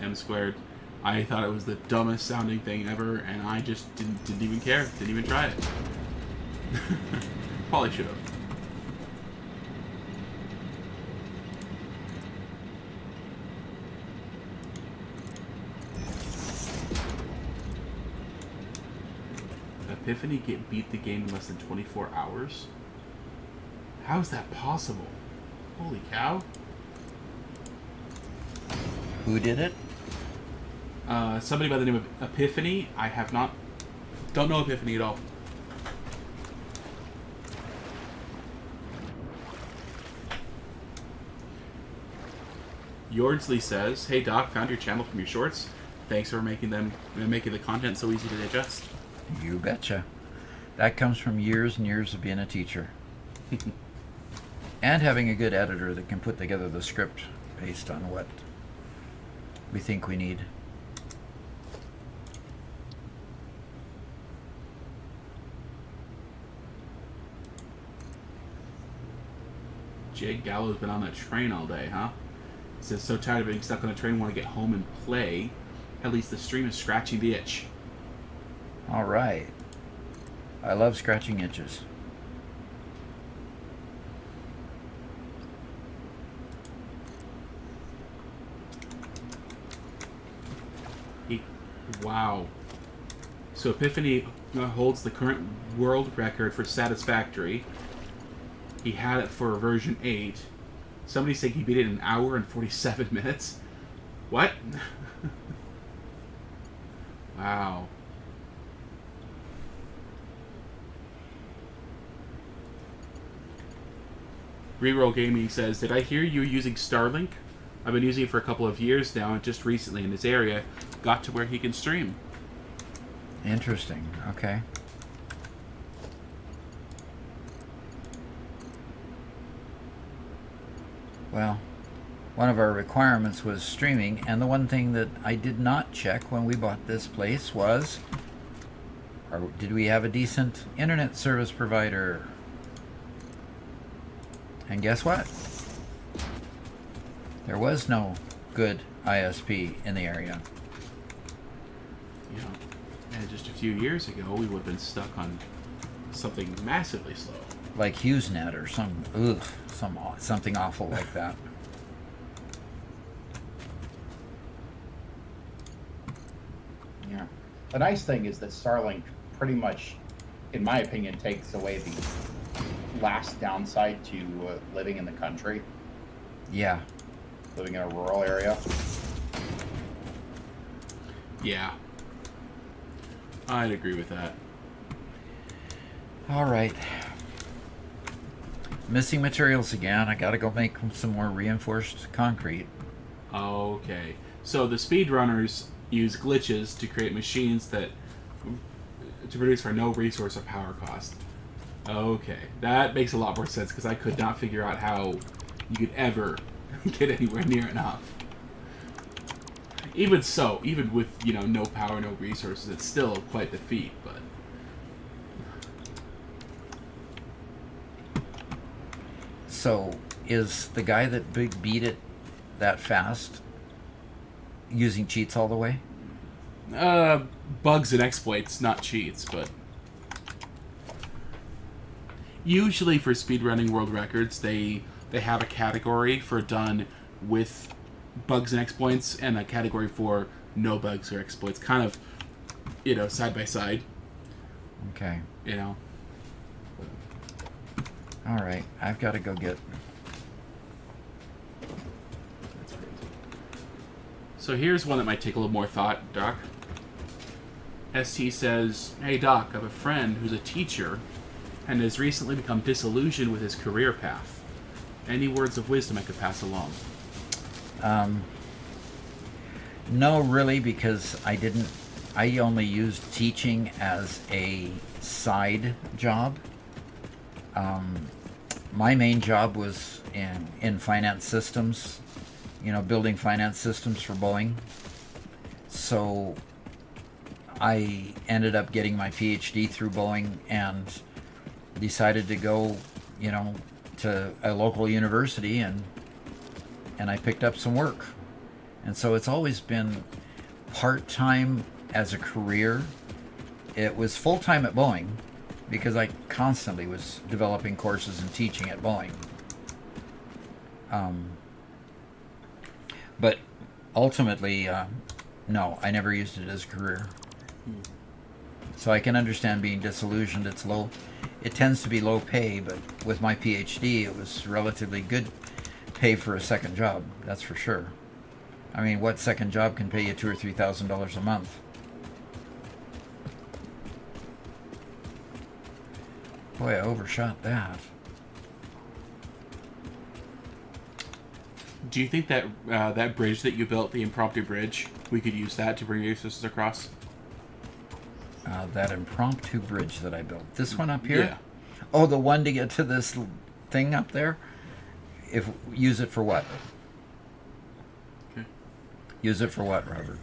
S2: M². I thought it was the dumbest sounding thing ever, and I just didn't even care. Didn't even try it. Probably should have. Epiphany beat the game in less than 24 hours? How is that possible? Holy cow.
S1: Who did it?
S2: Somebody by the name of Epiphany. I have not Don't know Epiphany at all. Yordsley says, "Hey Doc, found your channel from your shorts. Thanks for making the content so easy to digest."
S1: You betcha. That comes from years and years of being a teacher. And having a good editor that can put together the script based on what we think we need.
S2: Jake Gallo's been on that train all day, huh? He says, so tired of being stuck on a train, want to get home and play. At least the stream is scratching the itch.
S1: All right. I love scratching itches.
S2: Wow. So Epiphany holds the current world record for Satisfactory. He had it for version 8. Somebody saying he beat it in an hour and 47 minutes. What? Wow. Reroll Gaming says, did I hear you using Starlink? I've been using it for a couple of years now, and just recently in this area got to where he can stream.
S1: Interesting. Okay. Well, one of our requirements was streaming, and the one thing that I did not check when we bought this place was, did we have a decent internet service provider? And guess what? There was no good ISP in the area.
S2: Yeah. And just a few years ago, we would have been stuck on something massively slow.
S1: Like HughesNet or something awful like that.
S3: Yeah. The nice thing is that Starlink pretty much, in my opinion, takes away the last downside to living in the country.
S1: Yeah.
S3: Living in a rural area.
S2: Yeah. I'd agree with that.
S1: All right. Missing materials again. I gotta go make some more reinforced concrete.
S2: Okay. So the speedrunners use glitches to create machines to produce for no resource or power cost. Okay. That makes a lot more sense, because I could not figure out how you could ever get anywhere near enough. Even so, even with, no power, no resources, it's still quite the feat, but...
S1: So, is the guy that beat it that fast using cheats all the way?
S2: Bugs and exploits, not cheats, but... Usually for speedrunning world records, they have a category for done with bugs and exploits, and a category for no bugs or exploits, kind of, side by side.
S1: Okay. All right, I've got to go get...
S2: That's crazy. So here's one that might take a little more thought, Doc. ST says, hey Doc, I have a friend who's a teacher and has recently become disillusioned with his career path. Any words of wisdom I could pass along?
S1: No, really, because I only used teaching as a side job. My main job was in finance systems, building finance systems for Boeing. So I ended up getting my PhD through Boeing and decided to go, to a local university, and I picked up some work. And so it's always been part-time as a career. It was full-time at Boeing because I constantly was developing courses and teaching at Boeing. But ultimately, no, I never used it as a career. So I can understand being disillusioned. It tends to be low pay, but with my PhD, it was relatively good pay for a second job, that's for sure. I mean, what second job can pay you $2,000 or $3,000 a month? Boy, I overshot that.
S2: Do you think that that bridge that you built, the impromptu bridge, we could use that to bring resources across?
S1: That impromptu bridge that I built. This one up here?
S2: Yeah.
S1: Oh, the one to get to this thing up there? If use it for what?
S2: Okay.
S1: Use it for what, Robert?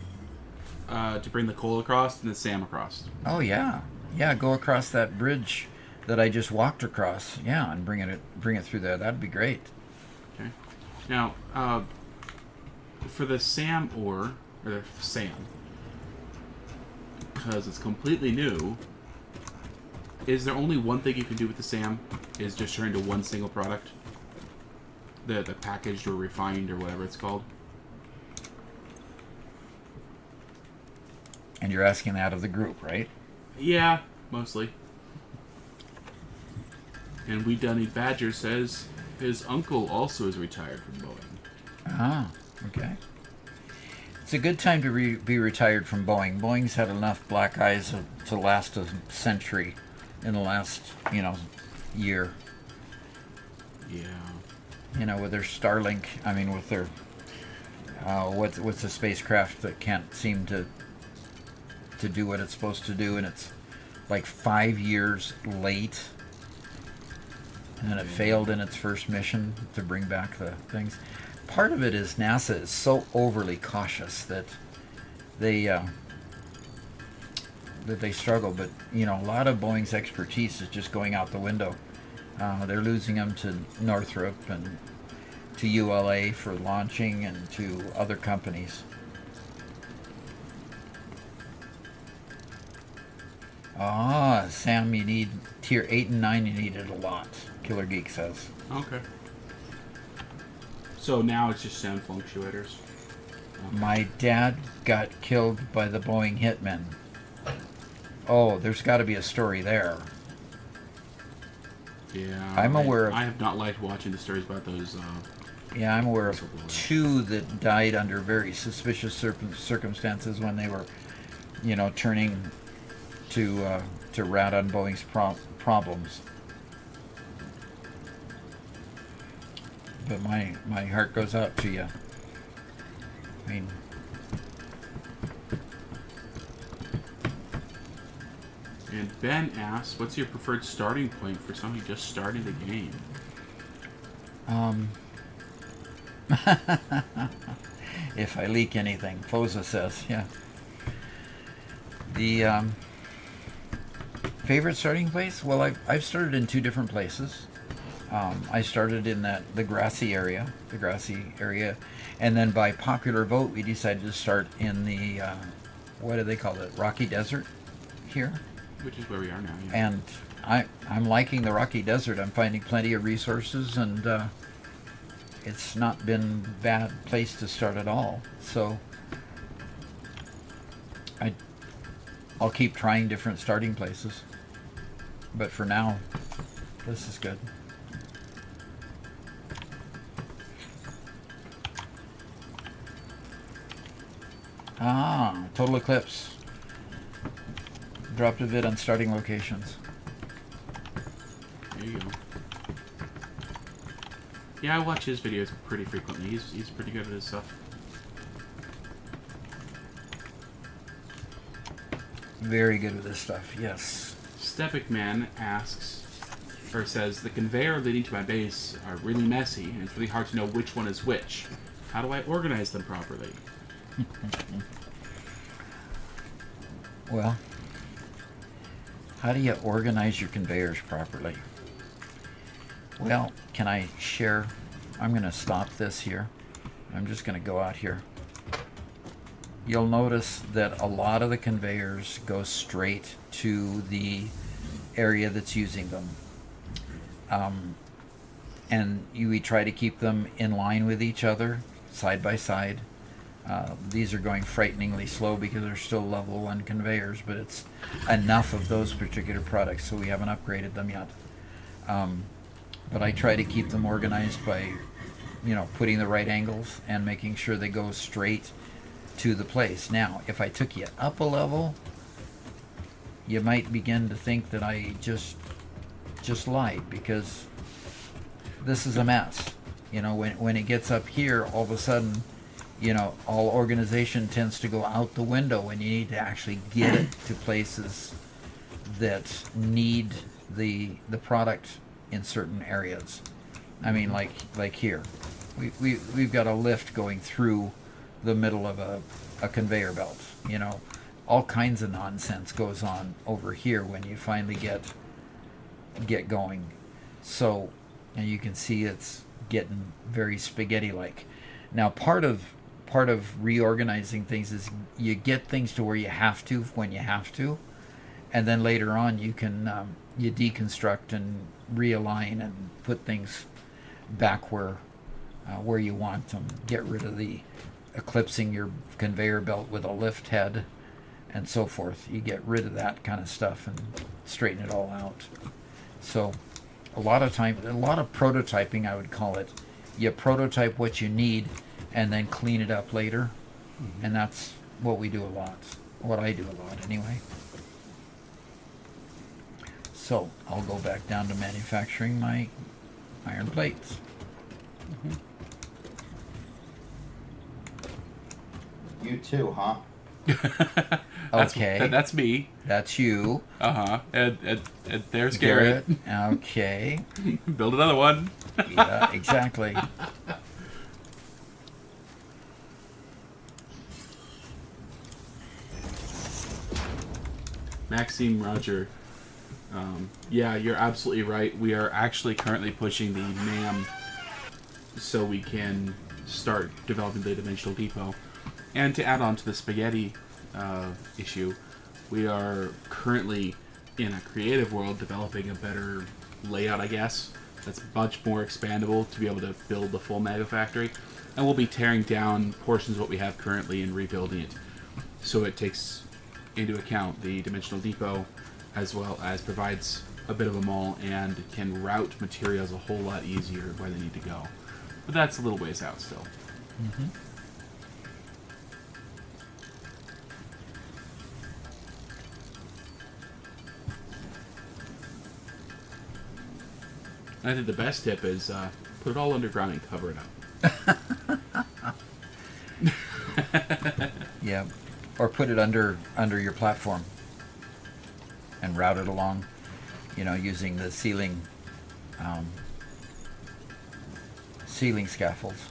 S2: To bring the coal across and the SAM across.
S1: Oh yeah, yeah. Go across that bridge that I just walked across. Yeah, and bring it through there. That'd be great.
S2: Okay. Now, for the SAM or the SAM, because it's completely new, is there only one thing you can do with the SAM? Is just turn into one single product? The packaged or refined or whatever it's called?
S1: And you're asking that of the group, right?
S2: Yeah, mostly. And We Dunny Badger says his uncle also is retired from Boeing.
S1: Ah, okay. It's a good time to be retired from Boeing. Boeing's had enough black eyes to last a century in the last, year.
S2: Yeah.
S1: With their Starlink, with their, what's a spacecraft that can't seem to do what it's supposed to do, and it's like 5 years late. And then it failed in its first mission to bring back the things. Part of it is NASA is so overly cautious that they struggle. But a lot of Boeing's expertise is just going out the window. They're losing them to Northrop and to ULA for launching, and to other companies. Ah, Sam, you need tier 8 and 9. You need it a lot. Killer Geek says.
S2: Okay. So now it's just sound fluctuators.
S1: My dad got killed by the Boeing hitmen. Oh, there's got to be a story there.
S2: Yeah.
S1: I'm aware of.
S2: I have not liked watching the stories about those.
S1: Yeah, I'm aware of 2 that died under very suspicious circumstances when they were, turning to rat on Boeing's problems. But my heart goes out to you.
S2: And Ben asks, what's your preferred starting point for somebody just starting the game?
S1: If I leak anything, Foza says, yeah. The favorite starting place? Well, I've started in 2 different places. I started in the grassy area, and then by popular vote, we decided to start in the what do they call it? Rocky Desert here.
S2: Which is where we are now. Yeah.
S1: And I'm liking the Rocky Desert. I'm finding plenty of resources, and it's not been a bad place to start at all. So I'll keep trying different starting places. But for now, this is good. Ah, Total Eclipse. Dropped a vid on starting locations.
S2: There you go. Yeah, I watch his videos pretty frequently. He's pretty good at his stuff.
S1: Very good with this stuff, yes.
S2: Stepic Man asks, or says, the conveyor leading to my base are really messy, and it's really hard to know which one is which. How do I organize them properly?
S1: Well, how do you organize your conveyors properly? Well, can I share? I'm going to stop this here. I'm just going to go out here. You'll notice that a lot of the conveyors go straight to the area that's using them. And we try to keep them in line with each other, side by side. These are going frighteningly slow because they're still level 1 conveyors, but it's enough of those particular products, so we haven't upgraded them yet. But I try to keep them organized by, putting the right angles and making sure they go straight to the place. Now, if I took you up a level, you might begin to think that I just just lied, because this is a mess. You know, when it gets up here, all of a sudden, you know, all organization tends to go out the window, and you need to actually get it to places that need the product in certain areas. I mean, like here, we've got a lift going through the middle of a conveyor belt. You know, all kinds of nonsense goes on over here when you finally get going. So, and you can see it's getting very spaghetti-like. Now, part of reorganizing things is you get things to where you have to when you have to, and then later on you can you deconstruct and realign and put things back where you want them. Get rid of the eclipsing your conveyor belt with a lift head and so forth. You get rid of that kind of stuff and straighten it all out. So a lot of prototyping, I would call it. You prototype what you need and then clean it up later. And that's what we do a lot. What I do a lot anyway. So I'll go back down to manufacturing my iron plates.
S3: You too, huh?
S1: Okay.
S2: That's me.
S1: That's you.
S2: And there's Garrett.
S1: Okay.
S2: Build another one.
S1: Yeah, exactly.
S2: Maxime, Roger. Yeah, you're absolutely right. We are actually currently pushing the NAM so we can start developing the Dimensional Depot. And to add on to the spaghetti issue, we are currently in a creative world developing a better layout, I guess, that's much more expandable to be able to build the full mega factory. And we'll be tearing down portions of what we have currently and rebuilding it. So it takes into account the Dimensional Depot, as well as provides a bit of a mall and can route materials a whole lot easier where they need to go. But that's a little ways out still. I think the best tip is put it all underground and cover it up.
S1: Yeah. Or put it under your platform and route it along, you know, using the ceiling scaffolds.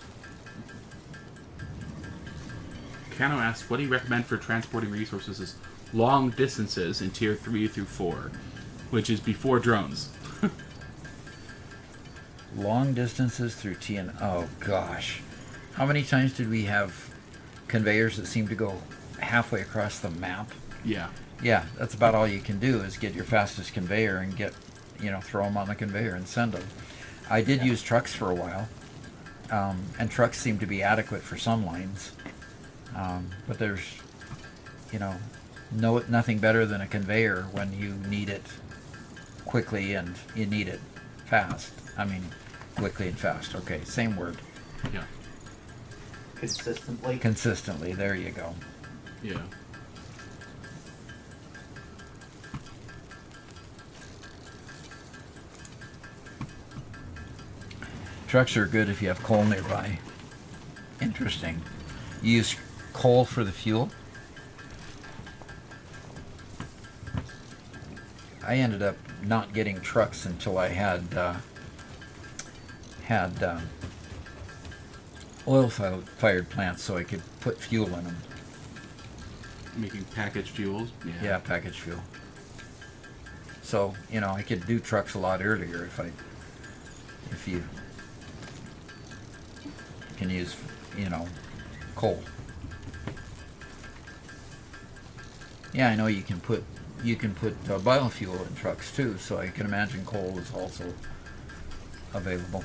S2: Cano asks, what do you recommend for transporting resources long distances in Tier 3 through 4, which is before drones?
S1: Long distances through TN. Oh gosh, how many times did we have conveyors that seemed to go halfway across the map?
S2: Yeah.
S1: Yeah, that's about all you can do is get your fastest conveyor and throw them on the conveyor and send them. I did use trucks for a while, and trucks seem to be adequate for some lines, but there's, nothing better than a conveyor when you need it quickly and you need it fast. I mean, quickly and fast. Okay, same word.
S2: Yeah.
S3: Consistently.
S1: Consistently. There you go.
S2: Yeah.
S1: Trucks are good if you have coal nearby. Interesting. You use coal for the fuel? I ended up not getting trucks until I had oil-fired plants so I could put fuel in them.
S2: Making packaged fuels.
S1: Yeah, packaged fuel. So, I could do trucks a lot earlier if you can use, coal. Yeah, I know you can put biofuel in trucks too, so I can imagine coal is also available.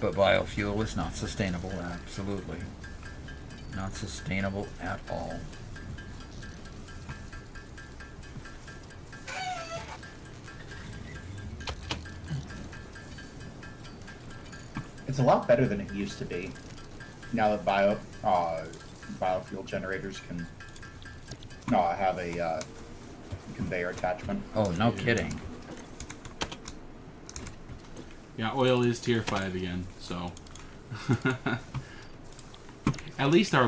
S1: But biofuel is not sustainable, absolutely. Not sustainable at all.
S3: It's a lot better than it used to be. Now that biofuel generators can have a conveyor attachment.
S1: Oh, no kidding.
S2: Yeah, oil is tier 5 again, so. At least in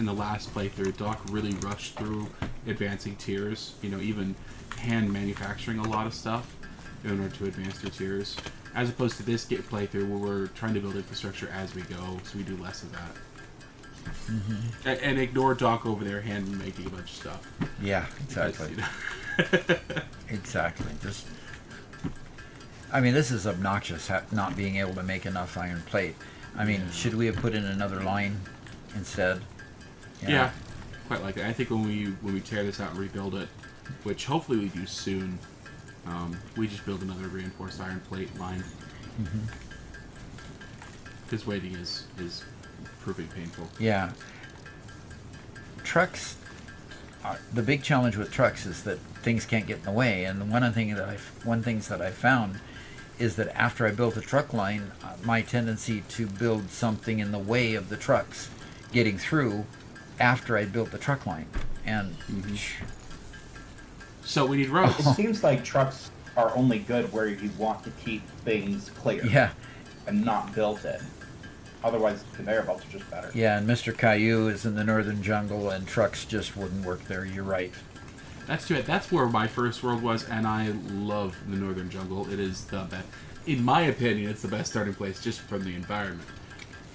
S2: the last playthrough, Doc really rushed through advancing tiers. You know, even hand manufacturing a lot of stuff in order to advance their tiers. As opposed to this playthrough where we're trying to build infrastructure as we go, so we do less of that.
S1: Mm-hmm.
S2: And ignore Doc over there hand making a bunch of stuff.
S1: Yeah, exactly.
S2: Because, you know.
S1: Exactly. Just, I mean, this is obnoxious, not being able to make enough iron plate. I mean,
S2: Yeah.
S1: should we have put in another line instead?
S2: Yeah, quite like that. I think when we tear this out and rebuild it, which hopefully we do soon, we just build another reinforced iron plate line. Because waiting is proving painful.
S1: Yeah. Trucks, the big challenge with trucks is that things can't get in the way. And one things that I found is that after I built a truck line, my tendency to build something in the way of the trucks getting through after I built the truck line. And
S2: So we need roads.
S3: It seems like trucks are only good where you want to keep things clear
S1: yeah,
S3: and not built in. Otherwise, conveyor belts are just better.
S1: yeah, and Mr. Caillou is in the northern jungle and trucks just wouldn't work there. You're right.
S2: That's too bad. That's where my first world was, and I love the northern jungle. It is the best. In my opinion, it's the best starting place just from the environment.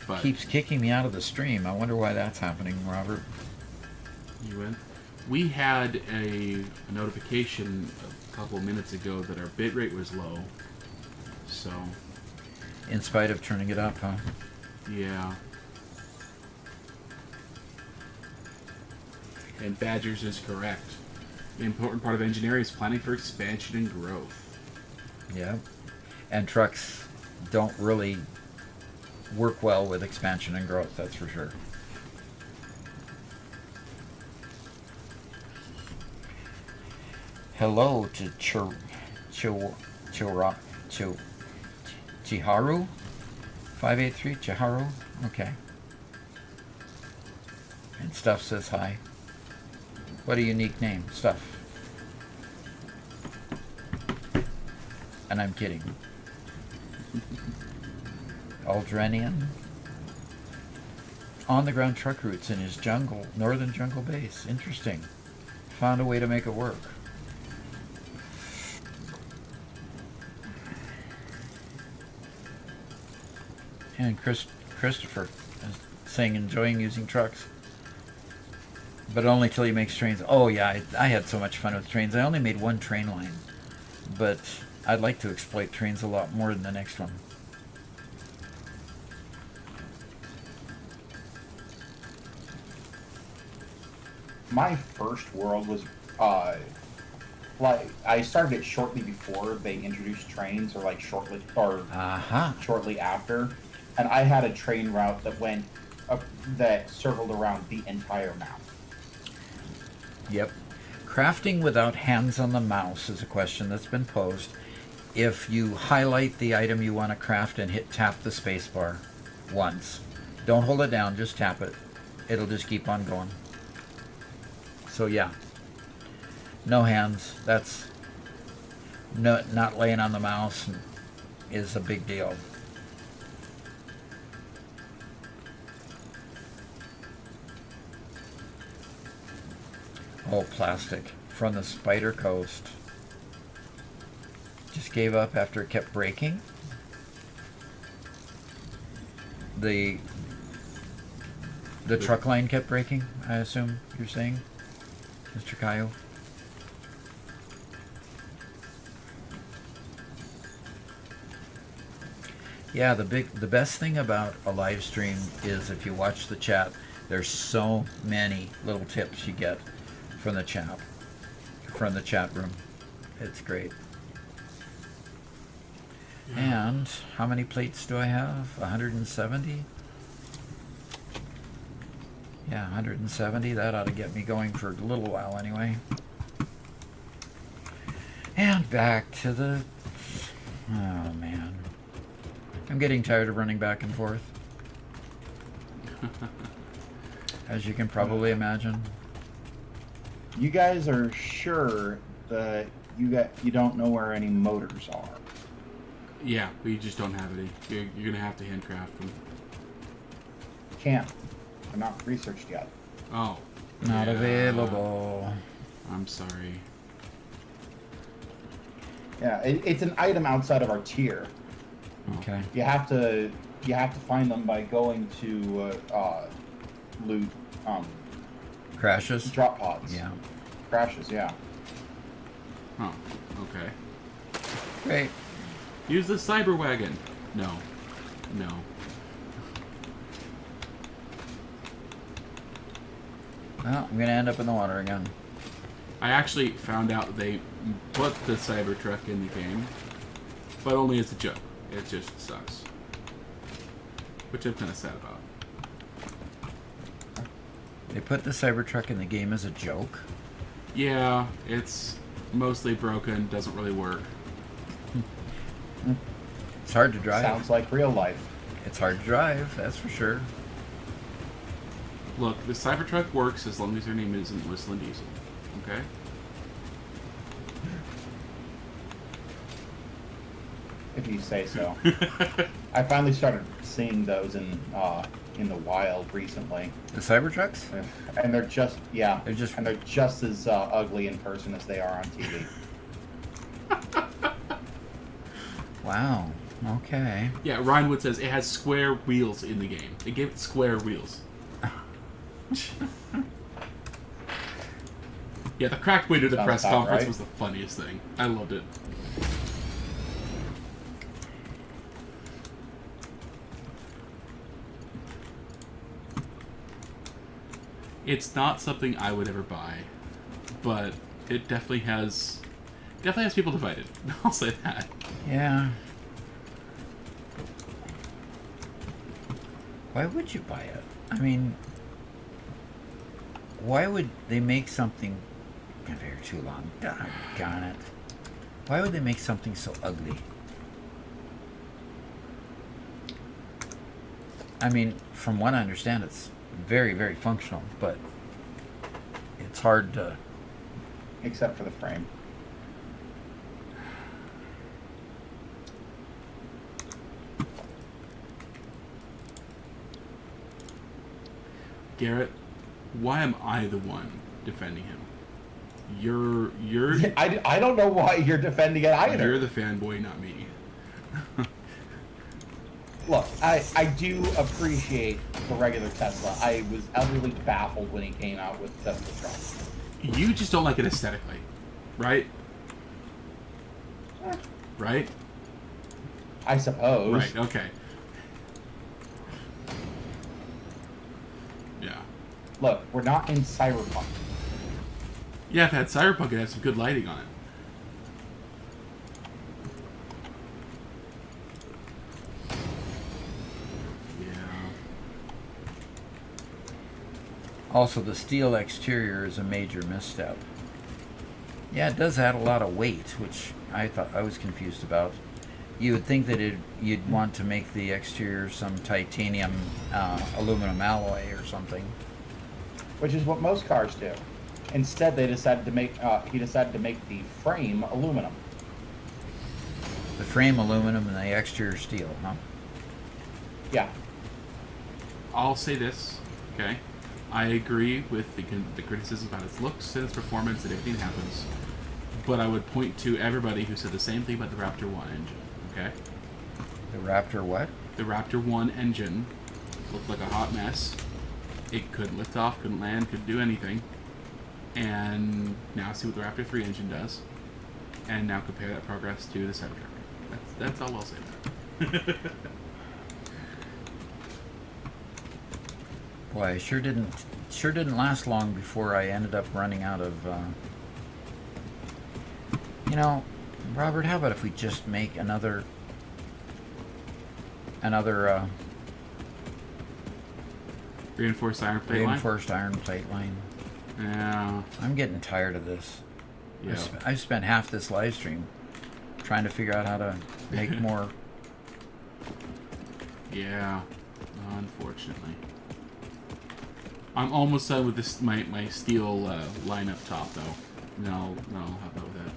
S2: But
S1: Keeps kicking me out of the stream. I wonder why that's happening, Robert.
S2: you win. We had a notification a couple of minutes ago that our bitrate was low. So,
S1: In spite of turning it up, huh?
S2: yeah. And Badgers is correct. The important part of engineering is planning for expansion and growth.
S1: Yeah. And trucks don't really work well with expansion and growth, that's for sure. Hello to Chiharu? 583 Chiharu? Okay. And Stuff says hi. What a unique name, Stuff. And I'm kidding. Aldrenian. On the ground truck routes in his northern jungle base. Interesting. Found a way to make it work. And Christopher is saying enjoying using trucks. But only till he makes trains. Oh yeah, I had so much fun with trains. I only made one train line. But I'd like to exploit trains a lot more than the next one.
S3: My first world was like I started it shortly before they introduced trains, or like shortly after, and I had a train route that went that circled around the entire map.
S1: Yep. Crafting without hands on the mouse is a question that's been posed. If you highlight the item you want to craft and tap the spacebar once, don't hold it down, just tap it. It'll just keep on going. So yeah, no hands. That's not laying on the mouse is a big deal. Oh, plastic from the Spider Coast. Just gave up after it kept breaking. The truck line kept breaking, I assume you're saying, Mr. Caillou? Yeah, the best thing about a live stream is if you watch the chat, there's so many little tips you get from the chat room. It's great. And how many plates do I have? 170? Yeah, 170. That ought to get me going for a little while anyway. And back to the... Oh, man. I'm getting tired of running back and forth. As you can probably imagine.
S3: You guys are sure that you don't know where any motors are.
S2: Yeah, we just don't have any. You're gonna have to handcraft them.
S3: Can't. They're not researched yet.
S2: Oh.
S1: Not
S2: yeah.
S1: available.
S2: I'm sorry.
S3: Yeah, it's an item outside of our tier.
S1: Okay.
S3: You have to find them by going to loot
S1: Crashes?
S3: drop pods.
S1: Yeah.
S3: Crashes, yeah.
S2: Oh, okay.
S1: Great.
S2: Use the cyber wagon. No. No.
S1: Well, I'm gonna end up in the water again.
S2: I actually found out they put the Cybertruck in the game, but only as a joke. It just sucks. Which I'm kind of sad about.
S1: They put the Cybertruck in the game as a joke.
S2: Yeah, it's mostly broken, doesn't really work.
S1: It's hard to drive.
S3: Sounds like real life.
S1: It's hard to drive, that's for sure.
S2: Look, the Cybertruck works as long as your name isn't Whistling Diesel. Okay?
S3: If you say so. I finally started seeing those in the wild recently,
S1: The Cybertrucks?
S3: and they're just
S1: They're
S3: just as ugly in person as they are on TV.
S1: Wow. Okay.
S2: Yeah, Rhinewood says it has square wheels in the game. They gave it square wheels. Yeah, the cracked window at the
S3: Sounds
S2: press
S3: about
S2: conference
S3: right.
S2: was the funniest thing. I loved it. It's not something I would ever buy, but it definitely has people divided. I'll say that.
S1: Yeah. Why would you buy it? I mean, why would they make something... They're too long. Doggone it. Why would they make something so ugly? I mean, from what I understand, it's very, very functional, but it's hard to...
S3: Except for the frame.
S2: Garrett, why am I the one defending him? You're
S3: I don't know why you're defending it either.
S2: you're the fanboy, not me.
S3: Look, I do appreciate the regular Tesla. I was utterly baffled when he came out with Tesla truck.
S2: You just don't like it aesthetically, right? Right?
S3: I suppose.
S2: Right, okay. Yeah.
S3: Look, we're not in Cyberpunk.
S2: Yeah, if it had Cyberpunk, it'd have some good lighting on it. Yeah.
S1: Also, the steel exterior is a major misstep. Yeah, it does add a lot of weight, which I was confused about. You would think that you'd want to make the exterior some titanium aluminum alloy or something.
S3: Which is what most cars do. Instead, they decided to make he decided to make the frame aluminum.
S1: The frame aluminum and the exterior steel, huh?
S3: Yeah.
S2: I'll say this, okay? I agree with the criticism about its looks and its performance and everything that happens, but I would point to everybody who said the same thing about the Raptor 1 engine, okay?
S1: The Raptor what?
S2: The Raptor 1 engine looked like a hot mess. It couldn't lift off, couldn't land, couldn't do anything. And now see what the Raptor 3 engine does. And now compare that progress to the Cybertruck. That's all I'll say about it.
S1: Boy, I sure didn't last long before I ended up running out of. You know, Robert, how about if we just make another
S2: Reinforced iron plate line?
S1: reinforced iron plate line?
S2: Yeah.
S1: I'm getting tired of this.
S2: Yeah.
S1: I've spent half this live stream trying to figure out how to make more.
S2: Yeah. Unfortunately. I'm almost done with this my steel line up top though. No, I'll have that with that.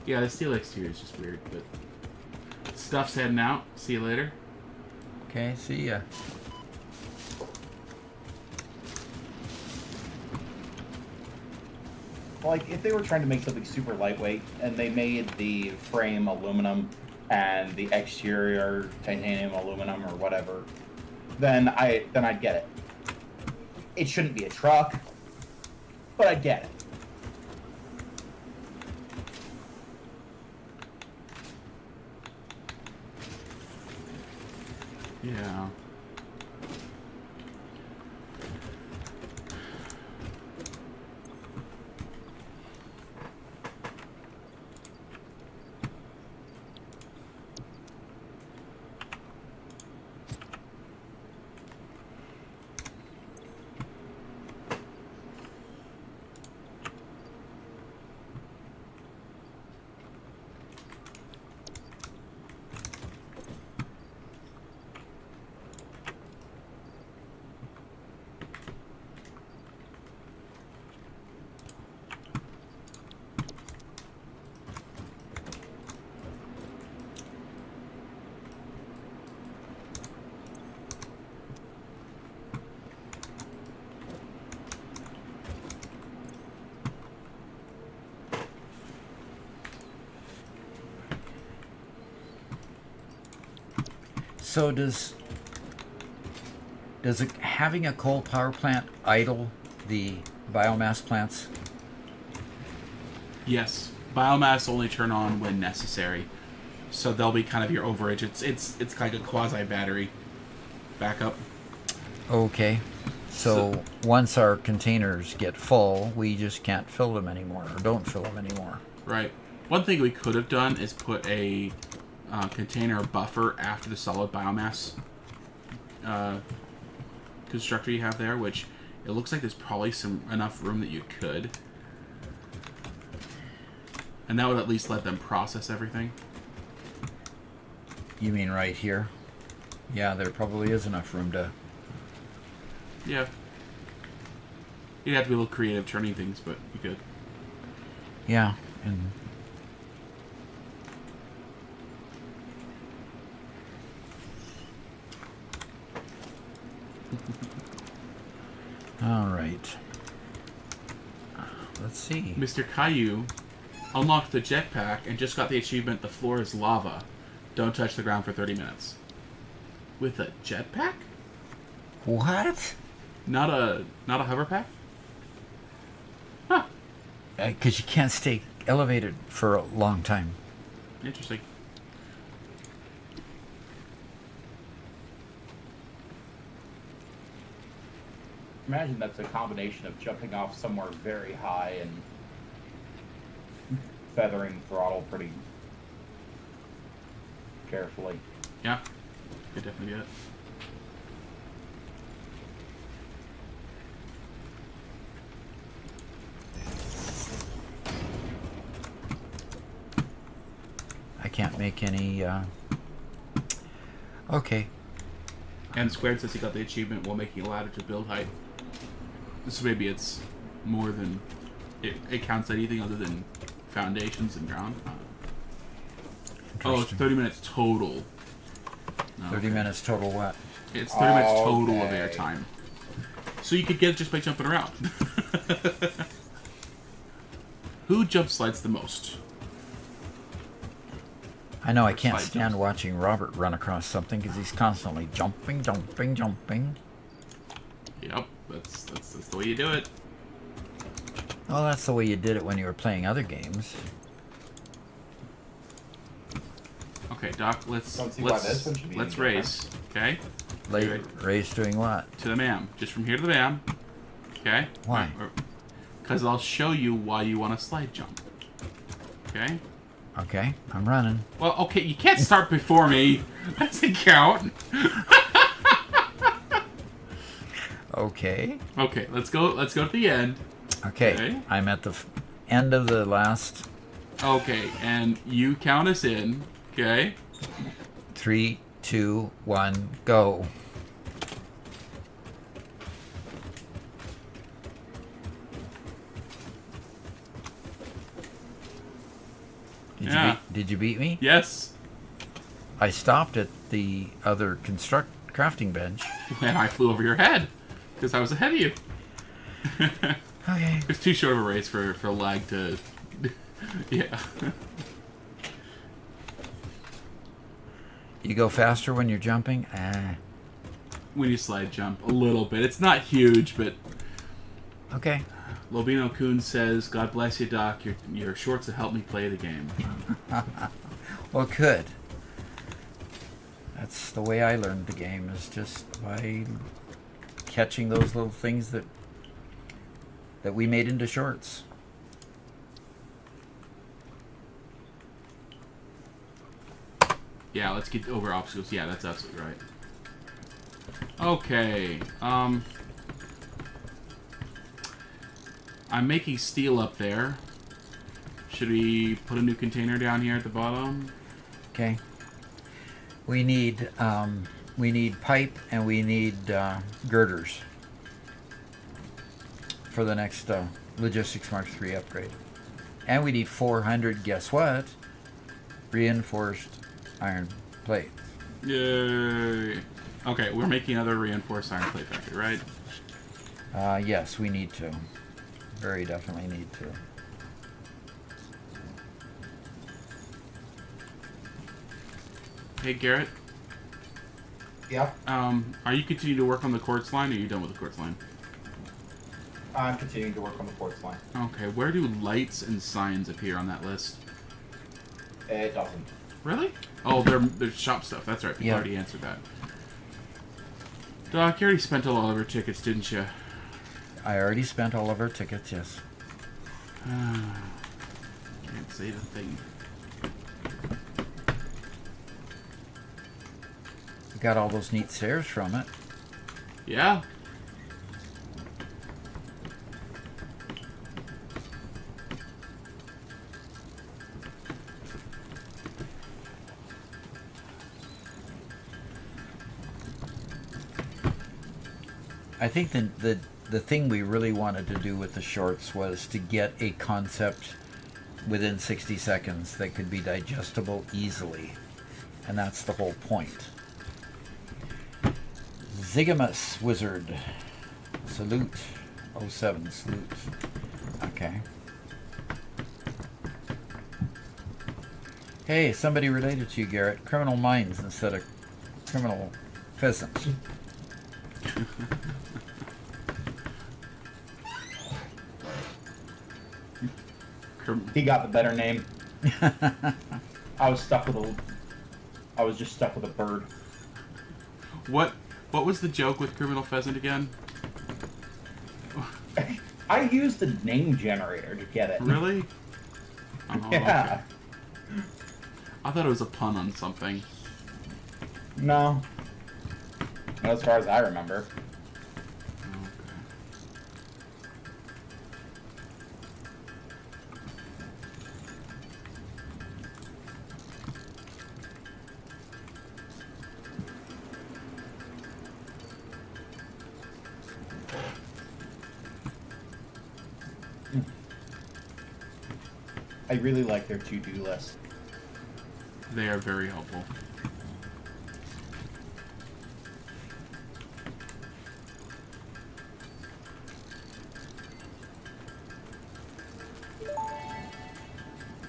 S2: Yeah, the steel exterior is just weird, but stuff's heading out. See you later.
S1: Okay, see ya.
S3: Like, if they were trying to make something super lightweight and they made the frame aluminum and the exterior titanium aluminum or whatever, then I'd get it. It shouldn't be a truck, but I'd get it.
S2: Yeah.
S1: So does having a coal power plant idle the biomass plants?
S2: Yes. Biomass only turn on when necessary. So they'll be kind of your overage. It's like a quasi battery backup.
S1: Okay. So once our containers get full, we just can't fill them anymore, or don't fill them anymore.
S2: Right. One thing we could have done is put a container buffer after the solid biomass constructor you have there, which it looks like there's probably enough room that you could. And that would at least let them process everything.
S1: You mean right here? Yeah, there probably is enough room to...
S2: Yeah. You'd have to be a little creative turning things, but you could.
S1: Yeah, and... All right. Let's see.
S2: Mr. Caillou unlocked the jetpack and just got the achievement, the floor is lava. Don't touch the ground for 30 minutes. With a jetpack?
S1: What?
S2: Not a hover pack? Huh.
S1: Because you can't stay elevated for a long time.
S2: Interesting.
S3: Imagine that's a combination of jumping off somewhere very high and feathering throttle pretty carefully.
S2: Yeah. Could definitely get it.
S1: I can't make any... Okay.
S2: And Squared says he got the achievement while making a ladder to build height. So maybe it's more than... It counts anything other than foundations and ground. Oh, it's 30 minutes total.
S1: 30 minutes total what?
S2: It's 30 minutes total of
S3: Okay.
S2: airtime. So you could get it just by jumping around. Who jump slides the most?
S1: I know I can't
S2: Slide
S1: stand
S2: jumps.
S1: watching Robert run across something because he's constantly jumping, jumping, jumping.
S2: Yep, that's the way you do it.
S1: Well, that's the way you did it when you were playing other games.
S2: Okay, Doc, let's
S3: Don't see why this one should be
S2: let's
S3: any
S2: race. Okay,
S1: Late race doing what?
S2: to the MAM, just from here to the MAM. Okay.
S1: Why?
S2: Because I'll show you why you want to slide jump. Okay.
S1: Okay, I'm running.
S2: Well, okay, you can't start before me. That doesn't count.
S1: Okay.
S2: Okay, let's go to the end.
S1: Okay,
S2: Okay.
S1: I'm at the end of the last
S2: Okay, and you count us in. Okay.
S1: 3, 2, 1, go.
S2: Yeah.
S1: Did you beat me?
S2: Yes.
S1: I stopped at the other crafting bench.
S2: And I flew over your head because I was ahead of you.
S1: Okay.
S2: It's too short of a race for lag to. Yeah.
S1: You go faster when you're jumping?
S2: When you slide jump a little bit. It's not huge, but
S1: Okay.
S2: Lobino Coon says, "God bless you, Doc. Your shorts have helped me play the game."
S1: Well, good. That's the way I learned the game, is just by catching those little things that we made into shorts.
S2: Yeah, let's get over obstacles. Yeah, that's absolutely right. Okay. I'm making steel up there. Should we put a new container down here at the bottom?
S1: Okay. We need pipe and we need girders for the next Logistics Mark III upgrade. And we need 400, guess what? Reinforced iron plates.
S2: Yay! Okay, we're making another reinforced iron plate factory, right?
S1: Yes, we need to. Very definitely need to.
S2: Hey, Garrett.
S3: Yeah,
S2: Are you continuing to work on the quartz line, or are you done with the quartz line?
S3: I'm continuing to work on the quartz line.
S2: Okay, where do lights and signs appear on that list?
S3: It doesn't.
S2: Really? Oh, they're shop stuff. That's right. You
S1: Yeah.
S2: already answered that. Doc, you already spent a lot of our tickets, didn't you?
S1: I already spent all of our tickets, yes.
S2: Can't say the thing.
S1: We got all those neat stairs from it.
S2: Yeah.
S1: I think the thing we really wanted to do with the shorts was to get a concept within 60 seconds that could be digestible easily. And that's the whole point. Zigamus Wizard. Salute. 07, salute. Okay. Hey, somebody related to you, Garrett. Criminal minds instead of criminal pheasants.
S3: He got the better name. I was just stuck with a bird.
S2: What was the joke with criminal pheasant again?
S3: I used the name generator to get it.
S2: Really? Oh,
S3: Yeah.
S2: okay. I thought it was a pun on something.
S3: No. Not as far as I remember.
S2: Okay.
S3: I really like their to-do list.
S2: They are very helpful.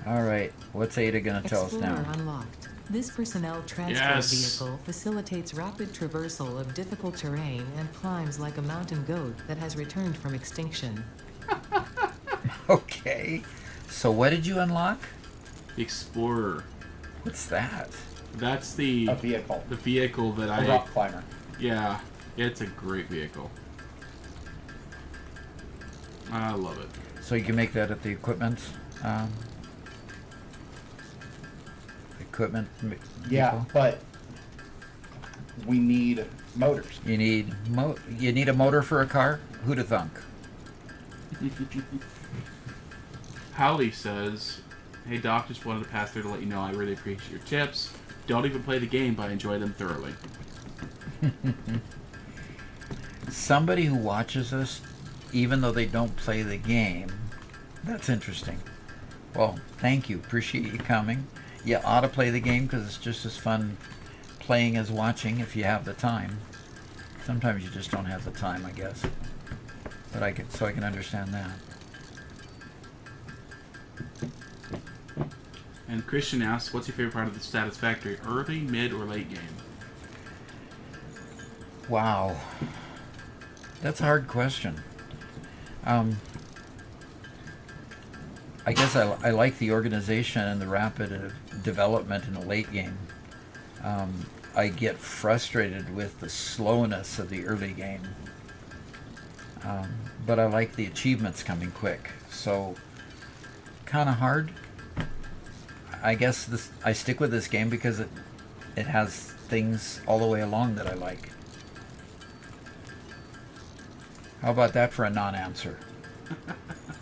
S1: All right, what's Ada going to tell us
S4: Explorer
S1: now?
S4: unlocked. This personnel transport
S2: Yes.
S4: vehicle facilitates rapid traversal of difficult terrain and climbs like a mountain goat that has returned from extinction.
S1: Okay, so what did you unlock?
S2: The Explorer.
S1: What's that?
S2: That's the
S3: A vehicle.
S2: vehicle that
S3: A rock climber.
S2: Yeah, it's a great vehicle. I love it.
S1: So you can make that at the equipment. Equipment.
S3: Yeah,
S1: depot?
S3: but we need motors.
S1: You need a motor for a car. Who'da thunk?
S2: Howley says, "Hey Doc, just wanted to pass through to let you know I really appreciate your tips. Don't even play the game, but I enjoy them thoroughly."
S1: Somebody who watches us, even though they don't play the game, that's interesting. Well, thank you. Appreciate you coming. You ought to play the game because it's just as fun playing as watching if you have the time. Sometimes you just don't have the time, I guess. But I can understand that.
S2: And Christian asks, what's your favorite part of the Satisfactory? Early, mid, or late game?
S1: Wow. That's a hard question. I guess I like the organization and the rapid development in the late game. I get frustrated with the slowness of the early game. But I like the achievements coming quick. So, kind of hard. I guess I stick with this game because it has things all the way along that I like. How about that for a non-answer?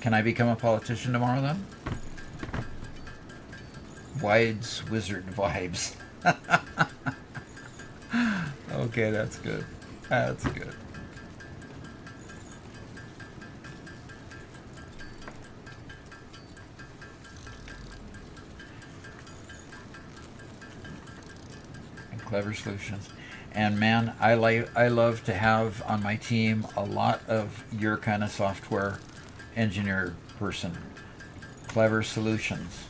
S1: Can I become a politician tomorrow then? Wide's Wizard vibes. Okay, that's good. That's good. And clever solutions. And man, I love to have on my team a lot of your kind of software engineer person. Clever solutions.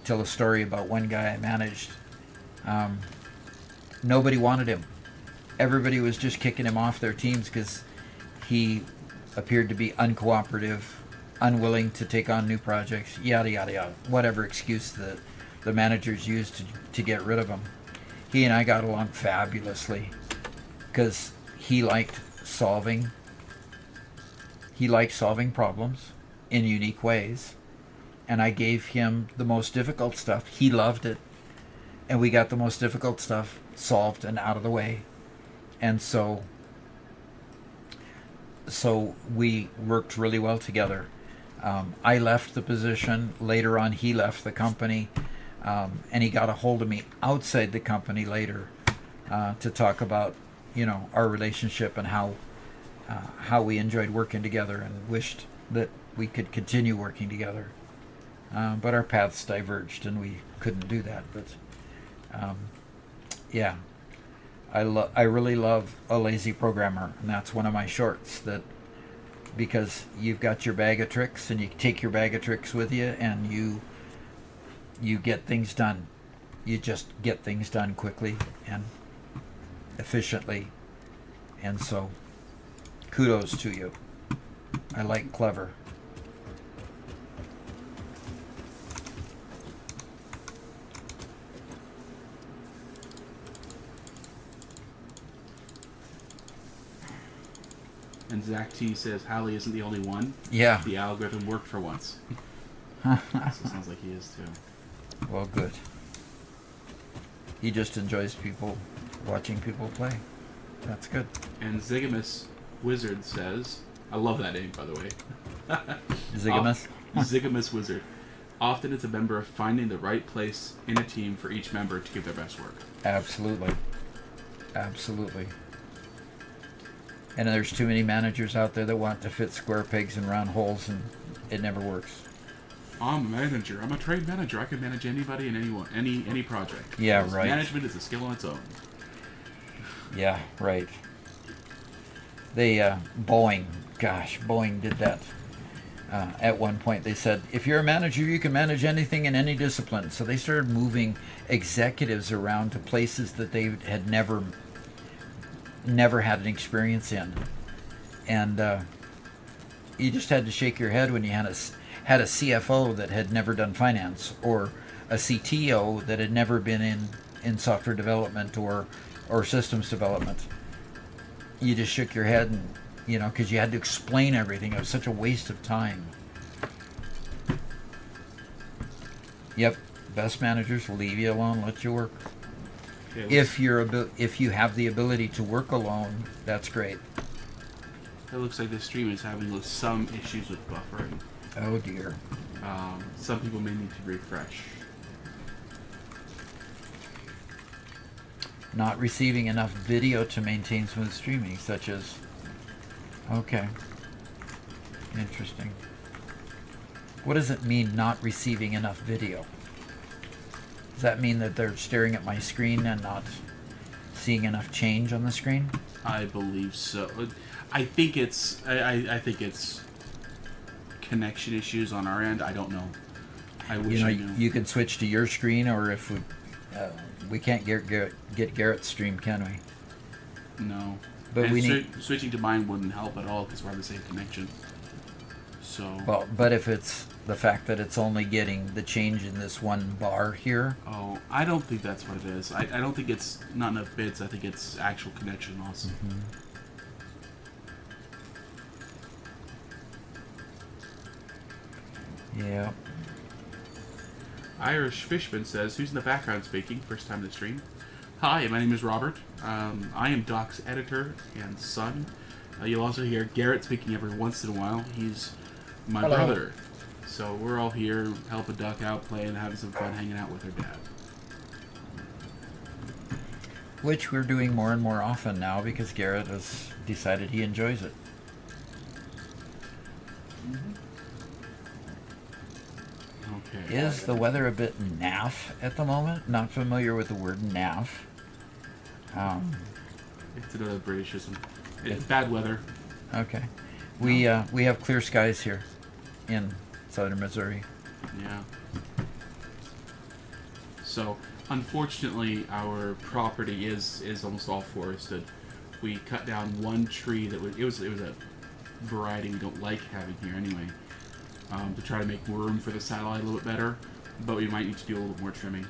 S1: Tell a story about one guy I managed. Nobody wanted him. Everybody was just kicking him off their teams because he appeared to be uncooperative, unwilling to take on new projects, yada yada yada. Whatever excuse the managers used to get rid of him. He and I got along fabulously because he liked solving problems in unique ways, and I gave him the most difficult stuff. He loved it, and we got the most difficult stuff solved and out of the way. And so we worked really well together. I left the position. Later on, he left the company. And he got a hold of me outside the company later to talk about, our relationship and how we enjoyed working together and wished that we could continue working together. But our paths diverged and we couldn't do that. But yeah, I really love a lazy programmer, and that's one of my shorts. That because you've got your bag of tricks and you take your bag of tricks with you and you get things done. You just get things done quickly and efficiently. And so, kudos to you. I like clever.
S2: And Zach T says, Hallie isn't the only one.
S1: Yeah.
S2: The algorithm worked for once. So it sounds like he is too.
S1: Well, good. He just enjoys watching people play. That's good.
S2: And Zigamus Wizard says, I love that name, by the way.
S1: Zigamus?
S2: Zigamus Wizard. Often it's a member of finding the right place in a team for each member to give their best work.
S1: Absolutely. Absolutely. And there's too many managers out there that want to fit square pegs in round holes, and it never works.
S2: I'm a manager. I'm a trained manager. I can manage anybody and anyone, any project.
S1: Yeah,
S2: Because
S1: right.
S2: Management is a skill on its own.
S1: Yeah, right. Boeing did that. At one point they said, if you're a manager, you can manage anything in any discipline. So they started moving executives around to places that they had never had an experience in. And you just had to shake your head when you had a CFO that had never done finance, or a CTO that had never been in software development or systems development. You just shook your head, and because you had to explain everything. It was such a waste of time. Yep, best managers will leave you alone, let you work.
S2: Okay,
S1: If you have the ability to work alone, that's great.
S2: it looks like this stream is having some issues with buffering.
S1: Oh dear.
S2: Some people may need to refresh.
S1: Not receiving enough video to maintain smooth streaming, such as... Okay. Interesting. What does it mean not receiving enough video? Does that mean that they're staring at my screen and not seeing enough change on the screen?
S2: I believe so. I think it's I think it's connection issues on our end. I don't know. I wish I knew.
S1: You can switch to your screen, or if we can't get Garrett's stream, can we?
S2: No.
S1: But
S2: and
S1: we need.
S2: switching to mine wouldn't help at all because we're on the same connection. So.
S1: Well, but if it's the fact that it's only getting the change in this one bar here.
S2: Oh, I don't think that's what it is. I don't think it's not enough bits. I think it's actual connection loss.
S1: Mm-hmm. Yeah.
S2: Irish Fishman says, "Who's in the background speaking? First time to stream. Hi, my name is Robert. I am Doc's editor and son. You'll also hear Garrett speaking every once in a while. He's my
S3: Hello.
S2: brother. So we're all here helping Doc out, playing, having some fun, hanging out with her dad.
S1: Which we're doing more and more often now because Garrett has decided he enjoys it.
S2: Okay.
S1: Is the weather a bit naff at the moment? Not familiar with the word naff.
S2: It's another Britishism. It's bad weather.
S1: Okay. We have clear skies here in southern Missouri.
S2: Yeah. So, unfortunately, our property is almost all forested. We cut down one tree that was a variety we don't like having here anyway, to try to make room for the satellite a little bit better, but we might need to do a little bit more trimming.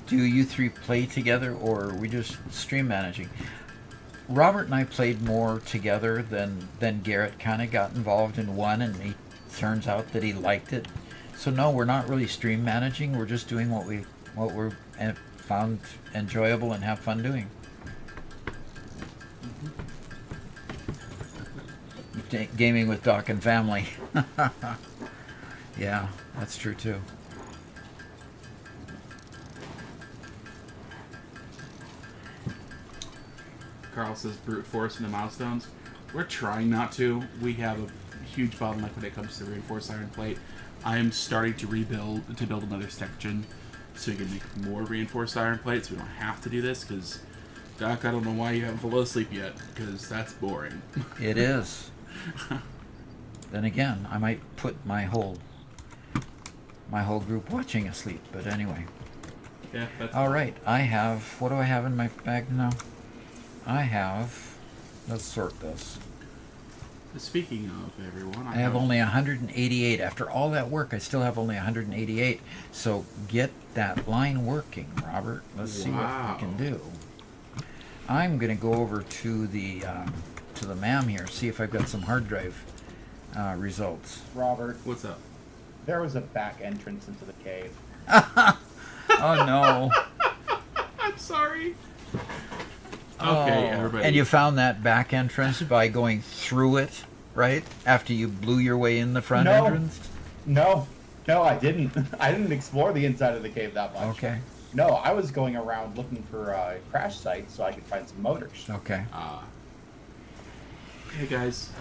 S1: Do you three play together, or are we just stream managing? Robert and I played more together than Garrett kind of got involved in one, and he turns out that he liked it. So no, we're not really stream managing. We're just doing what we're found enjoyable and have fun doing. Gaming with Doc and family. Yeah, that's true too.
S2: Carl says brute force in the milestones. We're trying not to. We have a huge bottleneck when it comes to reinforced iron plate. I am starting to build another section so we can make more reinforced iron plate so we don't have to do this, because Doc, I don't know why you haven't fallen asleep yet, because that's boring.
S1: It is. Then again, I might put my whole group watching asleep, but anyway.
S2: Yeah, that's
S1: All right, what do I have in my bag now? Let's sort this.
S2: Speaking of everyone,
S1: I have only 188. After all that work, I still have only 188. So get that line working, Robert. Let's see what we can do. I'm going to go over to the MAM here, see if I've got some hard drive results.
S3: Robert,
S2: What's up?
S3: there was a back entrance into the cave.
S1: Oh no.
S2: I'm sorry. Okay, everybody.
S1: And you found that back entrance by going through it, right? After you blew your way in the front entrance?
S3: No, I didn't. I didn't explore the inside of the cave that much.
S1: Okay.
S3: No, I was going around looking for crash sites so I could find some motors.
S1: Okay.
S2: Hey guys,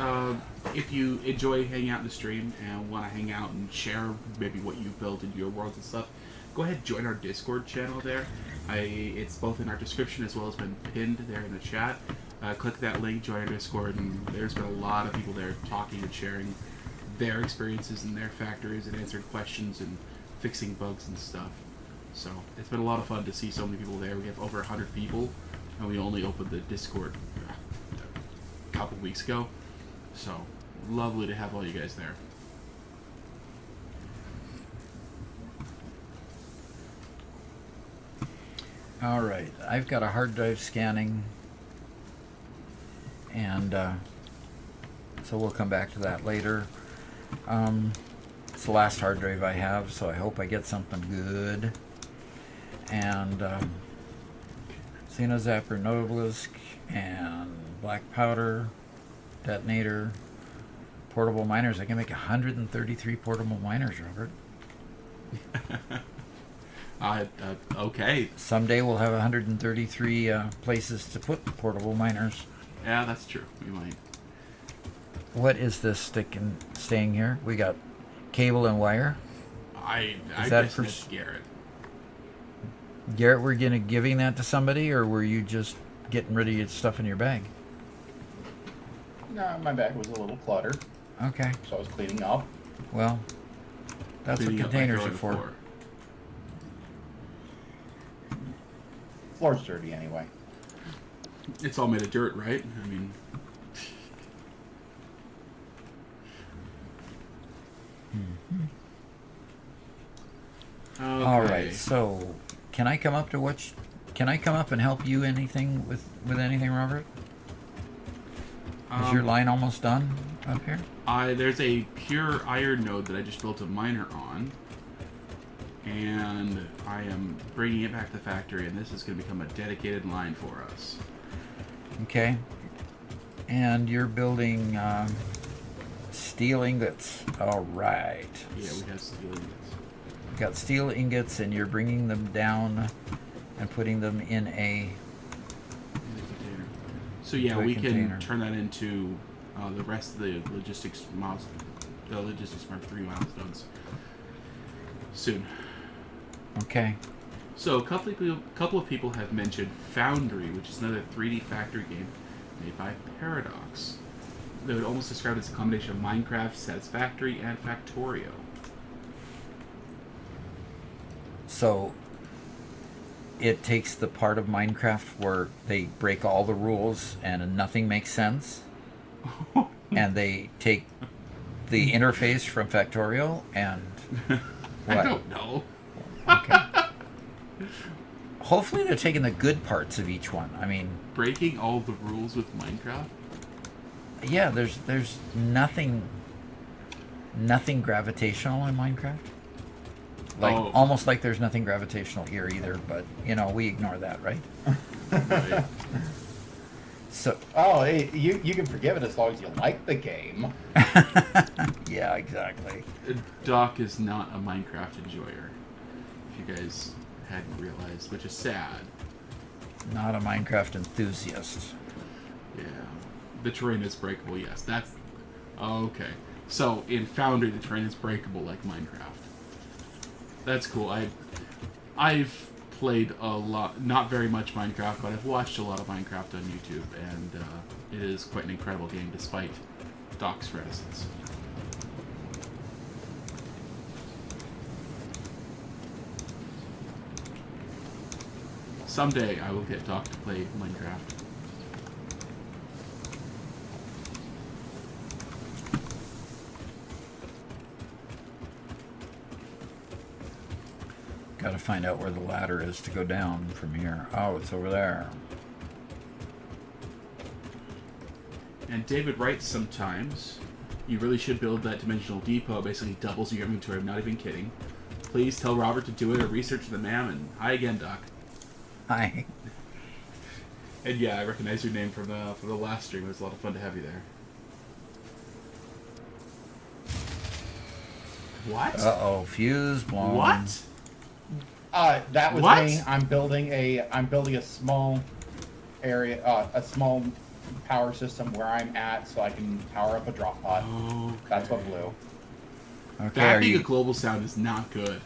S2: if you enjoy hanging out in the stream and want to hang out and share maybe what you've built in your worlds and stuff, go ahead and join our Discord channel there. It's both in our description as well as been pinned there in the chat. Click that link, join our Discord, and there's been a lot of people there talking and sharing their experiences and their factories and answering questions and fixing bugs and stuff. So it's been a lot of fun to see so many people there. We have over 100 people, and we only opened the Discord a couple weeks ago. So lovely to have all you guys there.
S1: All right. I've got a hard drive scanning, and so we'll come back to that later. It's the last hard drive I have, so I hope I get something good. And portable miners. I can make 133 portable miners, Robert.
S2: Okay.
S1: Someday we'll have 133 places to put portable miners.
S2: Yeah, that's true. We might.
S1: What is this staying here? We got cable and wire.
S2: I
S1: that
S2: guess
S1: for
S2: it's Garrett.
S1: Garrett, were you giving that to somebody, or were you just getting rid of your stuff in your bag?
S3: No, my bag was a little cluttered,
S1: Okay.
S3: so I was cleaning up.
S1: Well, that's
S2: Cleaning
S1: what
S2: up my
S1: containers are
S2: throwing
S1: for.
S2: floor.
S3: Floor's dirty anyway.
S2: It's all made of dirt, right? I mean, okay.
S1: All right. So, can I come up to what? Can I come up and help you anything with anything, Robert? Is your line almost done up here?
S2: There's a pure iron node that I just built a miner on, and I am bringing it back to the factory, and this is going to become a dedicated line for us.
S1: Okay. And you're building steel ingots. All right.
S2: Yeah, we have steel ingots.
S1: You got steel ingots, and you're bringing them down and putting them in a.
S2: So yeah,
S1: Into a
S2: we
S1: container.
S2: can turn that into the rest of the logistics Mark III milestones soon.
S1: Okay.
S2: So a couple of people have mentioned Foundry, which is another 3D factory game made by Paradox. They would almost describe it as a combination of Minecraft, Satisfactory, and Factorio.
S1: So it takes the part of Minecraft where they break all the rules and nothing makes sense, and they take the interface from Factorio and what?
S2: I don't know.
S1: Okay. Hopefully they're taking the good parts of each one. I mean,
S2: Breaking all the rules with Minecraft?
S1: yeah, there's nothing gravitational in Minecraft. Like
S2: Oh.
S1: almost like there's nothing gravitational here either, but we ignore that, right?
S2: Right.
S1: So
S3: Oh, hey, you can forgive it as long as you like the game.
S1: yeah, exactly.
S2: Doc is not a Minecraft enjoyer, if you guys hadn't realized, which is sad.
S1: Not a Minecraft enthusiast.
S2: Yeah. The terrain is breakable, yes. That's... Okay. So, in Foundry, the terrain is breakable like Minecraft. That's cool. I've played a lot, not very much Minecraft, but I've watched a lot of Minecraft on YouTube, and it is quite an incredible game despite Doc's reticence. Someday I will get Doc to play Minecraft.
S1: Got to find out where the ladder is to go down from here. Oh, it's over there.
S2: And David writes sometimes, you really should build that dimensional depot. It basically doubles your inventory. I'm not even kidding. Please tell Robert to do it or research the mammon. Hi again, Doc.
S1: Hi.
S2: And yeah, I recognize your name from the last stream. It was a lot of fun to have you there. What?
S1: Uh-oh, fuse blown.
S2: What?
S3: That was
S2: What?
S3: me. I'm building a small area, a small power system where I'm at, so I can power up a drop pod.
S2: Okay.
S3: That's what blew.
S1: Okay,
S2: That
S1: are
S2: being
S1: you...
S2: a global sound is not good.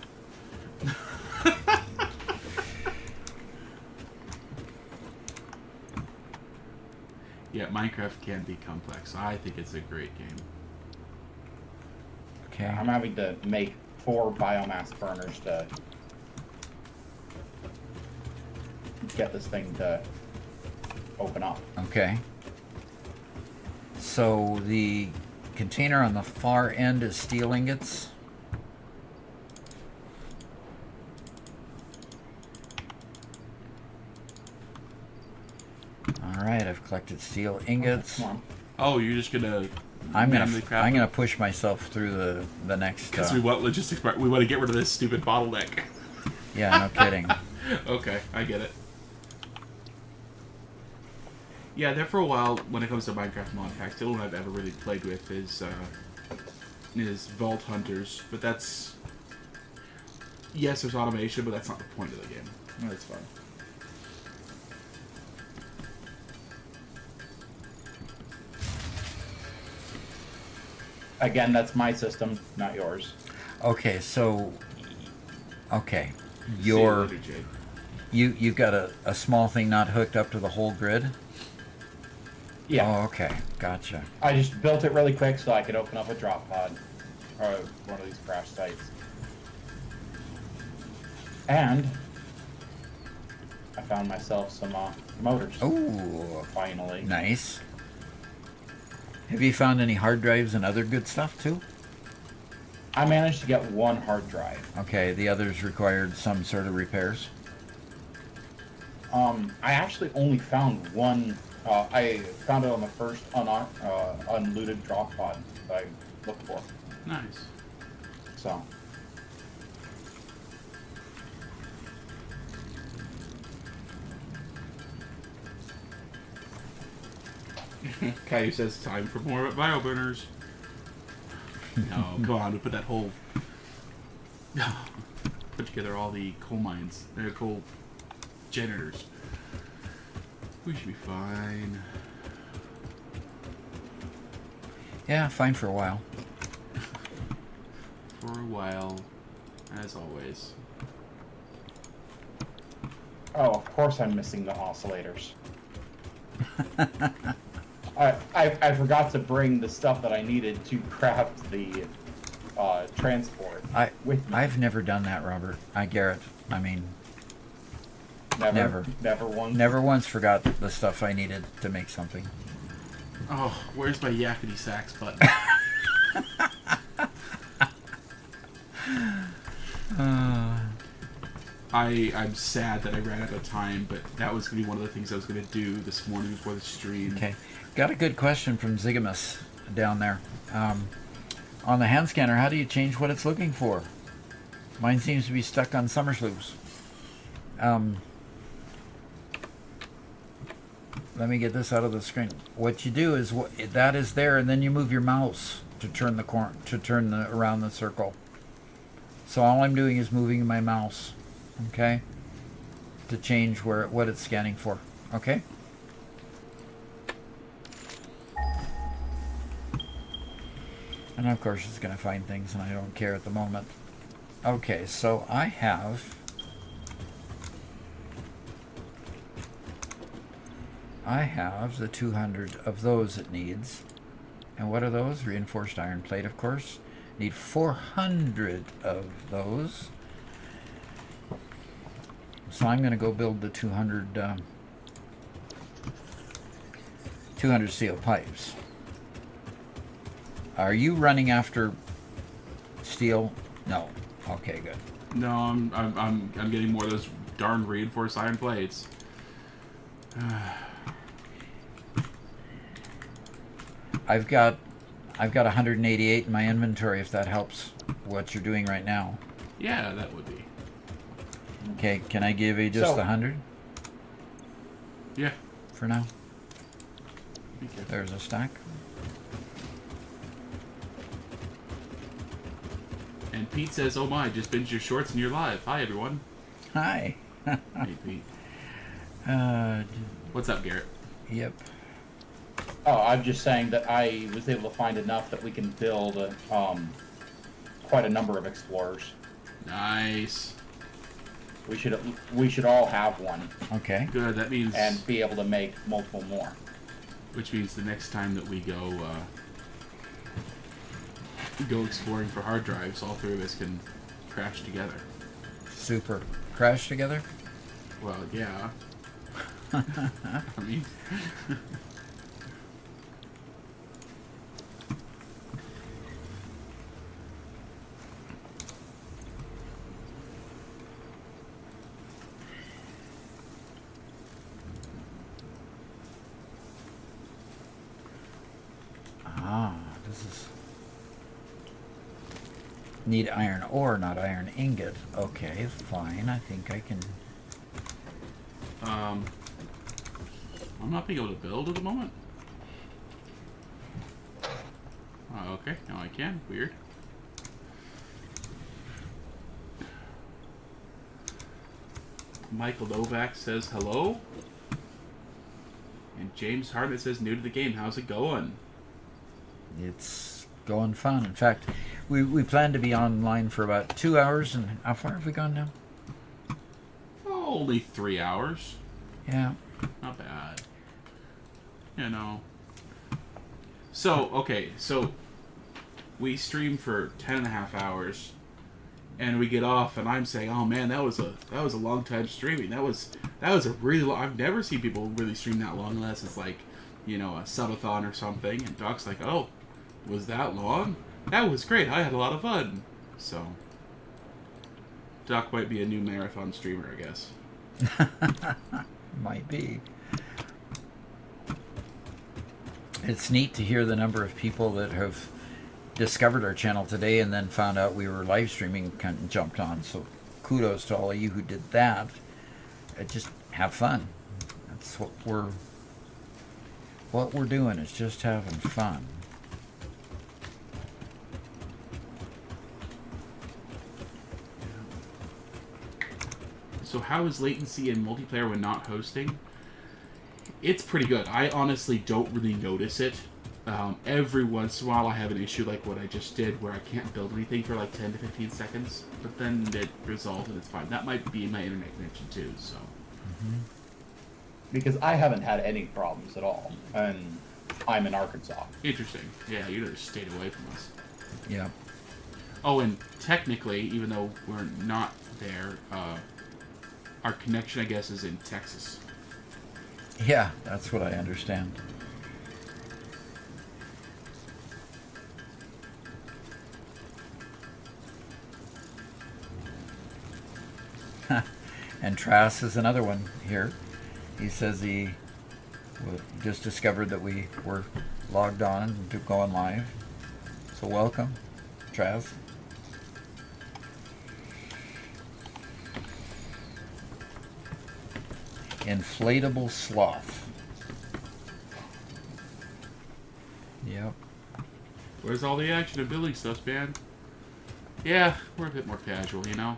S2: Yeah, Minecraft can be complex. I think it's a great game.
S1: Okay.
S3: I'm having to make 4 biomass burners to get this thing to open up.
S1: Okay. So the container on the far end is steel ingots. All right, I've collected steel ingots.
S3: Come on.
S2: Oh, you're just gonna...
S1: I'm
S2: manually craft
S1: gonna
S2: it?
S1: push myself through the next.
S2: Because we want logistics. We want to get rid of this stupid bottleneck.
S1: Yeah, no kidding.
S2: Okay, I get it. Yeah, there for a while. When it comes to Minecraft mod packs, the only one I've ever really played with is Vault Hunters. But that's yes, there's automation, but that's not the point of the game.
S6: That's fun.
S3: Again, that's my system, not yours.
S1: Okay, so okay,
S2: See you
S1: your
S2: later, Jake.
S1: you've got a small thing not hooked up to the whole grid.
S3: Yeah.
S1: Oh, okay, gotcha.
S3: I just built it really quick so I could open up a drop pod or one of these crash sites. And I found myself some motors.
S1: Oh,
S3: Finally.
S1: nice. Have you found any hard drives and other good stuff too?
S3: I managed to get one hard drive.
S1: Okay, the others required some sort of repairs.
S3: I actually only found one. I found it on the first unlooted drop pod that I looked for.
S2: Nice.
S3: So.
S2: Caillou says time for more bio burners. No, come on, we put that whole put together all the coal mines, coal generators. We should be fine.
S1: Yeah, fine for a while.
S2: For a while, as always.
S3: Oh, of course I'm missing the oscillators. I forgot to bring the stuff that I needed to craft the transport with me.
S1: I've never done that, Robert. Garrett. I mean,
S3: Never once.
S1: never once forgot the stuff I needed to make something.
S2: Oh, where's my yakety sax button? I'm sad that I ran out of time, but that was going to be one of the things I was going to do this morning before the stream.
S1: Okay, got a good question from Zigamus down there. On the hand scanner, how do you change what it's looking for? Mine seems to be stuck on summer sloops. Let me get this out of the screen. What you do is that is there, and then you move your mouse to turn around the circle. So all I'm doing is moving my mouse, okay, to change what it's scanning for. Okay. And of course it's going to find things, and I don't care at the moment. Okay, so I have the 200 of those it needs. And what are those? Reinforced iron plate, of course. Need 400 of those. So I'm going to go build the 200 steel pipes. Are you running after steel? No. Okay, good.
S2: No, I'm getting more of those darn reinforced iron plates.
S1: I've got 188 in my inventory, if that helps what you're doing right now.
S2: Yeah, that would be.
S1: Okay, can I give you just 100
S2: Yeah.
S1: for now?
S2: Be careful.
S1: There's a stack.
S2: And Pete says, "Oh my, just binged your shorts and you're live." Hi everyone.
S1: Hi.
S2: Hey Pete. What's up, Garrett?
S1: Yep.
S3: Oh, I'm just saying that I was able to find enough that we can build quite a number of explorers.
S2: Nice.
S3: We should all have one
S1: Okay.
S2: Good. That means,
S3: and be able to make multiple more.
S2: which means the next time that we go exploring for hard drives, all three of us can crash together.
S1: Super. Crash together?
S2: Well, yeah. I mean,
S1: This is... Need iron ore, not iron ingot. Okay, fine. I think I can...
S2: I'm not being able to build at the moment. Oh, okay, now I can. Weird. Michael Novak says hello. And James Hartnett says new to the game. How's it going?
S1: It's going fun. In fact, we plan to be online for about 2 hours. And how far have we gone now?
S2: Oh, only 3 hours.
S1: Yeah.
S2: Not bad. You know. So, okay, so we stream for 10.5 hours. And we get off, and I'm saying, "Oh man, that was a long time streaming. That was a really long. I've never seen people really stream that long unless it's like, you know, a subathon or something." And Doc's like, "Oh, was that long? That was great. I had a lot of fun." So, Doc might be a new marathon streamer, I guess.
S1: Might be. It's neat to hear the number of people that have discovered our channel today and then found out we were live streaming and jumped on. So kudos to all of you who did that. Just have fun. That's what we're doing, is just having fun.
S2: So how is latency in multiplayer when not hosting? It's pretty good. I honestly don't really notice it. Every once in a while I have an issue like what I just did where I can't build anything for like 10 to 15 seconds, but then it resolves and it's fine. That might be my internet connection too, so.
S3: Because I haven't had any problems at all, and I'm in Arkansas.
S2: Interesting. Yeah, you just stayed away from us.
S1: Yeah.
S2: Oh, and technically, even though we're not there, our connection, I guess, is in Texas.
S1: Yeah, that's what I understand. And Trass is another one here. He says he just discovered that we were logged on and going live. So welcome, Travis. Inflatable sloth. Yep.
S2: Where's all the action and building stuff, man? Yeah, we're a bit more casual, you know?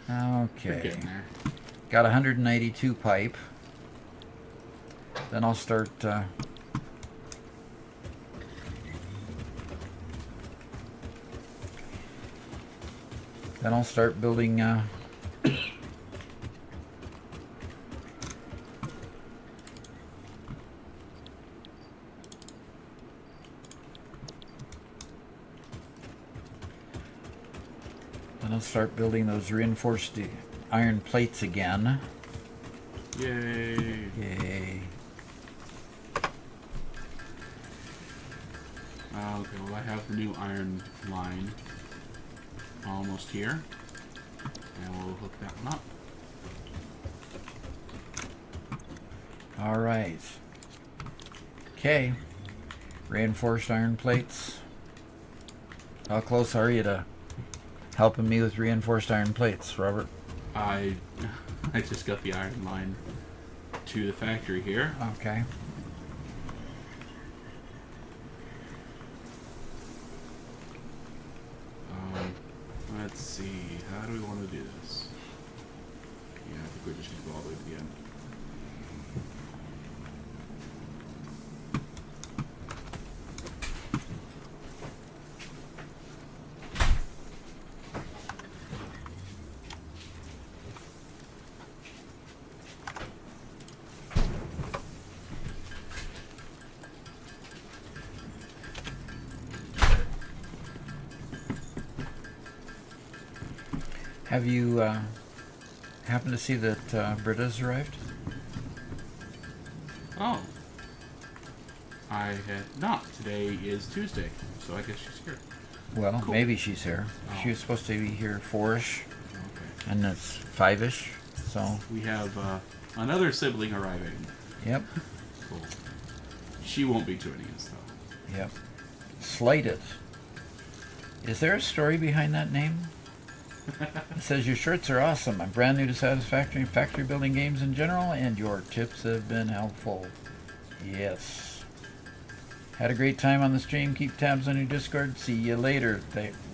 S2: We're
S1: Okay.
S2: getting there.
S1: Got 192 pipe. Then I'll start building those reinforced iron plates again.
S2: Yay.
S1: Yay.
S2: Okay, well I have the new iron line almost here. And we'll hook that one up.
S1: All right. Okay. Reinforced iron plates. How close are you to helping me with reinforced iron plates, Robert?
S2: I just got the iron line to the factory here.
S1: Okay.
S2: Let's see, how do we want to do this? Yeah, I think we're just going to go all the way to the end.
S1: Have you happened to see that Britta's arrived?
S2: Oh. I had not. Today is Tuesday, so I guess she's here.
S1: Well,
S2: Cool.
S1: maybe she's here.
S2: Oh.
S1: She was supposed to be here 4-ish,
S2: Okay.
S1: and it's 5-ish, so,
S2: We have another sibling arriving.
S1: yep,
S2: Cool. She won't be joining us, though.
S1: yep. Slighted. Is there a story behind that name? It says, your shirts are awesome. I'm brand new to Satisfactory and factory building games in general, and your tips have been helpful. Yes. Had a great time on the stream. Keep tabs on your Discord. See you later.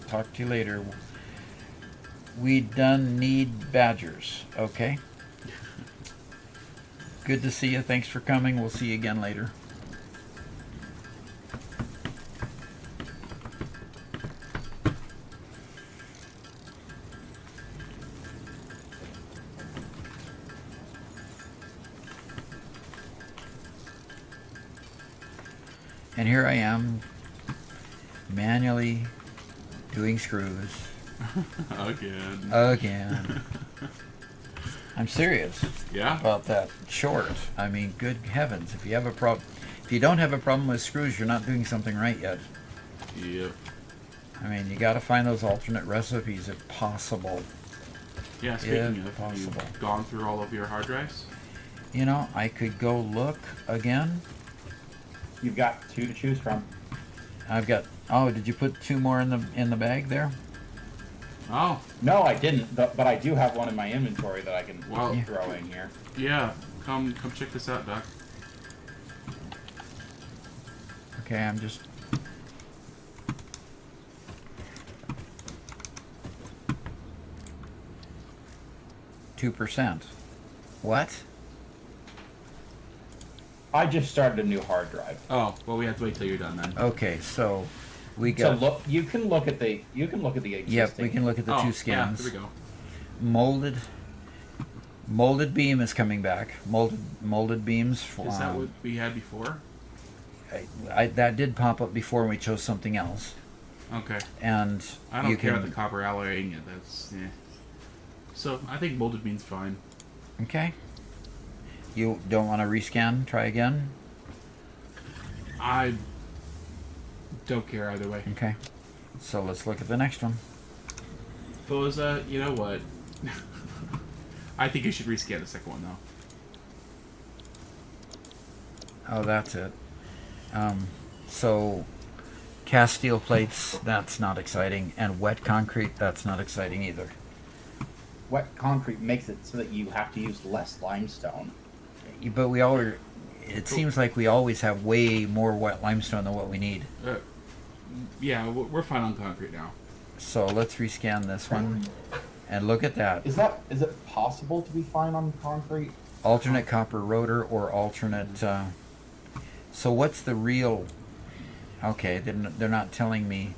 S1: Talk to you later. We done need badgers. Okay. Good to see you. Thanks for coming. We'll see you again later. And here I am, manually doing screws. Again. I'm serious
S2: Yeah.
S1: about that short. I mean, good heavens! If you have a problem, if you don't have a problem with screws, you're not doing something right yet.
S2: Yep.
S1: I mean, you got to find those alternate recipes if possible.
S2: Yeah, speaking
S1: If
S2: of,
S1: possible.
S2: you've gone through all of your hard drives?
S1: You know, I could go look again.
S3: You've got 2 to choose from.
S1: I've got. Oh, did you put 2 more in the bag there?
S2: Oh,
S3: No, I didn't, but I do have one in my inventory that I can
S2: Wow.
S3: throw in here.
S2: yeah. Come check this out, Doc.
S1: Okay, I'm just. %. What?
S3: I just started a new hard drive.
S2: Oh, well, we have to wait till you're done then.
S1: Okay, so we
S3: So
S1: got.
S3: look, you can look at the existing.
S1: Yep, we can look at the
S2: oh,
S1: 2 scans.
S2: Yeah, here we go.
S1: Molded beam is coming back. Molded beams.
S2: Is that what we had before?
S1: That did pop up before when we chose something else.
S2: Okay.
S1: And
S2: I don't
S1: you
S2: care
S1: can,
S2: about the copper alloying it. That's So I think molded bean's fine.
S1: Okay. You don't want to rescan? Try again?
S2: I don't care either way.
S1: Okay. So let's look at the next one.
S2: Foza, you know what? I think you should rescan the second one though.
S1: Oh, that's it. So cast steel plates, that's not exciting. And wet concrete, that's not exciting either.
S3: Wet concrete makes it so that you have to use less limestone.
S1: But we always, it seems like we always have way more wet limestone than what we need.
S2: Yeah, we're fine on concrete now.
S1: So let's rescan this one. And look at that.
S3: Is it possible to be fine on concrete?
S1: Alternate copper rotor or alternate... so what's the real... Okay, they're not telling me...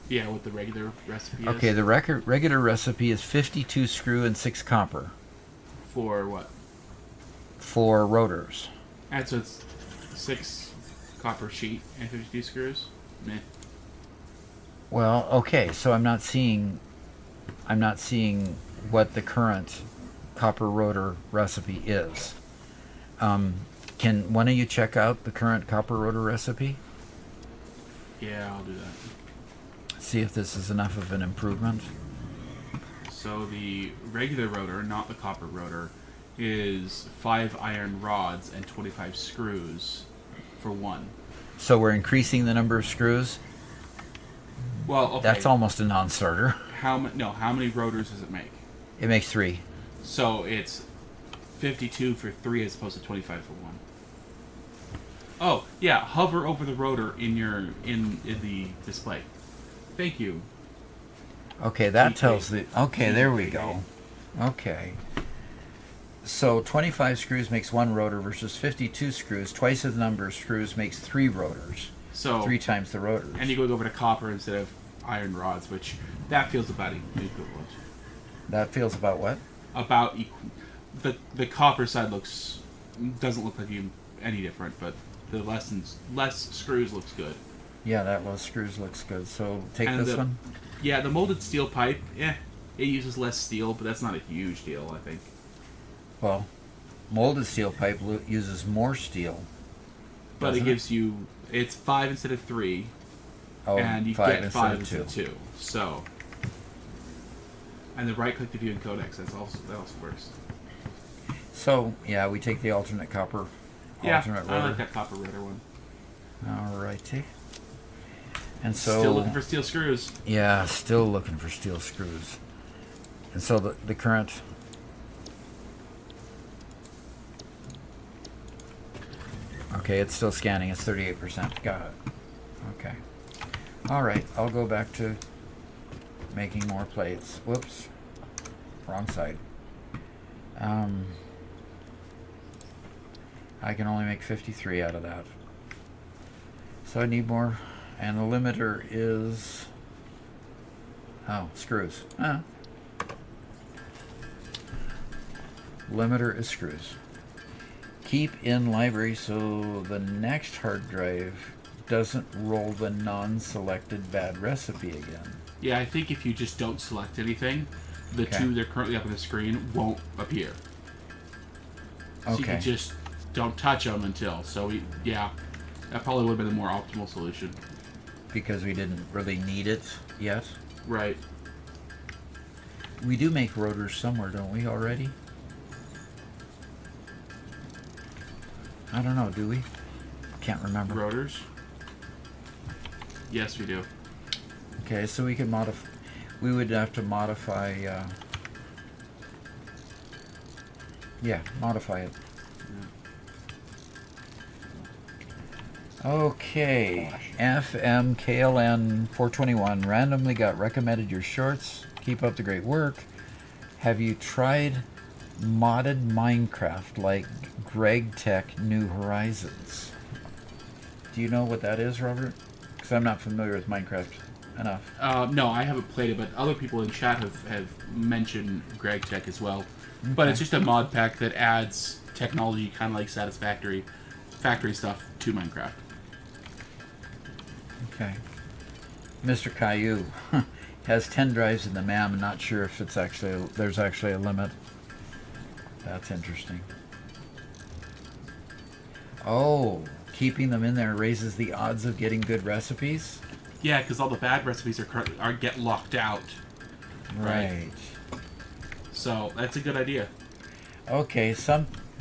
S2: Yeah, what the regular recipe is.
S1: Okay, the regular recipe is 52 screw and 6 copper
S2: For what?
S1: for rotors.
S2: And so it's 6 copper sheet and 52 screws. Meh.
S1: Well, okay, so I'm not seeing what the current copper rotor recipe is. Can one of you check out the current copper rotor recipe?
S2: Yeah, I'll do that.
S1: See if this is enough of an improvement.
S2: So the regular rotor, not the copper rotor, is 5 iron rods and 25 screws for 1.
S1: So we're increasing the number of screws.
S2: Well, okay.
S1: That's almost a non-starter.
S2: How many rotors does it make?
S1: It makes 3.
S2: So it's 52 for 3 as opposed to 25 for 1. Oh, yeah, hover over the rotor in the display. Thank you.
S1: Okay, that
S2: TK.
S1: tells the... Okay, there we go. Okay. So 25 screws makes 1 rotor versus 52 screws. Twice the number of screws makes 3 rotors.
S2: So
S1: 3 times the rotors.
S2: And you go over to copper instead of iron rods, which that feels about equivalent.
S1: That feels about what?
S2: About the copper side doesn't look like any different, but the less screws looks good.
S1: Yeah, that less screws looks good. So take
S2: And
S1: this one.
S2: Yeah, the molded steel pipe, it uses less steel, but that's not a huge deal, I think.
S1: Well, molded steel pipe uses more steel.
S2: But it
S1: doesn't
S2: gives you, it's 5 instead of 3,
S1: Oh,
S2: and you
S1: 5
S2: get 5 instead of 2. So, and the right click to view in codex, that also works.
S1: So yeah, we take the alternate copper.
S2: Yeah,
S1: Alternate
S2: I
S1: rotor.
S2: like that copper rotor one.
S1: Alrighty. And so
S2: Still looking for steel screws.
S1: yeah, still looking for steel screws. And so the current... Okay, it's still scanning. It's 38%. Got it. Okay. All right, I'll go back to making more plates. Whoops. Wrong side. I can only make 53 out of that. So I need more. And the limiter is... Oh, screws. Limiter is screws. Keep in library so the next hard drive doesn't roll the non-selected bad recipe again.
S2: Yeah, I think if you just don't select anything, the
S1: Okay.
S2: two that are currently up on the screen won't appear. So you
S1: Okay.
S2: can just don't touch them until. So yeah, that probably would have been the more optimal solution.
S1: Because we didn't really need it yet.
S2: Right.
S1: We do make rotors somewhere, don't we, already? I don't know, do we? Can't remember.
S2: Rotors? Yes, we do.
S1: Okay, so we could modify... We would have to modify... yeah, modify it. Okay, FM KLN 421 randomly got recommended your shorts. Keep up the great work. Have you tried modded Minecraft like Greg Tech New Horizons? Do you know what that is, Robert? Because I'm not familiar with Minecraft enough.
S2: No, I haven't played it, but other people in chat have mentioned Greg Tech as well. But
S1: Okay.
S2: it's just a mod pack that adds technology, kind of like Satisfactory factory stuff, to Minecraft.
S1: Okay. Mr. Caillou has 10 drives in the MAM. I'm not sure if it's actually there's actually a limit. That's interesting. Oh, keeping them in there raises the odds of getting good recipes?
S2: Yeah, because all the bad recipes are get locked out.
S1: Right.
S2: So that's a good idea.
S1: Okay,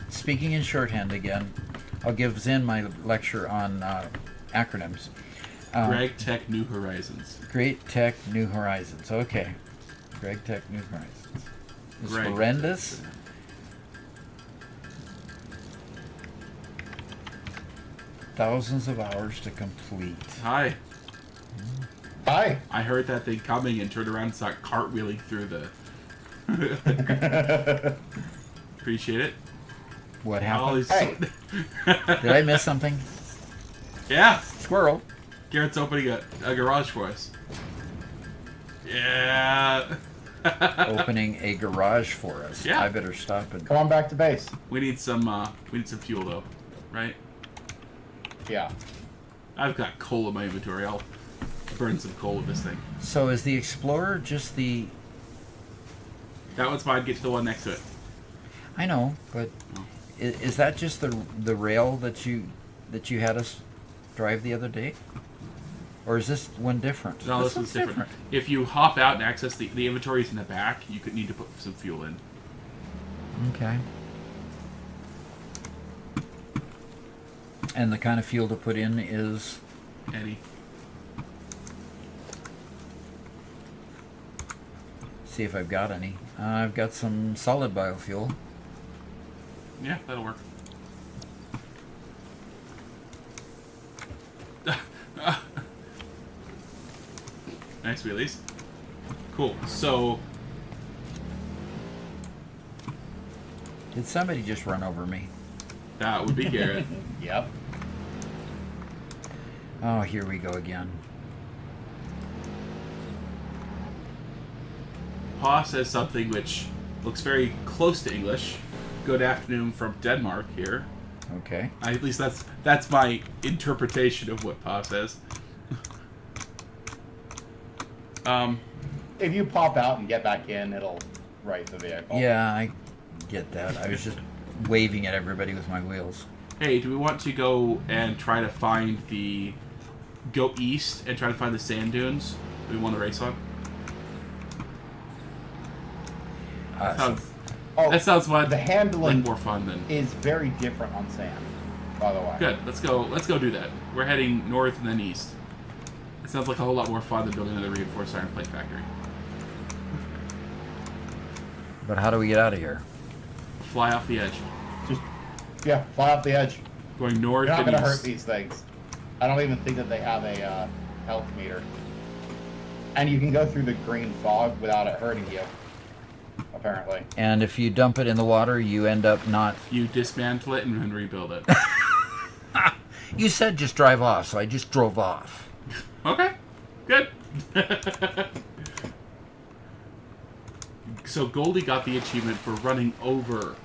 S1: speaking in shorthand again, I'll give Zen my lecture on acronyms.
S2: Greg Tech New Horizons.
S1: Great Tech New Horizons. Okay. Greg Tech New Horizons. It's
S2: Greg.
S1: horrendous. Thousands of hours to complete.
S2: Hi.
S3: Hi.
S2: I heard that thing coming and turned around and started cartwheeling through the... Appreciate it.
S1: What
S2: All
S1: happened?
S2: these-
S3: Hey.
S1: Did I miss something?
S2: Yeah.
S1: Squirrel.
S2: Garrett's opening a garage for us. Yeah.
S1: Opening a garage for us.
S2: Yeah.
S1: I better stop and...
S3: Come on back to base.
S2: We need some fuel though, right?
S3: Yeah.
S2: I've got coal in my inventory. I'll burn some coal with this thing.
S1: So is the Explorer just the...
S2: That one's mine. Get to the one next to it.
S1: I know, but is that just the rail that you had us drive the other day? Or is this one different?
S2: No, this one's different. If you hop out and access the inventories in the back, you could need to put some fuel in.
S1: Okay. And the kind of fuel to put in is...
S2: Eddie.
S1: See if I've got any. I've got some solid biofuel.
S2: Yeah, that'll work. Nice wheelies. Cool. So,
S1: Did somebody just run over me?
S2: that would be Garrett.
S3: Yep.
S1: Oh, here we go again.
S2: Pa says something which looks very close to English. Good afternoon from Denmark here.
S1: Okay.
S2: At least that's my interpretation of what Pa says.
S3: If you pop out and get back in, it'll right the vehicle.
S1: Yeah, I get that. I was just waving at everybody with my wheels.
S2: Hey, do we want to go and try to find go east and try to find the sand dunes we want to race on?
S1: So
S3: Oh,
S2: That sounds fun.
S3: the handling
S2: Like more fun than...
S3: is very different on sand, by the way.
S2: Good. Let's go do that. We're heading north and then east. It sounds like a whole lot more fun than building another reinforced iron plate factory.
S1: But how do we get out of here?
S2: Fly off the edge.
S3: Just, yeah, fly off the edge.
S2: Going north
S3: You're not
S2: and
S3: gonna hurt
S2: east.
S3: these things. I don't even think that they have a health meter. And you can go through the green fog without it hurting you. Apparently.
S1: And if you dump it in the water, you end up not...
S2: You dismantle it and then rebuild it.
S1: You said just drive off, so I just drove off.
S2: Okay, good. So Goldie got the achievement for running over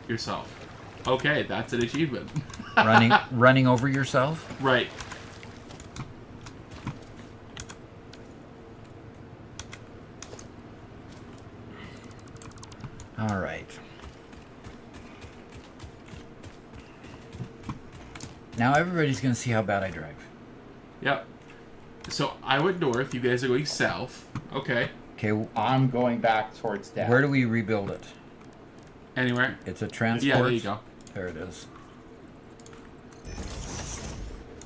S2: yourself. Okay, that's an achievement.
S1: Running over yourself?
S2: Right.
S1: All right. Now everybody's going to see how bad I drive.
S2: Yep. So I went north. You guys are going south. Okay.
S1: Okay,
S3: I'm going back towards Dad.
S1: where do we rebuild it?
S2: Anywhere.
S1: It's a transport.
S2: Yeah, there you go.
S1: There it is.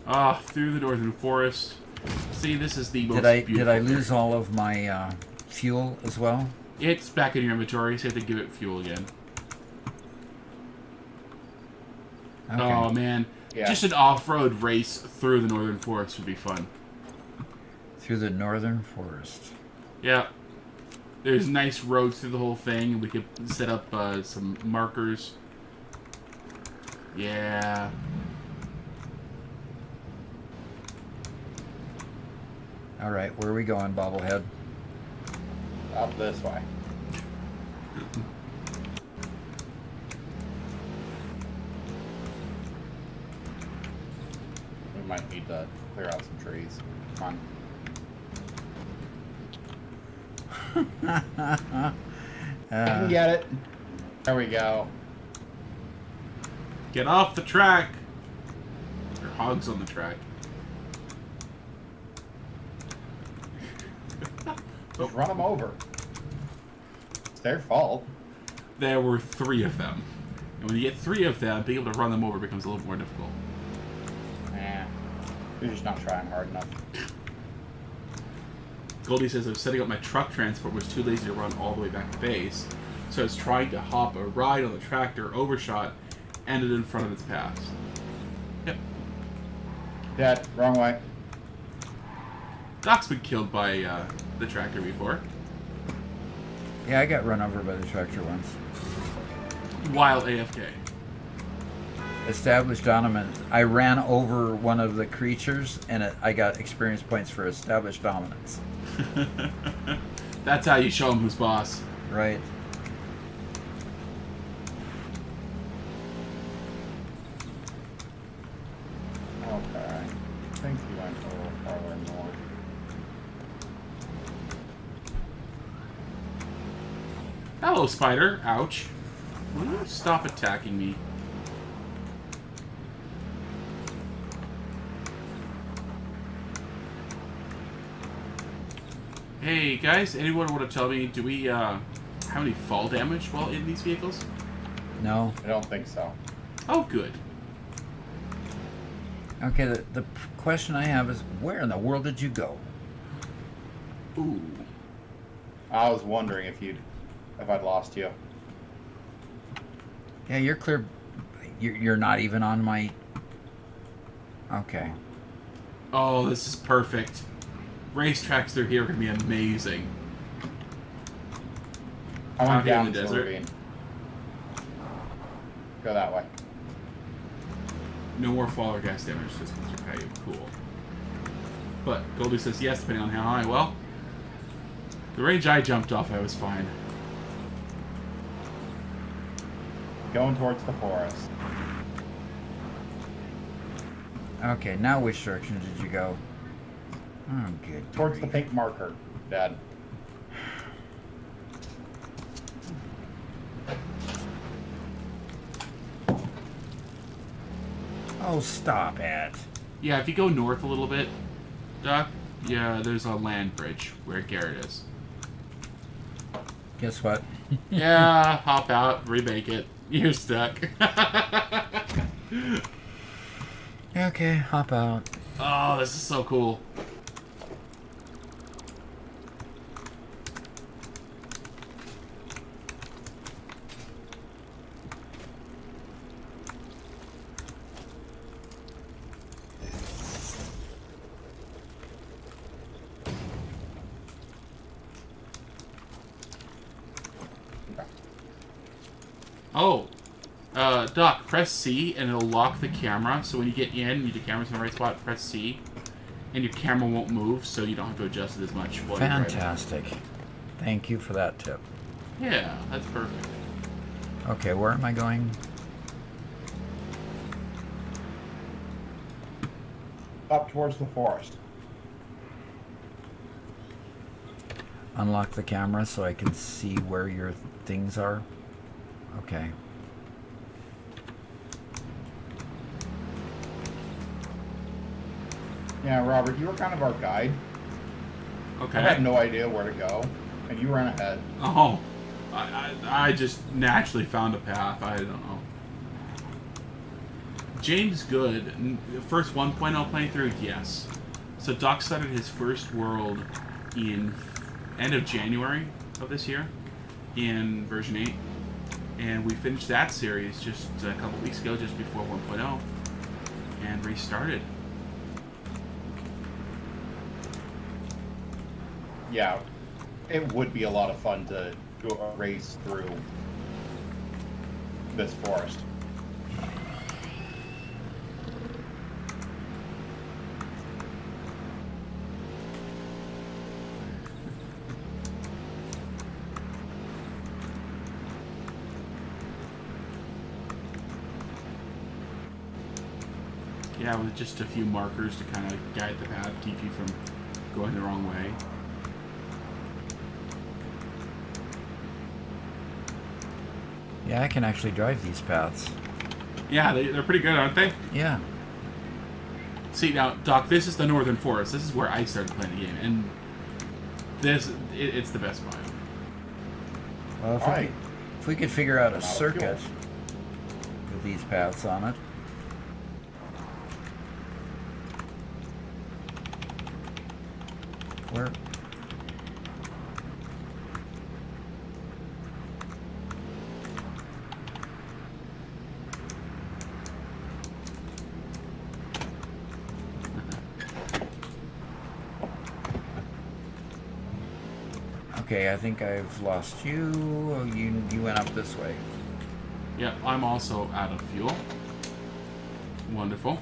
S2: Ah, through the northern forest. See, this is the most
S1: Did I
S2: beautiful
S1: lose
S2: area.
S1: all of my fuel as well?
S2: It's back in your inventory, so you have to give it fuel again.
S1: Okay.
S2: Oh, man.
S3: Yeah.
S2: Just an off-road race through the northern forest would be fun.
S1: Through the northern forest.
S2: Yeah. There's nice roads through the whole thing. We could set up some markers. Yeah.
S1: All right, where are we going, bobblehead?
S3: Up this way. We might need to clear out some trees. Come on. I can get it. There we go.
S2: Get off the track! There are hogs on the track.
S3: Just run them over. It's their fault.
S2: There were 3 of them. And when you get 3 of them, being able to run them over becomes a little more difficult.
S3: You're just not trying hard enough.
S2: Goldie says, I was setting up my truck transport, was too lazy to run all the way back to base. So I was trying to hop a ride on the tractor, overshot, ended in front of its pass. Yep.
S3: Dad, wrong way.
S2: Doc's been killed by the tractor before.
S1: Yeah, I got run over by the tractor once.
S2: While AFK.
S1: Established dominance. I ran over one of the creatures, and I got experience points for established dominance.
S2: That's how you show him who's boss.
S1: Right.
S3: Okay. I think you went a little farther north.
S2: Hello, spider. Ouch. Will you stop attacking me? Hey, guys, anyone want to tell me, do we, have any fall damage while in these vehicles?
S1: No.
S3: I don't think so.
S2: Oh, good.
S1: Okay, the question I have is, where in the world did you go?
S2: Ooh.
S3: I was wondering if I'd lost you.
S1: Yeah, you're clear. You're not even on my... Okay.
S2: Oh, this is perfect. Racetracks through here are going to be amazing.
S3: I
S2: Out
S3: went
S2: here in
S3: down
S2: the
S3: the
S2: desert.
S3: ravine. Go that way.
S2: No more fall or gas damage systems are kind of cool. But Goldie says yes, depending on how high. Well, the range I jumped off, I was fine.
S3: Going towards the forest.
S1: Okay, now which direction did you go? Oh, good.
S3: Towards the
S1: grief.
S3: pink marker, Dad.
S1: Oh, stop it.
S2: Yeah, if you go north a little bit, Doc, yeah, there's a land bridge where Garrett is.
S1: Guess what?
S2: Yeah, hop out, remake it. You're stuck.
S1: Okay, hop out.
S2: Oh, this is so cool. Oh, Doc, press C and it'll lock the camera. So when you get in, the camera's in the right spot. Press C, and your camera won't move, so you don't have to adjust it as much. While you're driving.
S1: Fantastic. Thank you for that tip.
S2: Yeah, that's perfect.
S1: Okay, where am I going?
S3: Up towards the forest.
S1: Unlock the camera so I can see where your things are. Okay.
S3: Yeah, Robert, you were kind of our guide.
S2: Okay.
S3: I had no idea where to go, and you ran ahead.
S2: Oh, I just naturally found a path. I don't know. James Good, first 1.0 playthrough, yes. So Doc started his first world in end of January of this year in version 8. And we finished that series just a couple weeks ago, just before 1.0, and restarted.
S3: Yeah, it would be a lot of fun to do a race through this forest.
S2: Yeah, with just a few markers to kind of guide the path, keep you from going the wrong way.
S1: Yeah, I can actually drive these paths.
S2: Yeah, they're pretty good, aren't they?
S1: Yeah.
S2: See, now, Doc, this is the Northern Forest. This is where I started playing the game, and it's the best biome.
S1: Well,
S3: Alright.
S1: if we could figure out a
S3: Not a
S1: circuit
S3: fuel.
S1: with these paths on it. Where? Okay, I think I've lost you. Oh, you went up this way.
S2: Yeah, I'm also out of fuel. Wonderful.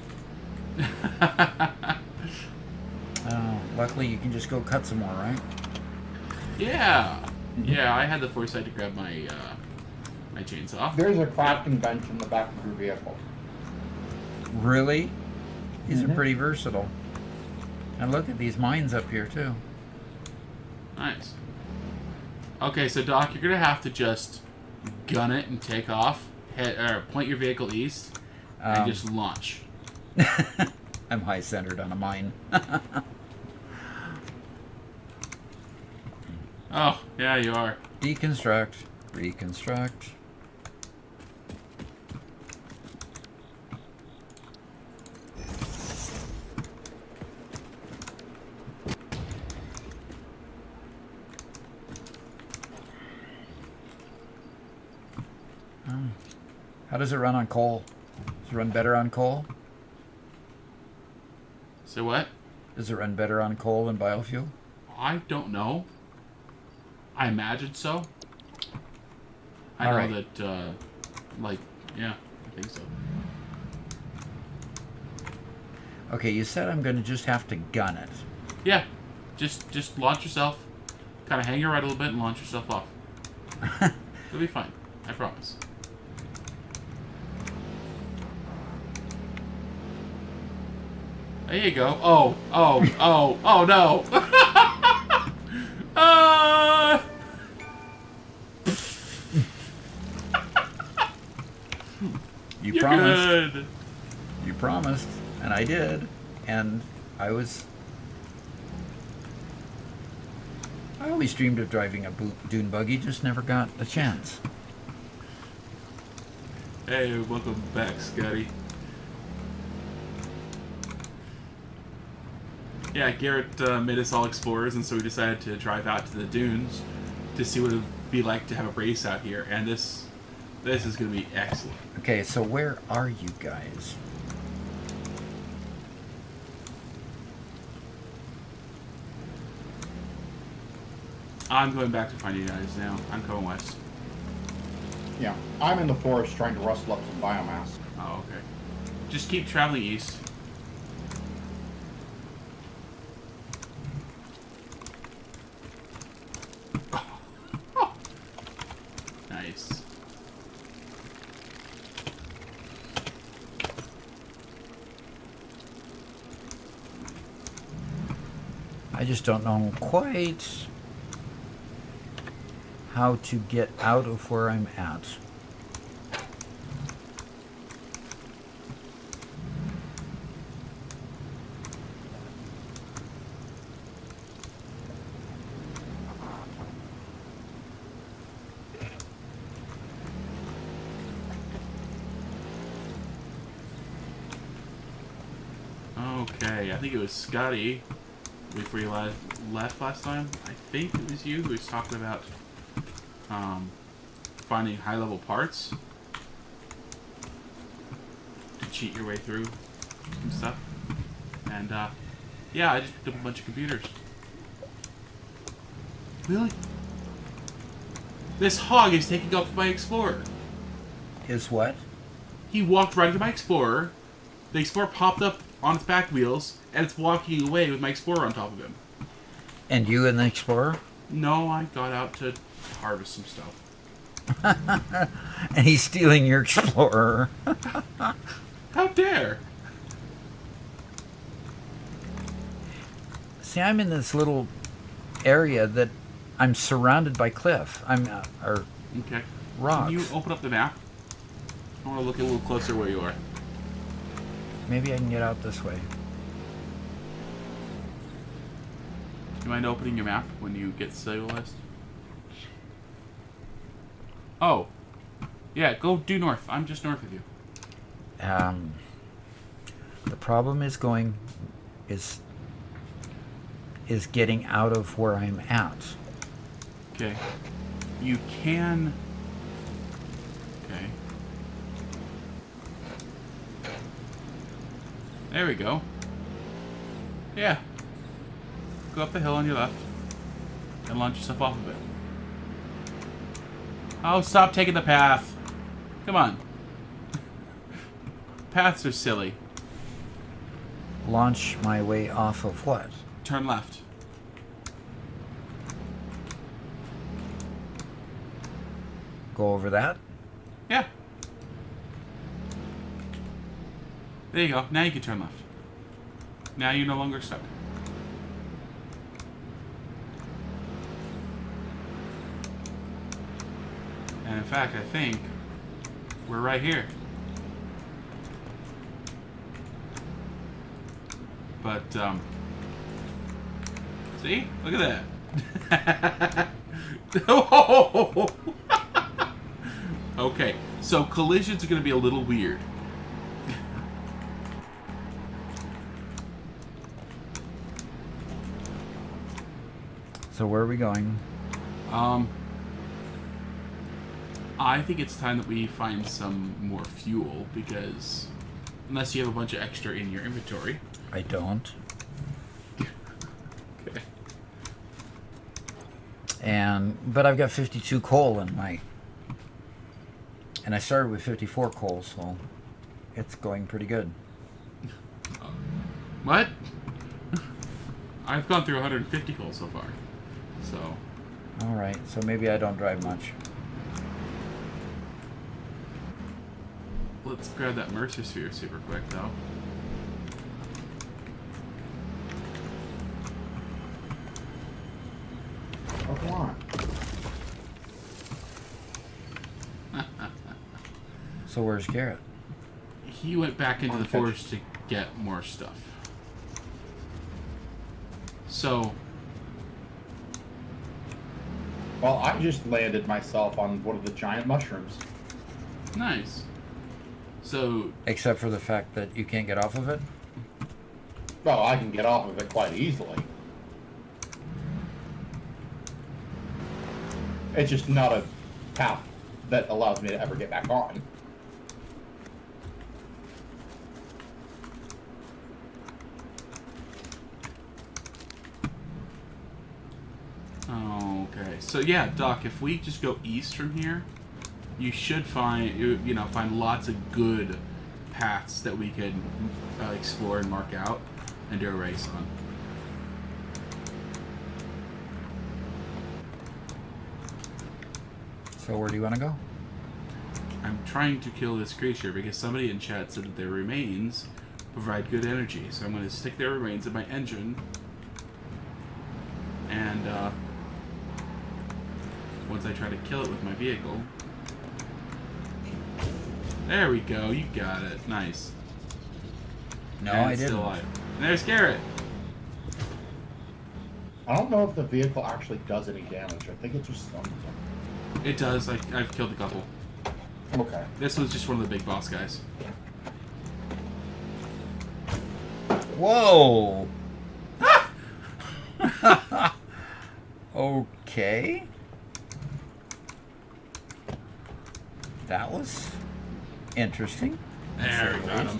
S1: Luckily, you can just go cut some more, right?
S2: Yeah. Yeah, I had the foresight to grab my my chainsaw.
S3: There's a crafting bench in the back of your vehicle.
S1: Really? These are
S3: Mhm.
S1: pretty versatile. And look at these mines up here, too.
S2: Nice. Okay, so Doc, you're gonna have to just gun it and take off. Point your vehicle east and just launch.
S1: I'm high-centered on a mine.
S2: Oh, yeah, you are.
S1: Deconstruct. Reconstruct. How does it run on coal? Does it run better on coal?
S2: So what?
S1: Does it run better on coal than biofuel?
S2: I don't know. I imagine so. I know
S1: Alright.
S2: that, yeah, I think so.
S1: Okay, you said I'm going to just have to gun it.
S2: Yeah, just launch yourself. Kind of hang your right a little bit and launch yourself off. It'll be fine. I promise. There you go. Oh no.
S1: You
S2: You're
S1: promised.
S2: good.
S1: You promised, and I did. And I always dreamed of driving a dune buggy, just never got a chance.
S2: Hey, welcome back, Scotty. Yeah, Garrett made us all explorers, and so we decided to drive out to the dunes to see what it would be like to have a race out here. And this is going to be excellent.
S1: Okay, so where are you guys?
S2: I'm going back to find you guys now. I'm going west.
S3: Yeah, I'm in the forest trying to rustle up some biomass.
S2: Oh, okay. Just keep traveling east. Nice.
S1: I just don't know quite how to get out of where I'm at.
S2: Okay, I think it was Scotty before you left last time. I think it was you who was talking about finding high-level parts to cheat your way through some stuff. And yeah, I just picked up a bunch of computers. Really? This hog is taking off my Explorer.
S1: Is what?
S2: He walked right into my Explorer. The Explorer popped up on its back wheels, and it's walking away with my Explorer on top of him.
S1: And you and the Explorer?
S2: No, I got out to harvest some stuff.
S1: And he's stealing your Explorer.
S2: How dare!
S1: See, I'm in this little area that I'm surrounded by cliff. Or
S2: Okay.
S1: rocks.
S2: Can you open up the map? I want to look a little closer where you are.
S1: Maybe I can get out this way.
S2: Do you mind opening your map when you get stabilized? Oh. Yeah, go due north. I'm just north of you.
S1: The problem is getting out of where I'm at.
S2: Okay. You can... Okay. There we go. Yeah. Go up the hill on your left and launch yourself off of it. Oh, stop taking the path. Come on. Paths are silly.
S1: Launch my way off of what?
S2: Turn left.
S1: Go over that?
S2: Yeah. There you go. Now you can turn left. Now you're no longer stuck. And in fact, I think we're right here. But, see? Look at that. Okay, so collisions are going to be a little weird.
S1: So where are we going?
S2: I think it's time that we find some more fuel, because unless you have a bunch of extra in your inventory.
S1: I don't.
S2: Okay.
S1: But I've got 52 coal in my... And I started with 54 coal, so it's going pretty good.
S2: What? I've gone through 150 coal so far. So...
S1: Alright, so maybe I don't drive much.
S2: Let's grab that Mercer Sphere super quick, though.
S3: Oh, come on.
S1: So where's Garrett?
S2: He went back into
S3: On
S2: the
S3: the pitch.
S2: forest to get more stuff. So...
S3: Well, I just landed myself on one of the giant mushrooms.
S2: Nice. So...
S1: Except for the fact that you can't get off of it?
S3: Well, I can get off of it quite easily. It's just not a path that allows me to ever get back on.
S2: Okay, so yeah, Doc, if we just go east from here, you should find find lots of good paths that we could explore and mark out and do a race on.
S1: So where do you want to go?
S2: I'm trying to kill this creature because somebody in chat said that their remains provide good energy. So I'm going to stick their remains in my engine. And once I try to kill it with my vehicle... There we go. You got it. Nice.
S1: No,
S2: And
S1: I
S2: it's
S1: didn't.
S2: still alive. And there's Garrett.
S3: I don't know if the vehicle actually does any damage. I think it just stuns them.
S2: It does. I've killed a couple.
S3: Okay.
S2: This was just one of the big boss guys.
S1: Whoa! Okay. That was interesting.
S2: There we got him.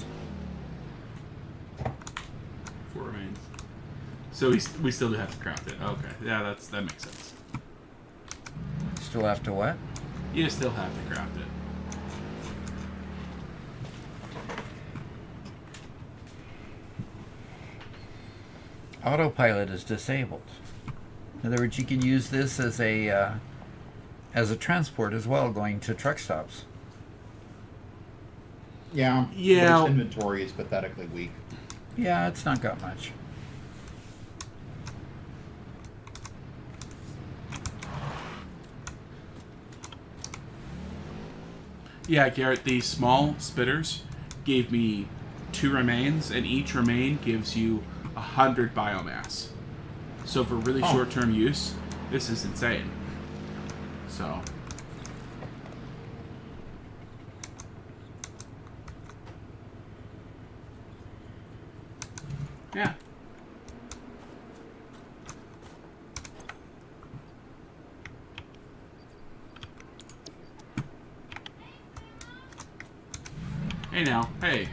S2: 4 remains. So we still do have to craft it. Okay. Yeah, that makes sense.
S1: Still have to what?
S2: You still have to craft it.
S1: Autopilot is disabled. In other words, you can use this as a transport as well, going to truck stops.
S3: Yeah.
S2: Yeah.
S3: But its inventory is pathetically weak.
S1: Yeah, it's not got much.
S2: Yeah, Garrett, the small spitters gave me 2 remains, and each remain gives you 100 biomass. So for really short-term use, this is insane. So... yeah. Hey now, hey.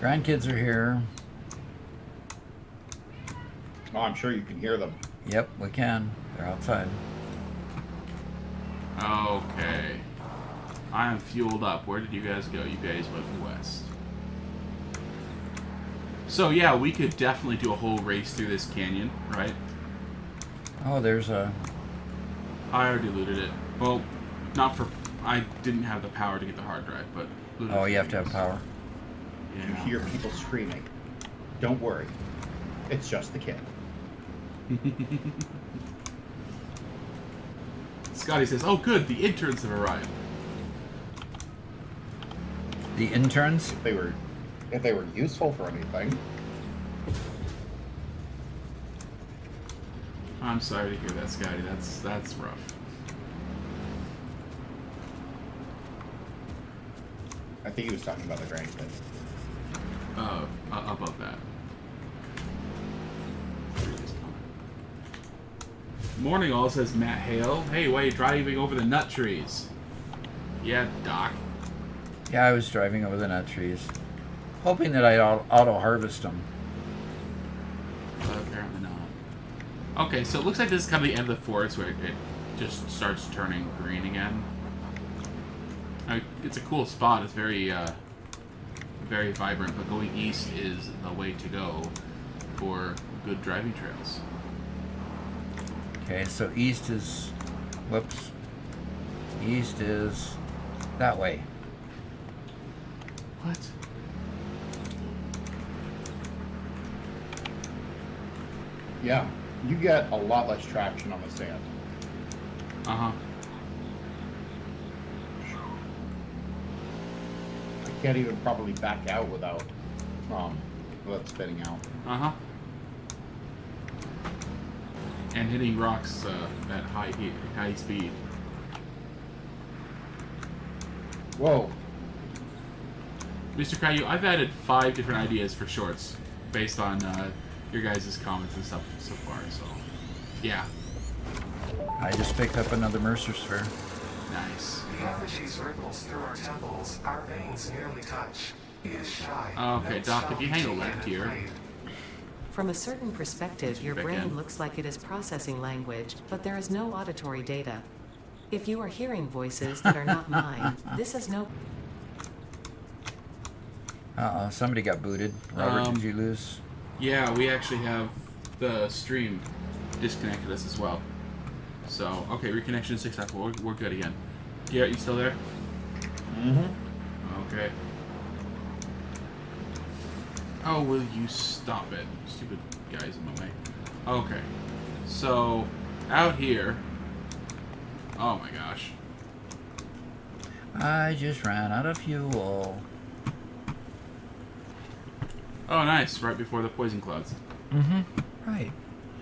S1: Grandkids are here.
S3: Oh, I'm sure you can hear them.
S1: Yep, we can. They're outside.
S2: Okay. I am fueled up. Where did you guys go? You guys went west. So yeah, we could definitely do a whole race through this canyon, right?
S1: Oh, there's a...
S2: I already looted it. Well, not for... I didn't have the power to get the hard drive, but... looted
S1: Oh,
S2: it
S1: you
S2: for
S1: have to have
S2: use.
S1: power.
S3: You
S2: Yeah.
S3: hear people screaming. Don't worry. It's just the kid.
S2: Scotty says, oh good, the interns have arrived.
S1: The interns?
S3: If they were useful for anything.
S2: I'm sorry to hear that, Scotty. That's rough.
S3: I think he was talking about the grandkids.
S2: Above that. Morning all, says Matt Hale. Hey, why are you driving over the nut trees? Yeah, Doc.
S1: Yeah, I was driving over the nut trees. Hoping that I'd auto-harvest them.
S2: But apparently not. Okay, so it looks like this is kind of the end of the forest where it just starts turning green again. It's a cool spot. It's very, very vibrant, but going east is the way to go for good driving trails.
S1: Okay, so east is... Whoops. East is that way.
S2: What?
S3: Yeah. You get a lot less traction on the sand.
S2: Uh-huh.
S3: I can't even probably back out without spinning out.
S2: Uh-huh. And hitting rocks at high speed.
S3: Whoa.
S2: Mr. Caillou, I've added 5 different ideas for shorts based on your guys' comments and stuff so far, so yeah.
S1: I just picked up another Mercer sphere.
S2: Nice.
S5: The effigies ripples through our temples. Our veins nearly touch. He is shy.
S2: Okay,
S5: No
S2: Doc, if
S5: stone
S2: you hang a
S5: taken
S2: left
S5: and
S2: here.
S5: played.
S4: From a certain perspective, your
S2: Back
S4: brain
S2: in.
S4: looks like it is processing language, but there is no auditory data. If you are hearing voices that are not mine, this is no...
S1: Uh-oh, somebody got booted. Robert, did you lose?
S2: Yeah, we actually have the stream disconnected us as well. So, okay, reconnection successful. We're good again. Garrett, you still there?
S3: Mm-hmm.
S2: Okay. Oh, will you stop it? Stupid guys in my way. Okay. So, out here... Oh my gosh.
S1: I just ran out of fuel.
S2: Oh, nice. Right before the poison clouds.
S1: Mm-hmm. Right.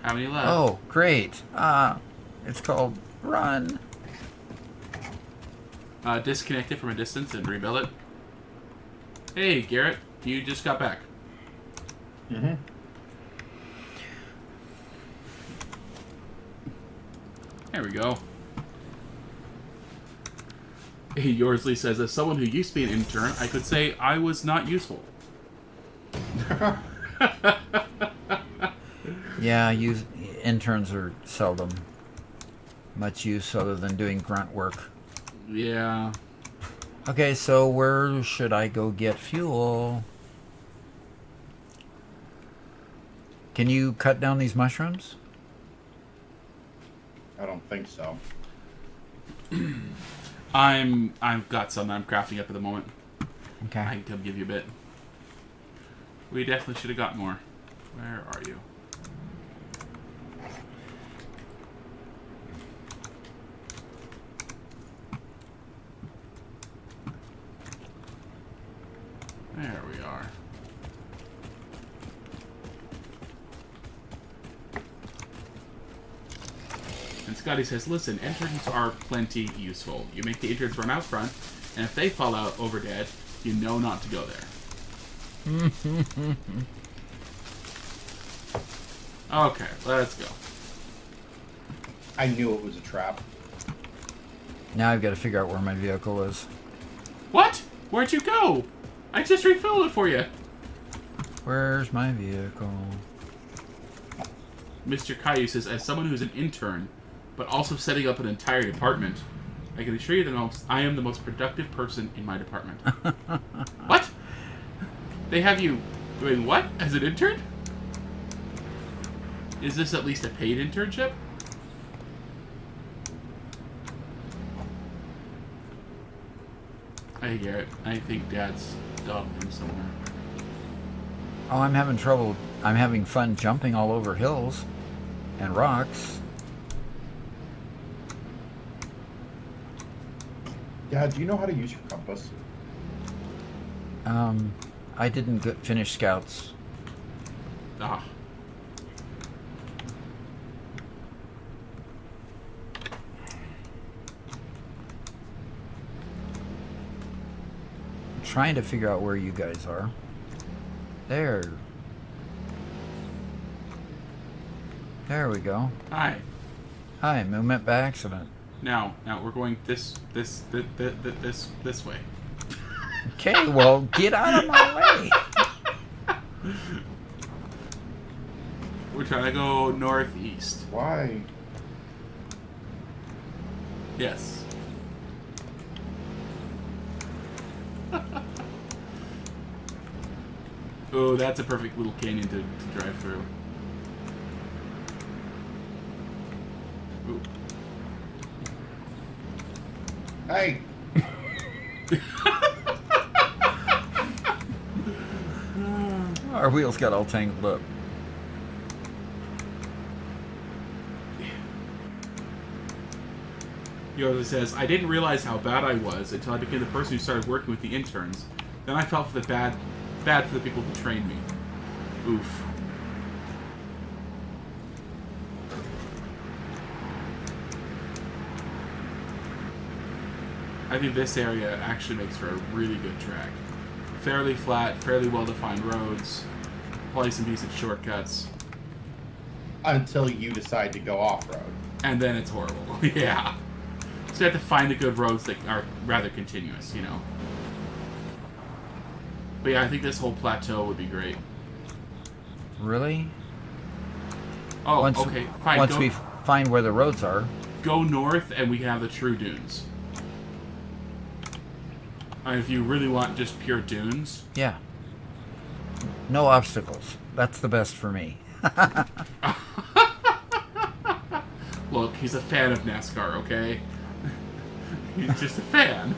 S2: How many left?
S1: Oh, great. It's called Run.
S2: Disconnect it from a distance and rebuild it. Hey, Garrett. You just got back.
S3: Mm-hmm.
S2: There we go. Hey, Yorsley says, as someone who used to be an intern, I could say I was not useful.
S1: Yeah, interns are seldom much use other than doing grunt work.
S2: Yeah.
S1: Okay, so where should I go get fuel? Can you cut down these mushrooms?
S3: I don't think so.
S2: I've got some that I'm crafting up at the moment.
S1: Okay.
S2: I can come give you a bit. We definitely should have got more. Where are you? There we are. And Scotty says, listen, interns are plenty useful. You make the interns run out front, and if they fall out over dead, you know not to go there. Okay, let's go.
S3: I knew it was a trap.
S1: Now I've got to figure out where my vehicle is.
S2: What? Where'd you go? I just refilled it for you.
S1: Where's my vehicle?
S2: Mr. Caillou says, as someone who's an intern, but also setting up an entire department, I can assure you that I am the most productive person in my department. What? They have you doing what as an intern? Is this at least a paid internship? Hey Garrett, I think Dad's dogged him somewhere.
S1: Oh, I'm having trouble. I'm having fun jumping all over hills and rocks.
S3: Dad, do you know how to use your compass?
S1: I didn't finish scouts.
S2: Ah.
S1: I'm trying to figure out where you guys are. There. There we go.
S2: Hi.
S1: Hi, movement by accident.
S2: Now we're going this way.
S1: Okay, well, get out of my way.
S2: We're trying to go northeast.
S3: Why?
S2: Yes. Oh, that's a perfect little canyon to drive through. Ooh.
S3: Hey!
S1: Our wheels got all tangled up.
S2: Yoda says, I didn't realize how bad I was until I became the person who started working with the interns. Then I felt for the bad for the people who trained me. Oof. I think this area actually makes for a really good track. Fairly flat, fairly well-defined roads, probably some decent shortcuts.
S3: Until you decide to go off-road.
S2: And then it's horrible. Yeah. So you have to find the good roads that are rather continuous, you know. But yeah, I think this whole plateau would be great.
S1: Really?
S2: Oh,
S1: Once,
S2: okay. Fine.
S1: Once we find where the roads are.
S2: go north and we can have the true dunes. And if you really want just pure dunes,
S1: Yeah. No obstacles. That's the best for me.
S2: look, he's a fan of NASCAR, okay? He's just a fan.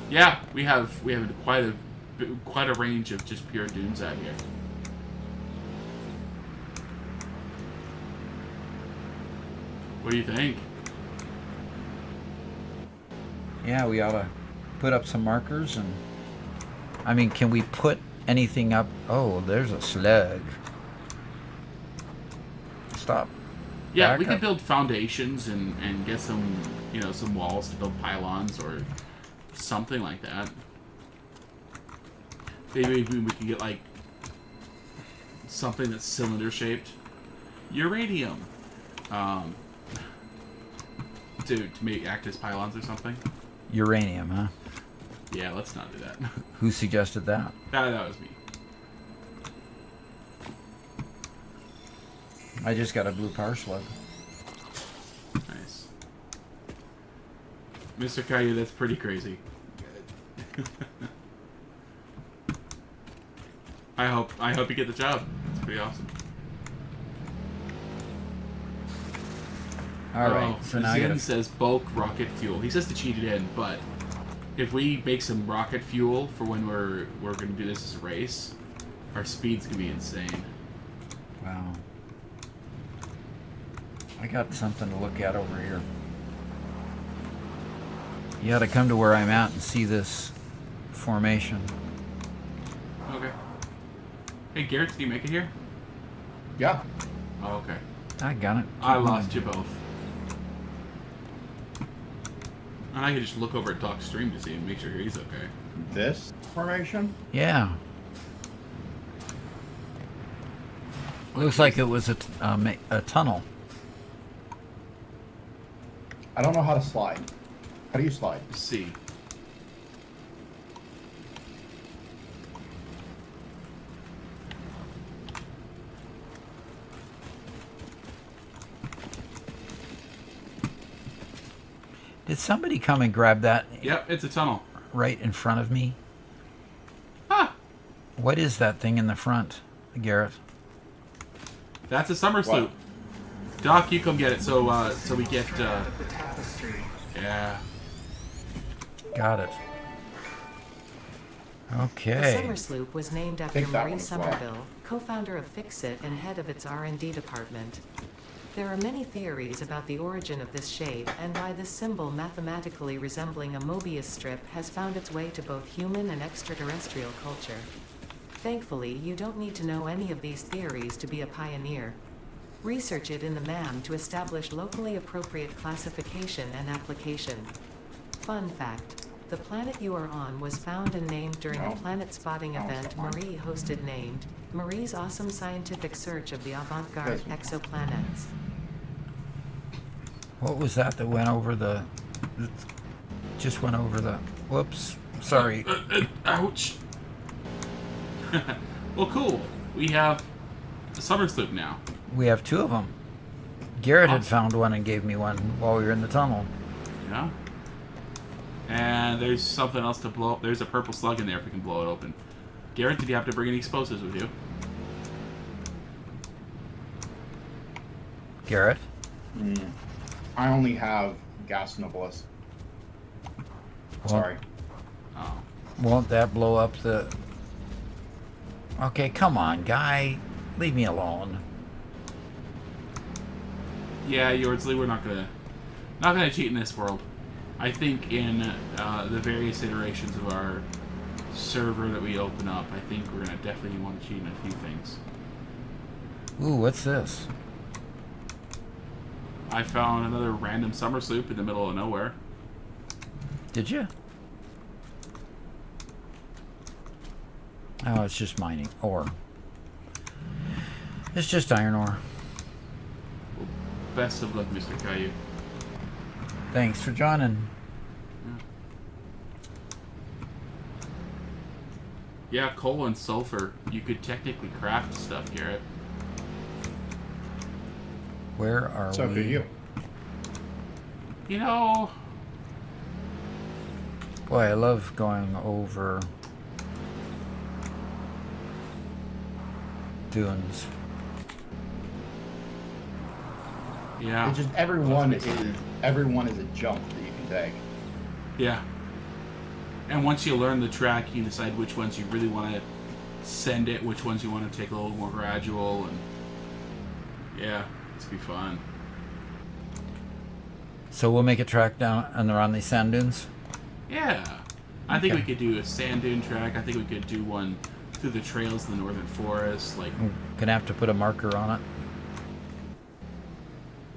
S2: Yeah, we have quite a range of just pure dunes out here. What do you think?
S1: Yeah, we ought to put up some markers and... I mean, can we put anything up? Oh, there's a slug. Stop.
S2: Yeah,
S1: Back
S2: we could
S1: up.
S2: build foundations and get some, some walls to build pylons or something like that. Maybe we could get, like, something that's cylinder-shaped. Uranium. To act as pylons or something.
S1: Uranium, huh?
S2: Yeah, let's not do that.
S1: Who suggested that?
S2: That was me.
S1: I just got a blue power slug.
S2: Nice. Mr. Caillou, that's pretty crazy. I hope you get the job. It's pretty awesome.
S1: All right, so now I
S2: Zin
S1: gotta...
S2: says bulk rocket fuel. He says to cheat it in, but if we make some rocket fuel for when we're gonna do this as a race, our speed's gonna be insane.
S1: Wow. I got something to look at over here. You ought to come to where I'm at and see this formation.
S2: Okay. Hey Garrett, did you make it here?
S3: Yeah.
S2: Oh, okay.
S1: I got it.
S2: I
S1: Keep
S2: lost
S1: going.
S2: you both. And I could just look over at Doc's stream to see and make sure he's okay.
S3: This formation?
S1: Yeah. Looks like it was a tunnel.
S3: I don't know how to slide. How do you slide?
S2: C.
S1: Did somebody come and grab that
S2: Yep, it's a tunnel.
S1: right in front of me?
S2: Ah!
S1: What is that thing in the front, Garrett?
S2: That's a summer
S3: What?
S2: sloop. Doc, you come get it so we get
S5: The tapestry.
S2: yeah.
S1: Got it.
S4: The
S1: Okay.
S4: summer sloop was named after
S3: Take that
S4: Marie
S3: one as well.
S4: Somerville, co-founder of Fixit and head of its R&D department. There are many theories about the origin of this shape and why this symbol, mathematically resembling a Mobius strip, has found its way to both human and extraterrestrial culture. Thankfully, you don't need to know any of these theories to be a pioneer. Research it in the MAM to establish locally appropriate classification and application. Fun fact: the planet you are on was found and named during a
S3: No.
S4: planet spotting
S3: No,
S4: event
S3: it's not mine.
S4: Marie hosted, named Marie's Awesome Scientific Search of the Avant-Garde
S3: That's-
S4: Exoplanets.
S1: What was that went over the... Just went over the... Whoops. Sorry.
S2: Ouch. Well, cool. We have a summer sloop now.
S1: We have two of them. Garrett had
S2: Awesome.
S1: found one and gave me one while we were in the tunnel.
S2: Yeah. And there's something else to blow up. There's a purple slug in there if we can blow it open. Garrett, did you have to bring any explosives with you?
S1: Garrett?
S3: I only have gas nobilis. Sorry.
S2: Oh.
S1: Won't that blow up the... Okay, come on, guy. Leave me alone.
S2: Yeah, Yordsley, we're not gonna cheat in this world. I think in the various iterations of our server that we open up, I think we're gonna definitely want to cheat in a few things.
S1: Ooh, what's this?
S2: I found another random summer sloop in the middle of nowhere.
S1: Did you? Oh, it's just mining ore. It's just iron ore.
S2: Best of luck, Mr. Caillou.
S1: Thanks for joining.
S2: Yeah, coal and sulfur. You could technically craft stuff, Garrett.
S1: Where are
S3: So
S1: we?
S3: could you.
S2: You know,
S1: Boy, I love going over dunes.
S2: yeah.
S3: It's just everyone is a jump that you can take.
S2: Yeah. And once you learn the track, you decide which ones you really want to send it, which ones you want to take a little more gradual, and yeah, it's be fun.
S1: So we'll make a track down and around these sand dunes.
S2: Yeah. I think we
S1: Okay.
S2: could do a sand dune track. I think we could do one through the trails in the northern forest. Like,
S1: I'm gonna have to put a marker on it.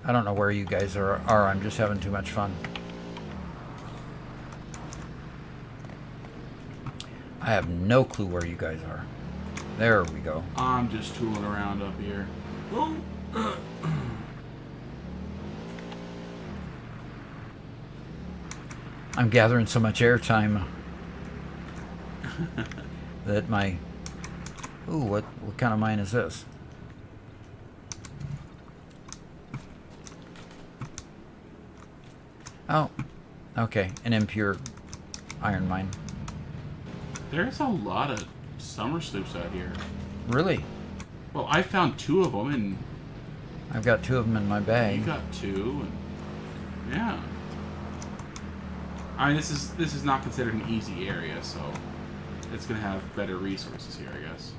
S1: I don't know where you guys are. I'm just having too much fun. I have no clue where you guys are. There we go.
S2: I'm just tooling around up here. Oh.
S1: I'm gathering so much airtime that my... Ooh, what kind of mine is this? Oh, okay, an impure iron mine.
S2: There's a lot of summer sloops out here.
S1: Really?
S2: Well, I found 2 of them, and
S1: I've got 2 of them in my bag.
S2: you got 2, and yeah. I mean, this is not considered an easy area, so it's gonna have better resources here, I guess.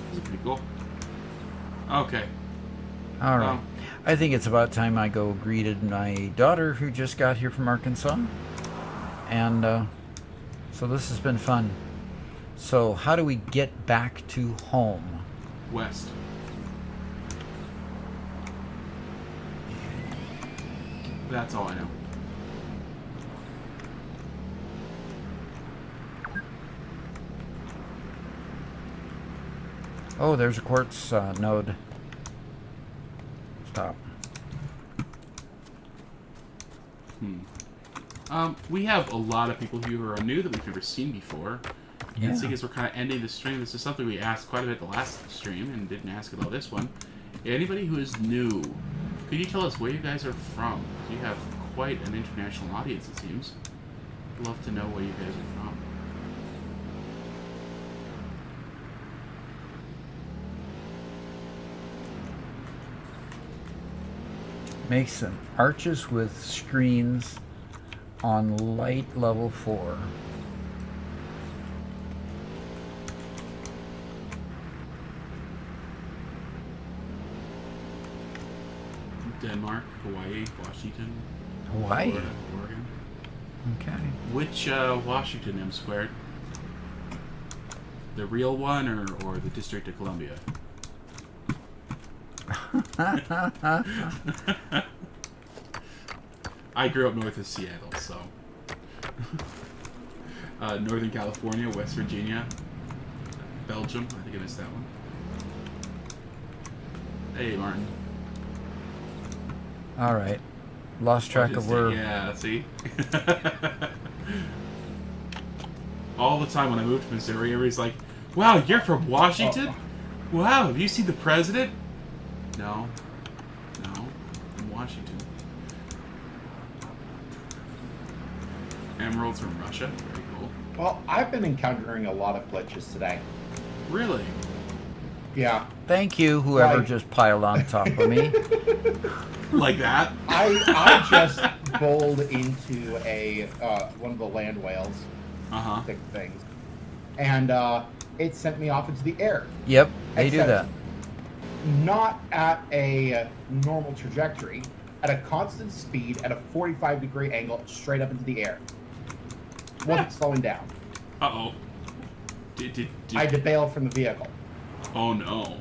S2: This is pretty cool. Okay.
S1: All right.
S2: Well,
S1: I think it's about time I go greeted my daughter who just got here from Arkansas. And so this has been fun. So how do we get back to home?
S2: west. That's all I know.
S1: Oh, there's a quartz node. Stop.
S2: We have a lot of people here who are new that we've never seen before.
S1: Yeah.
S2: And seeing as we're kind of ending the stream, this is something we asked quite a bit the last stream and didn't ask about this one. Anybody who is new, could you tell us where you guys are from? You have quite an international audience, it seems. I'd love to know where you guys are from.
S1: Make some arches with screens on light level 4.
S2: Denmark, Hawaii, Washington,
S1: Hawaii?
S2: Florida, Oregon.
S1: Okay.
S2: Which Washington M squared? The real one or the District of Columbia? I grew up north of Seattle, so. Northern California, West Virginia, Belgium. I think I missed that one. Hey, Martin.
S1: All right. Lost track of where...
S2: Yeah, see? All the time when I moved to Missouri, everybody's like, wow, you're from Washington? Wow, have you seen the president? No. No. I'm Washington. Emeralds from Russia. Very cool.
S3: Well, I've been encountering a lot of glitches today.
S2: Really?
S3: Yeah.
S1: Thank you, whoever
S3: Right.
S1: just piled on top of me.
S2: Like that?
S3: I just bowled into a one of the land whales
S2: Uh-huh.
S3: thick things, and it sent me off into the air.
S1: Yep, they do
S3: Except
S1: that.
S3: Not at a normal trajectory, at a constant speed, at a 45-degree angle, straight up into the air. Wasn't slowing down.
S2: Uh-oh. Did
S3: I had to bail from the vehicle.
S2: Oh, no.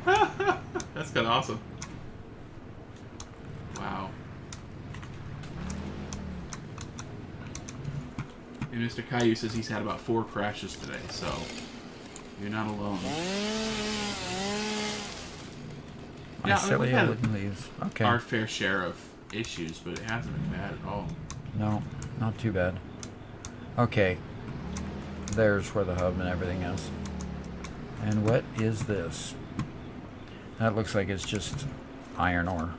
S2: That's kind of awesome. Wow. And Mr. Caillou says he's had about 4 crashes today, so you're not alone.
S1: I
S2: Yeah,
S1: said
S2: we've
S1: I
S2: had
S1: wouldn't leave. Okay.
S2: our fair share of issues, but it hasn't been bad at all.
S1: No, not too bad. Okay. There's where the hub and everything is. And what is this? That looks like it's just iron ore.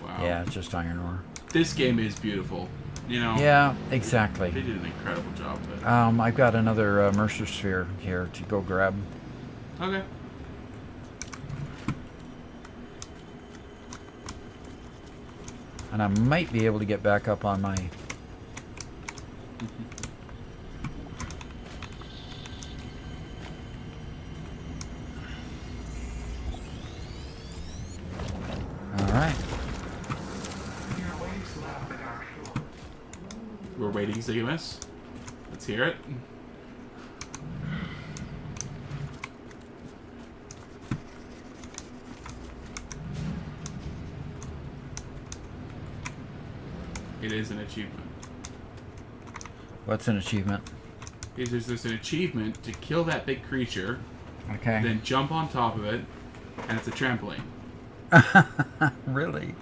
S2: Wow.
S1: Yeah, it's just iron ore.
S2: This game is beautiful. You know.
S1: Yeah, exactly.
S2: They did an incredible job with it.
S1: I've got another Mercer sphere here to go grab.
S2: Okay.
S1: And I might be able to get back up on my... Alright.
S2: We're waiting, Zigamus. Let's hear it. It is an achievement.
S1: What's an achievement?
S2: There's an achievement to kill that big creature,
S1: Okay.
S2: then jump on top of it, and it's a trampoline.
S1: Really?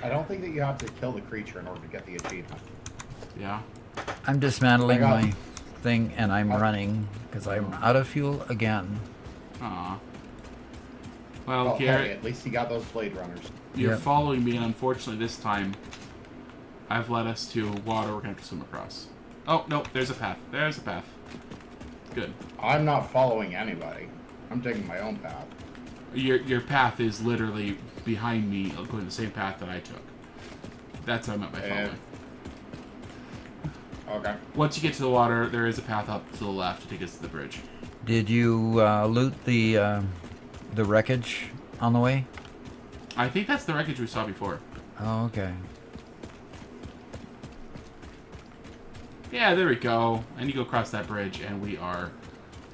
S3: I don't think that you have to kill the creature in order to get the achievement.
S2: Yeah.
S1: I'm dismantling
S3: I got-
S1: my thing and I'm running because I'm out of fuel again.
S2: Aw. Well,
S3: Oh, hey,
S2: Garrett,
S3: at least you got those blade runners.
S2: you're
S1: Yep.
S2: following me, and unfortunately this time, I've led us to water we're going to have to swim across. Oh, no, there's a path. There's a path. Good.
S3: I'm not following anybody. I'm taking my own path.
S2: Your path is literally behind me, going the same path that I took. That's what I meant by following.
S3: Okay.
S2: Once you get to the water, there is a path up to the left to take us to the bridge.
S1: Did you loot the wreckage on the way?
S2: I think that's the wreckage we saw before.
S1: Oh, okay.
S2: Yeah, there we go. And you go across that bridge, and we are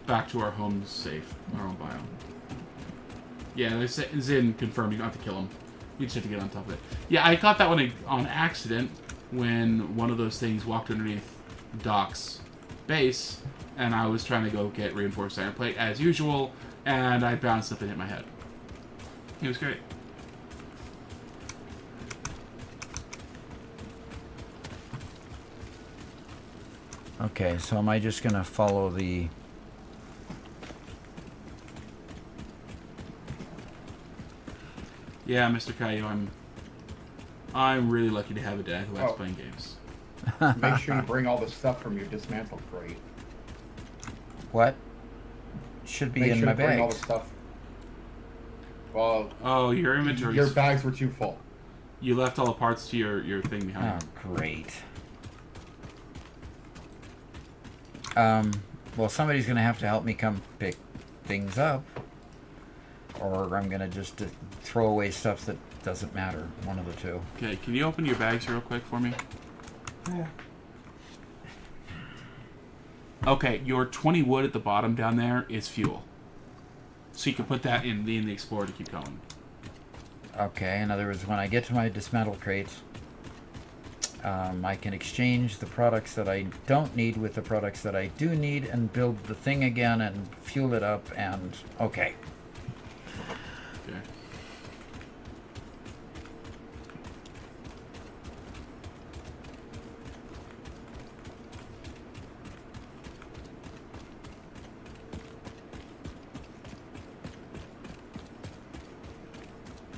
S2: back to our home safe, our own biome. Yeah, there's Zin confirmed. You don't have to kill him. You just have to get on top of it. Yeah, I caught that one on accident when one of those things walked underneath Doc's base, and I was trying to go get reinforced iron plate as usual, and I bounced up and hit my head. It was great.
S1: Okay, so am I just gonna follow the...
S2: Yeah, Mr. Caillou, I'm really lucky to have a dad who likes
S3: Oh.
S2: playing games.
S3: Make sure you bring all the stuff from your dismantled crate.
S1: What? Should be
S3: Make
S1: in
S3: sure
S1: my
S3: to bring all the
S1: bags.
S3: stuff. Well,
S2: Oh, your inventory.
S3: your bags were too full.
S2: You left all the parts to your thing behind.
S1: Oh, great. Well, somebody's gonna have to help me come pick things up, or I'm gonna just throw away stuff that doesn't matter. One of the two.
S2: Okay, can you open your bags real quick for me?
S3: Yeah.
S2: Okay, your 20 wood at the bottom down there is fuel. So you can put that in the Explorer to keep going.
S1: Okay, in other words, when I get to my dismantle crates, I can exchange the products that I don't need with the products that I do need and build the thing again and fuel it up and... Okay.
S2: Okay.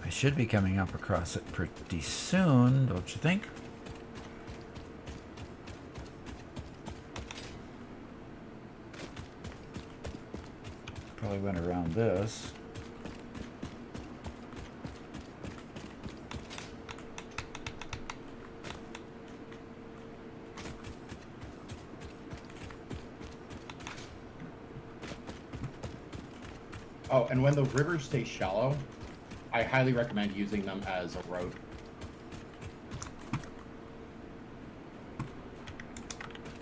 S1: I should be coming up across it pretty soon, don't you think? Probably went around this.
S3: Oh, and when the rivers stay shallow, I highly recommend using them as a road.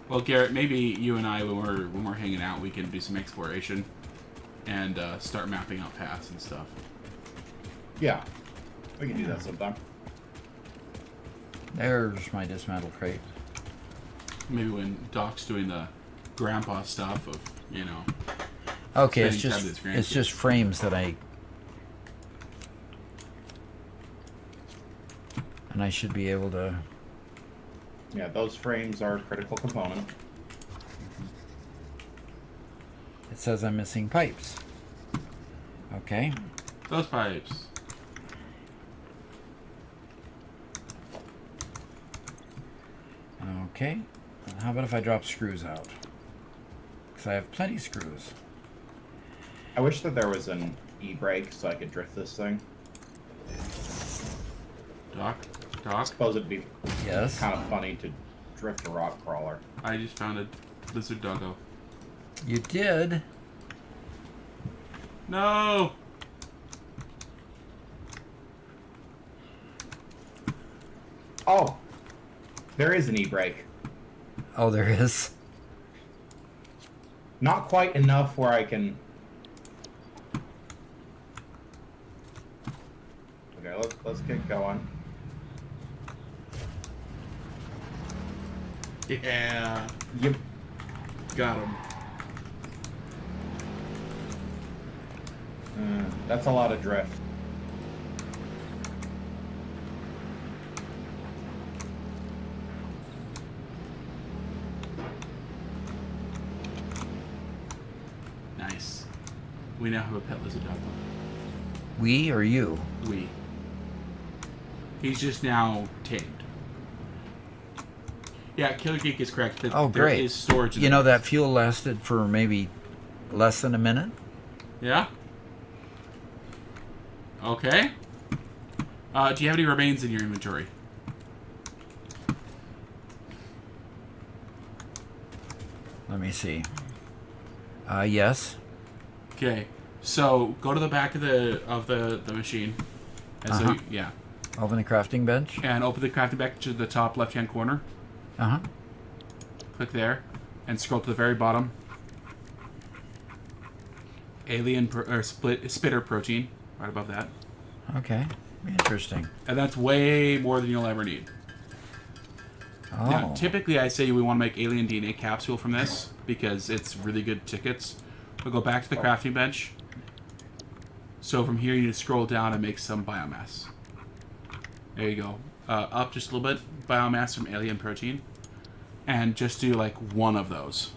S2: Well, Garrett, maybe you and I, when we're hanging out, we can do some exploration and start mapping out paths and stuff.
S3: Yeah, we can do that sometime.
S1: There's my dismantle crate.
S2: Maybe when Doc's doing the grandpa stuff of, you know.
S1: Okay, it's
S2: Spending time
S1: just
S2: with his
S1: it's just frames that I... And I should be able to...
S3: Yeah, those frames are a critical component.
S1: It says I'm missing pipes. Okay.
S2: Those pipes.
S1: Okay. And how about if I drop screws out? Because I have plenty of screws.
S3: I wish that there was an e-brake so I could drift this thing.
S2: Doc?
S3: I
S2: Doc?
S3: suppose it'd be
S1: Yes.
S3: kind of funny to drift a rock crawler.
S2: I just found a lizard doggo.
S1: You did.
S2: No!
S3: Oh! There is an e-brake.
S1: Oh, there is.
S3: Not quite enough where I can... Okay, let's get going.
S2: Yeah.
S3: Yep.
S2: Got him.
S3: That's a lot of drift.
S2: Nice. We now have a pet lizard doggo.
S1: We or you?
S2: We. He's just now tamed. Yeah, Killer Geek is correct. That
S1: Oh,
S2: there
S1: great.
S2: is storage in
S1: You know,
S2: there.
S1: that fuel lasted for maybe less than a minute.
S2: Yeah? Okay. Do you have any remains in your inventory?
S1: Let me see. Yes.
S2: Okay. So go to the back of the machine. And so
S1: Uh-huh.
S2: yeah.
S1: Open the crafting bench.
S2: And open the crafting back to the top left hand corner.
S1: Uh-huh.
S2: Click there. And scroll to the very bottom. Spitter protein. Right above that.
S1: Okay. Interesting.
S2: And that's way more than you'll ever need.
S1: Oh.
S2: Now, typically I say we want to make alien DNA capsule from this because it's really good tickets. We'll go back to the crafting bench. So from here you just scroll down and make some biomass. There you go. Up just a little bit. Biomass from alien protein. And just do like one of those.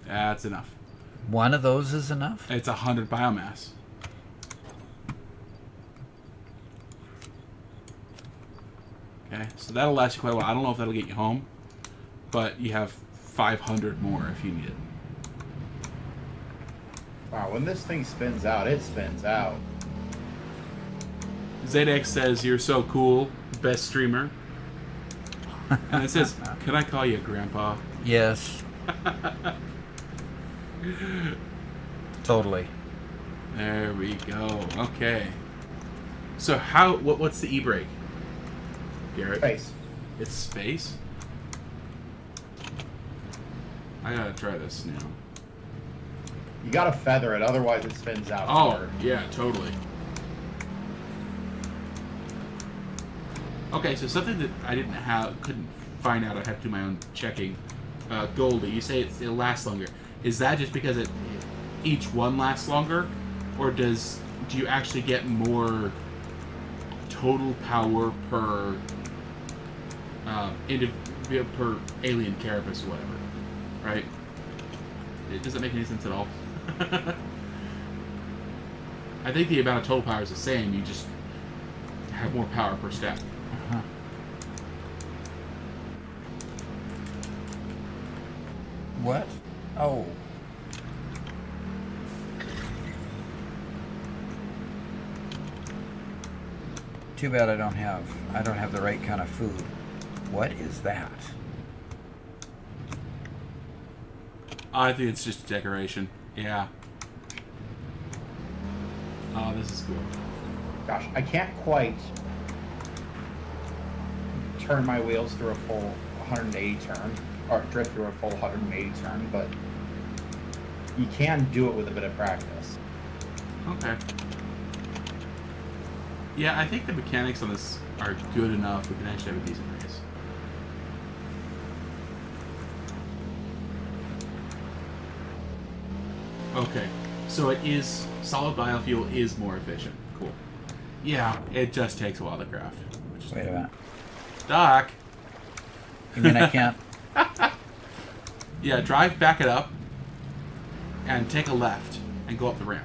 S2: That's enough.
S1: One of those is enough?
S2: It's 100 biomass. Okay, so that'll last you quite a while. I don't know if that'll get you home, but you have 500 more if you need it.
S3: Wow, when this thing spins out, it spins out.
S2: ZX says, "You're so cool, best streamer." And it says, "Can I call you Grandpa?"
S1: Yes. Totally.
S2: There we go. Okay. So what's the e-brake, Garrett?
S3: Space.
S2: It's space? I gotta try this now.
S3: You gotta feather it, otherwise it spins out.
S2: Oh,
S3: hard.
S2: yeah, totally. Okay, so something that I couldn't find out, I had to do my own checking. Goldie, you say it'll last longer. Is that just because each one lasts longer? Or do you actually get more total power per per alien carapace or whatever? Right? It doesn't make any sense at all. I think the amount of total power is the same, you just have more power per step.
S1: Uh-huh. What? Oh. Too bad I don't have the right kind of food. What is that?
S2: I think it's just decoration. Yeah. Oh, this is cool.
S3: Gosh, I can't quite turn my wheels through a full 180 turn, or drift through a full 180 turn, but you can do it with a bit of practice.
S2: Okay. Yeah, I think the mechanics on this are good enough. We can actually have a decent race. Okay, so solid biofuel is more efficient. Cool. Yeah, it just takes a while to craft.
S1: Wait a minute.
S2: Doc.
S1: You mean I can't?
S2: Yeah, back it up. and take a left and go up the ramp.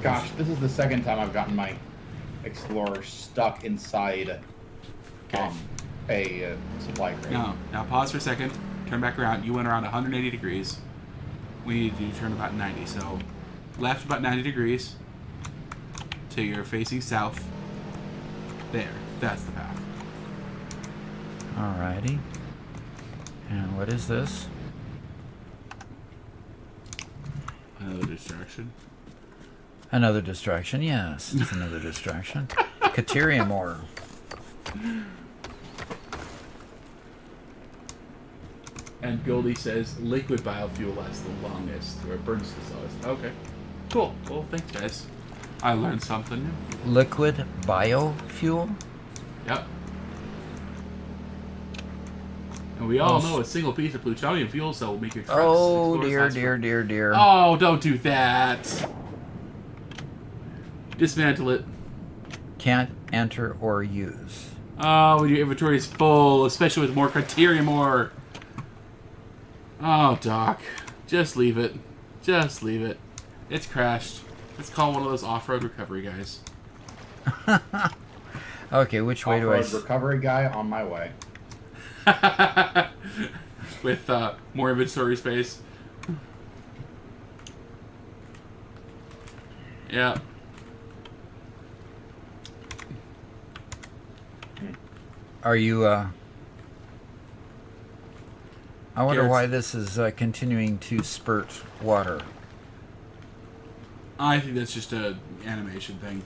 S3: Gosh, this is the second time I've gotten my Explorer stuck inside a supply crate.
S2: Now pause for a second. Turn back around. You went around 180 degrees. We need you to turn about 90. So left about 90 degrees till you're facing south. There. That's the path.
S1: Alrighty. And what is this?
S2: Another distraction.
S1: Another distraction, yes. It's another distraction. Caterium ore.
S2: And Goldie says liquid biofuel lasts the longest, or it burns the slowest. Okay. Cool. Well, thanks, guys. I learned something new.
S1: Liquid biofuel?
S2: Yep. And we all know a single piece of plutonium fuel cell will make your trucks
S1: Oh,
S2: explore
S1: dear.
S2: Oh, don't do that. Dismantle it.
S1: Can't enter or use.
S2: Oh, when your inventory is full, especially with more criterium ore. Oh, Doc. Just leave it. Just leave it. It's crashed. Let's call one of those off-road recovery guys.
S1: Okay, which way do I...
S3: Off-road recovery guy on my way.
S2: With more inventory space. Yeah.
S1: Are you, I wonder
S2: Garrett's-
S1: why this is continuing to spurt water.
S2: I think that's just a animation thing.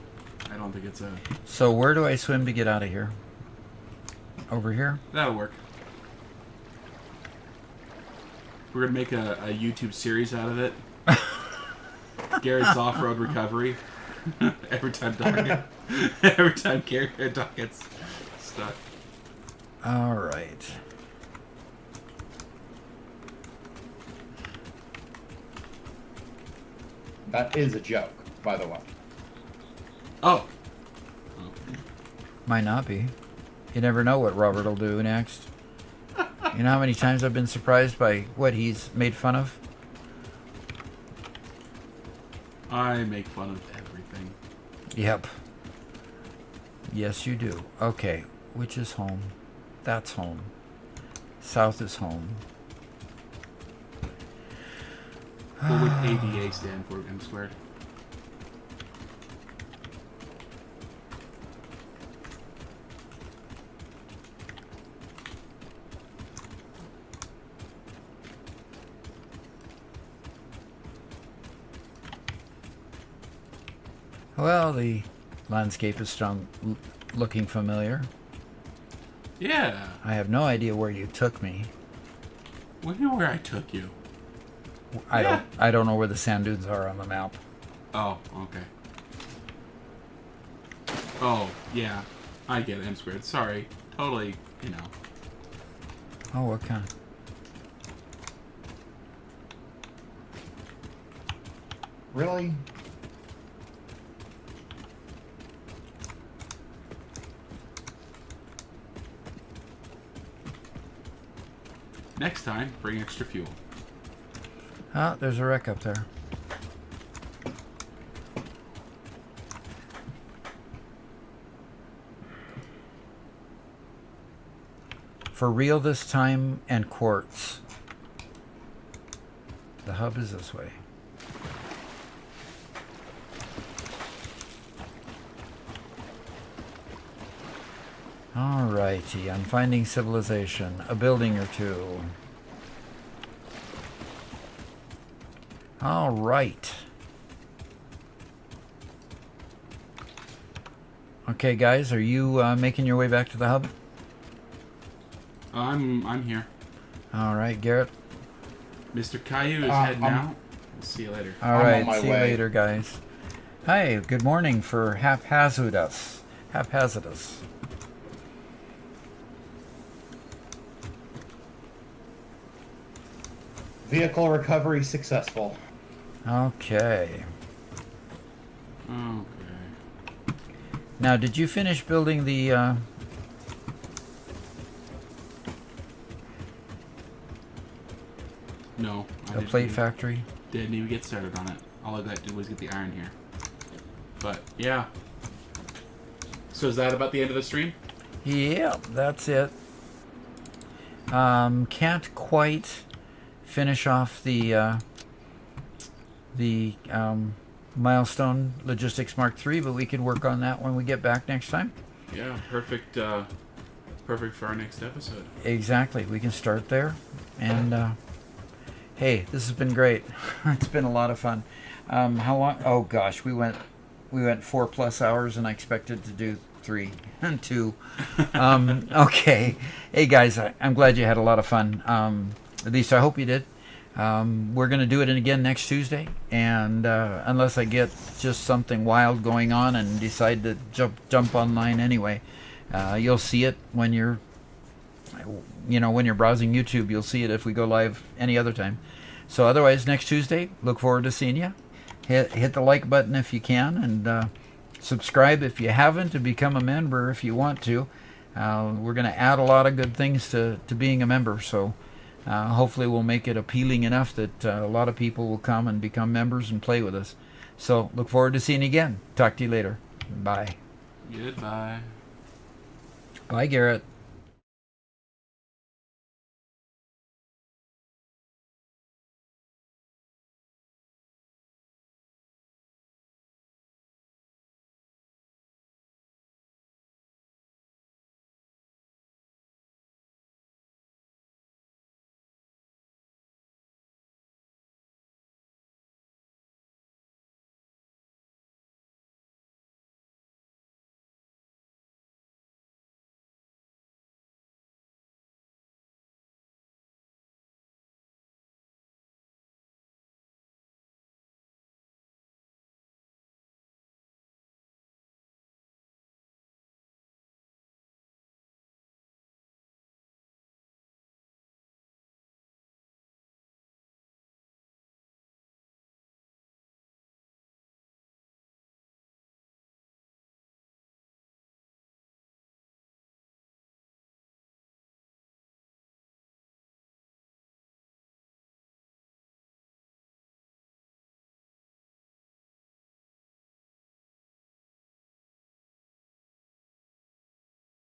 S2: I don't think it's a...
S1: So where do I swim to get out of here? Over here?
S2: That'll work. We're gonna make a YouTube series out of it. Garrett's off-road recovery. every time Doc gets stuck.
S1: All right.
S3: That is a joke, by the way.
S2: Oh.
S1: Might not be. You never know what Robert will do next. You know how many times I've been surprised by what he's made fun of?
S2: I make fun of everything.
S1: Yep. Yes, you do. Okay. Which is home? That's home. South is home.
S2: What would ADA stand for, M squared?
S1: Well, the landscape is looking familiar.
S2: Yeah.
S1: I have no idea where you took me.
S2: We know where I took you.
S1: I don't know where the sand dunes are on the map.
S2: Oh, okay. Oh, yeah. I get it, M squared. Sorry. Totally, you know.
S1: Oh, what kind?
S3: Really?
S2: Next time, bring extra fuel.
S1: Oh, there's a wreck up there. For real this time, and quartz. The hub is this way. Alrighty, I'm finding civilization. A building or two. Alright. Okay, guys, are you making your way back to the hub?
S2: I'm here.
S1: Alright, Garrett.
S2: Mr. Caillou is heading out. See you later.
S1: Alright,
S3: my
S1: see you
S3: way.
S1: later, guys. Hi, good morning for haphazardous. Haphazardous.
S3: Vehicle recovery successful.
S1: Okay.
S2: Okay.
S1: Now, did you finish building the
S2: No. I
S1: The
S2: didn't
S1: plate
S2: even-
S1: factory.
S2: Didn't even get started on it. All I got to do was get the iron here. But, yeah. So is that about the end of the stream?
S1: Yeah, that's it. Can't quite finish off the milestone logistics Mark III, but we can work on that when we get back next time.
S2: Yeah, perfect. Perfect for our next episode.
S1: Exactly. We can start there. And hey, this has been great. It's been a lot of fun. How long? Oh gosh, we went 4+ hours, and I expected to do 3 and 2. Okay. Hey guys, I'm glad you had a lot of fun. At least I hope you did. We're going to do it again next Tuesday, and unless I get just something wild going on and decide to jump online anyway, you'll see it when you're browsing YouTube. You'll see it if we go live any other time. So otherwise, next Tuesday, look forward to seeing you. Hit the like button if you can, and subscribe if you haven't, and become a member if you want to. We're going to add a lot of good things to being a member, so hopefully we'll make it appealing enough that a lot of people will come and become members and play with us. So look forward to seeing you again. Talk to you later. Bye.
S2: Goodbye.
S1: Bye, Garrett.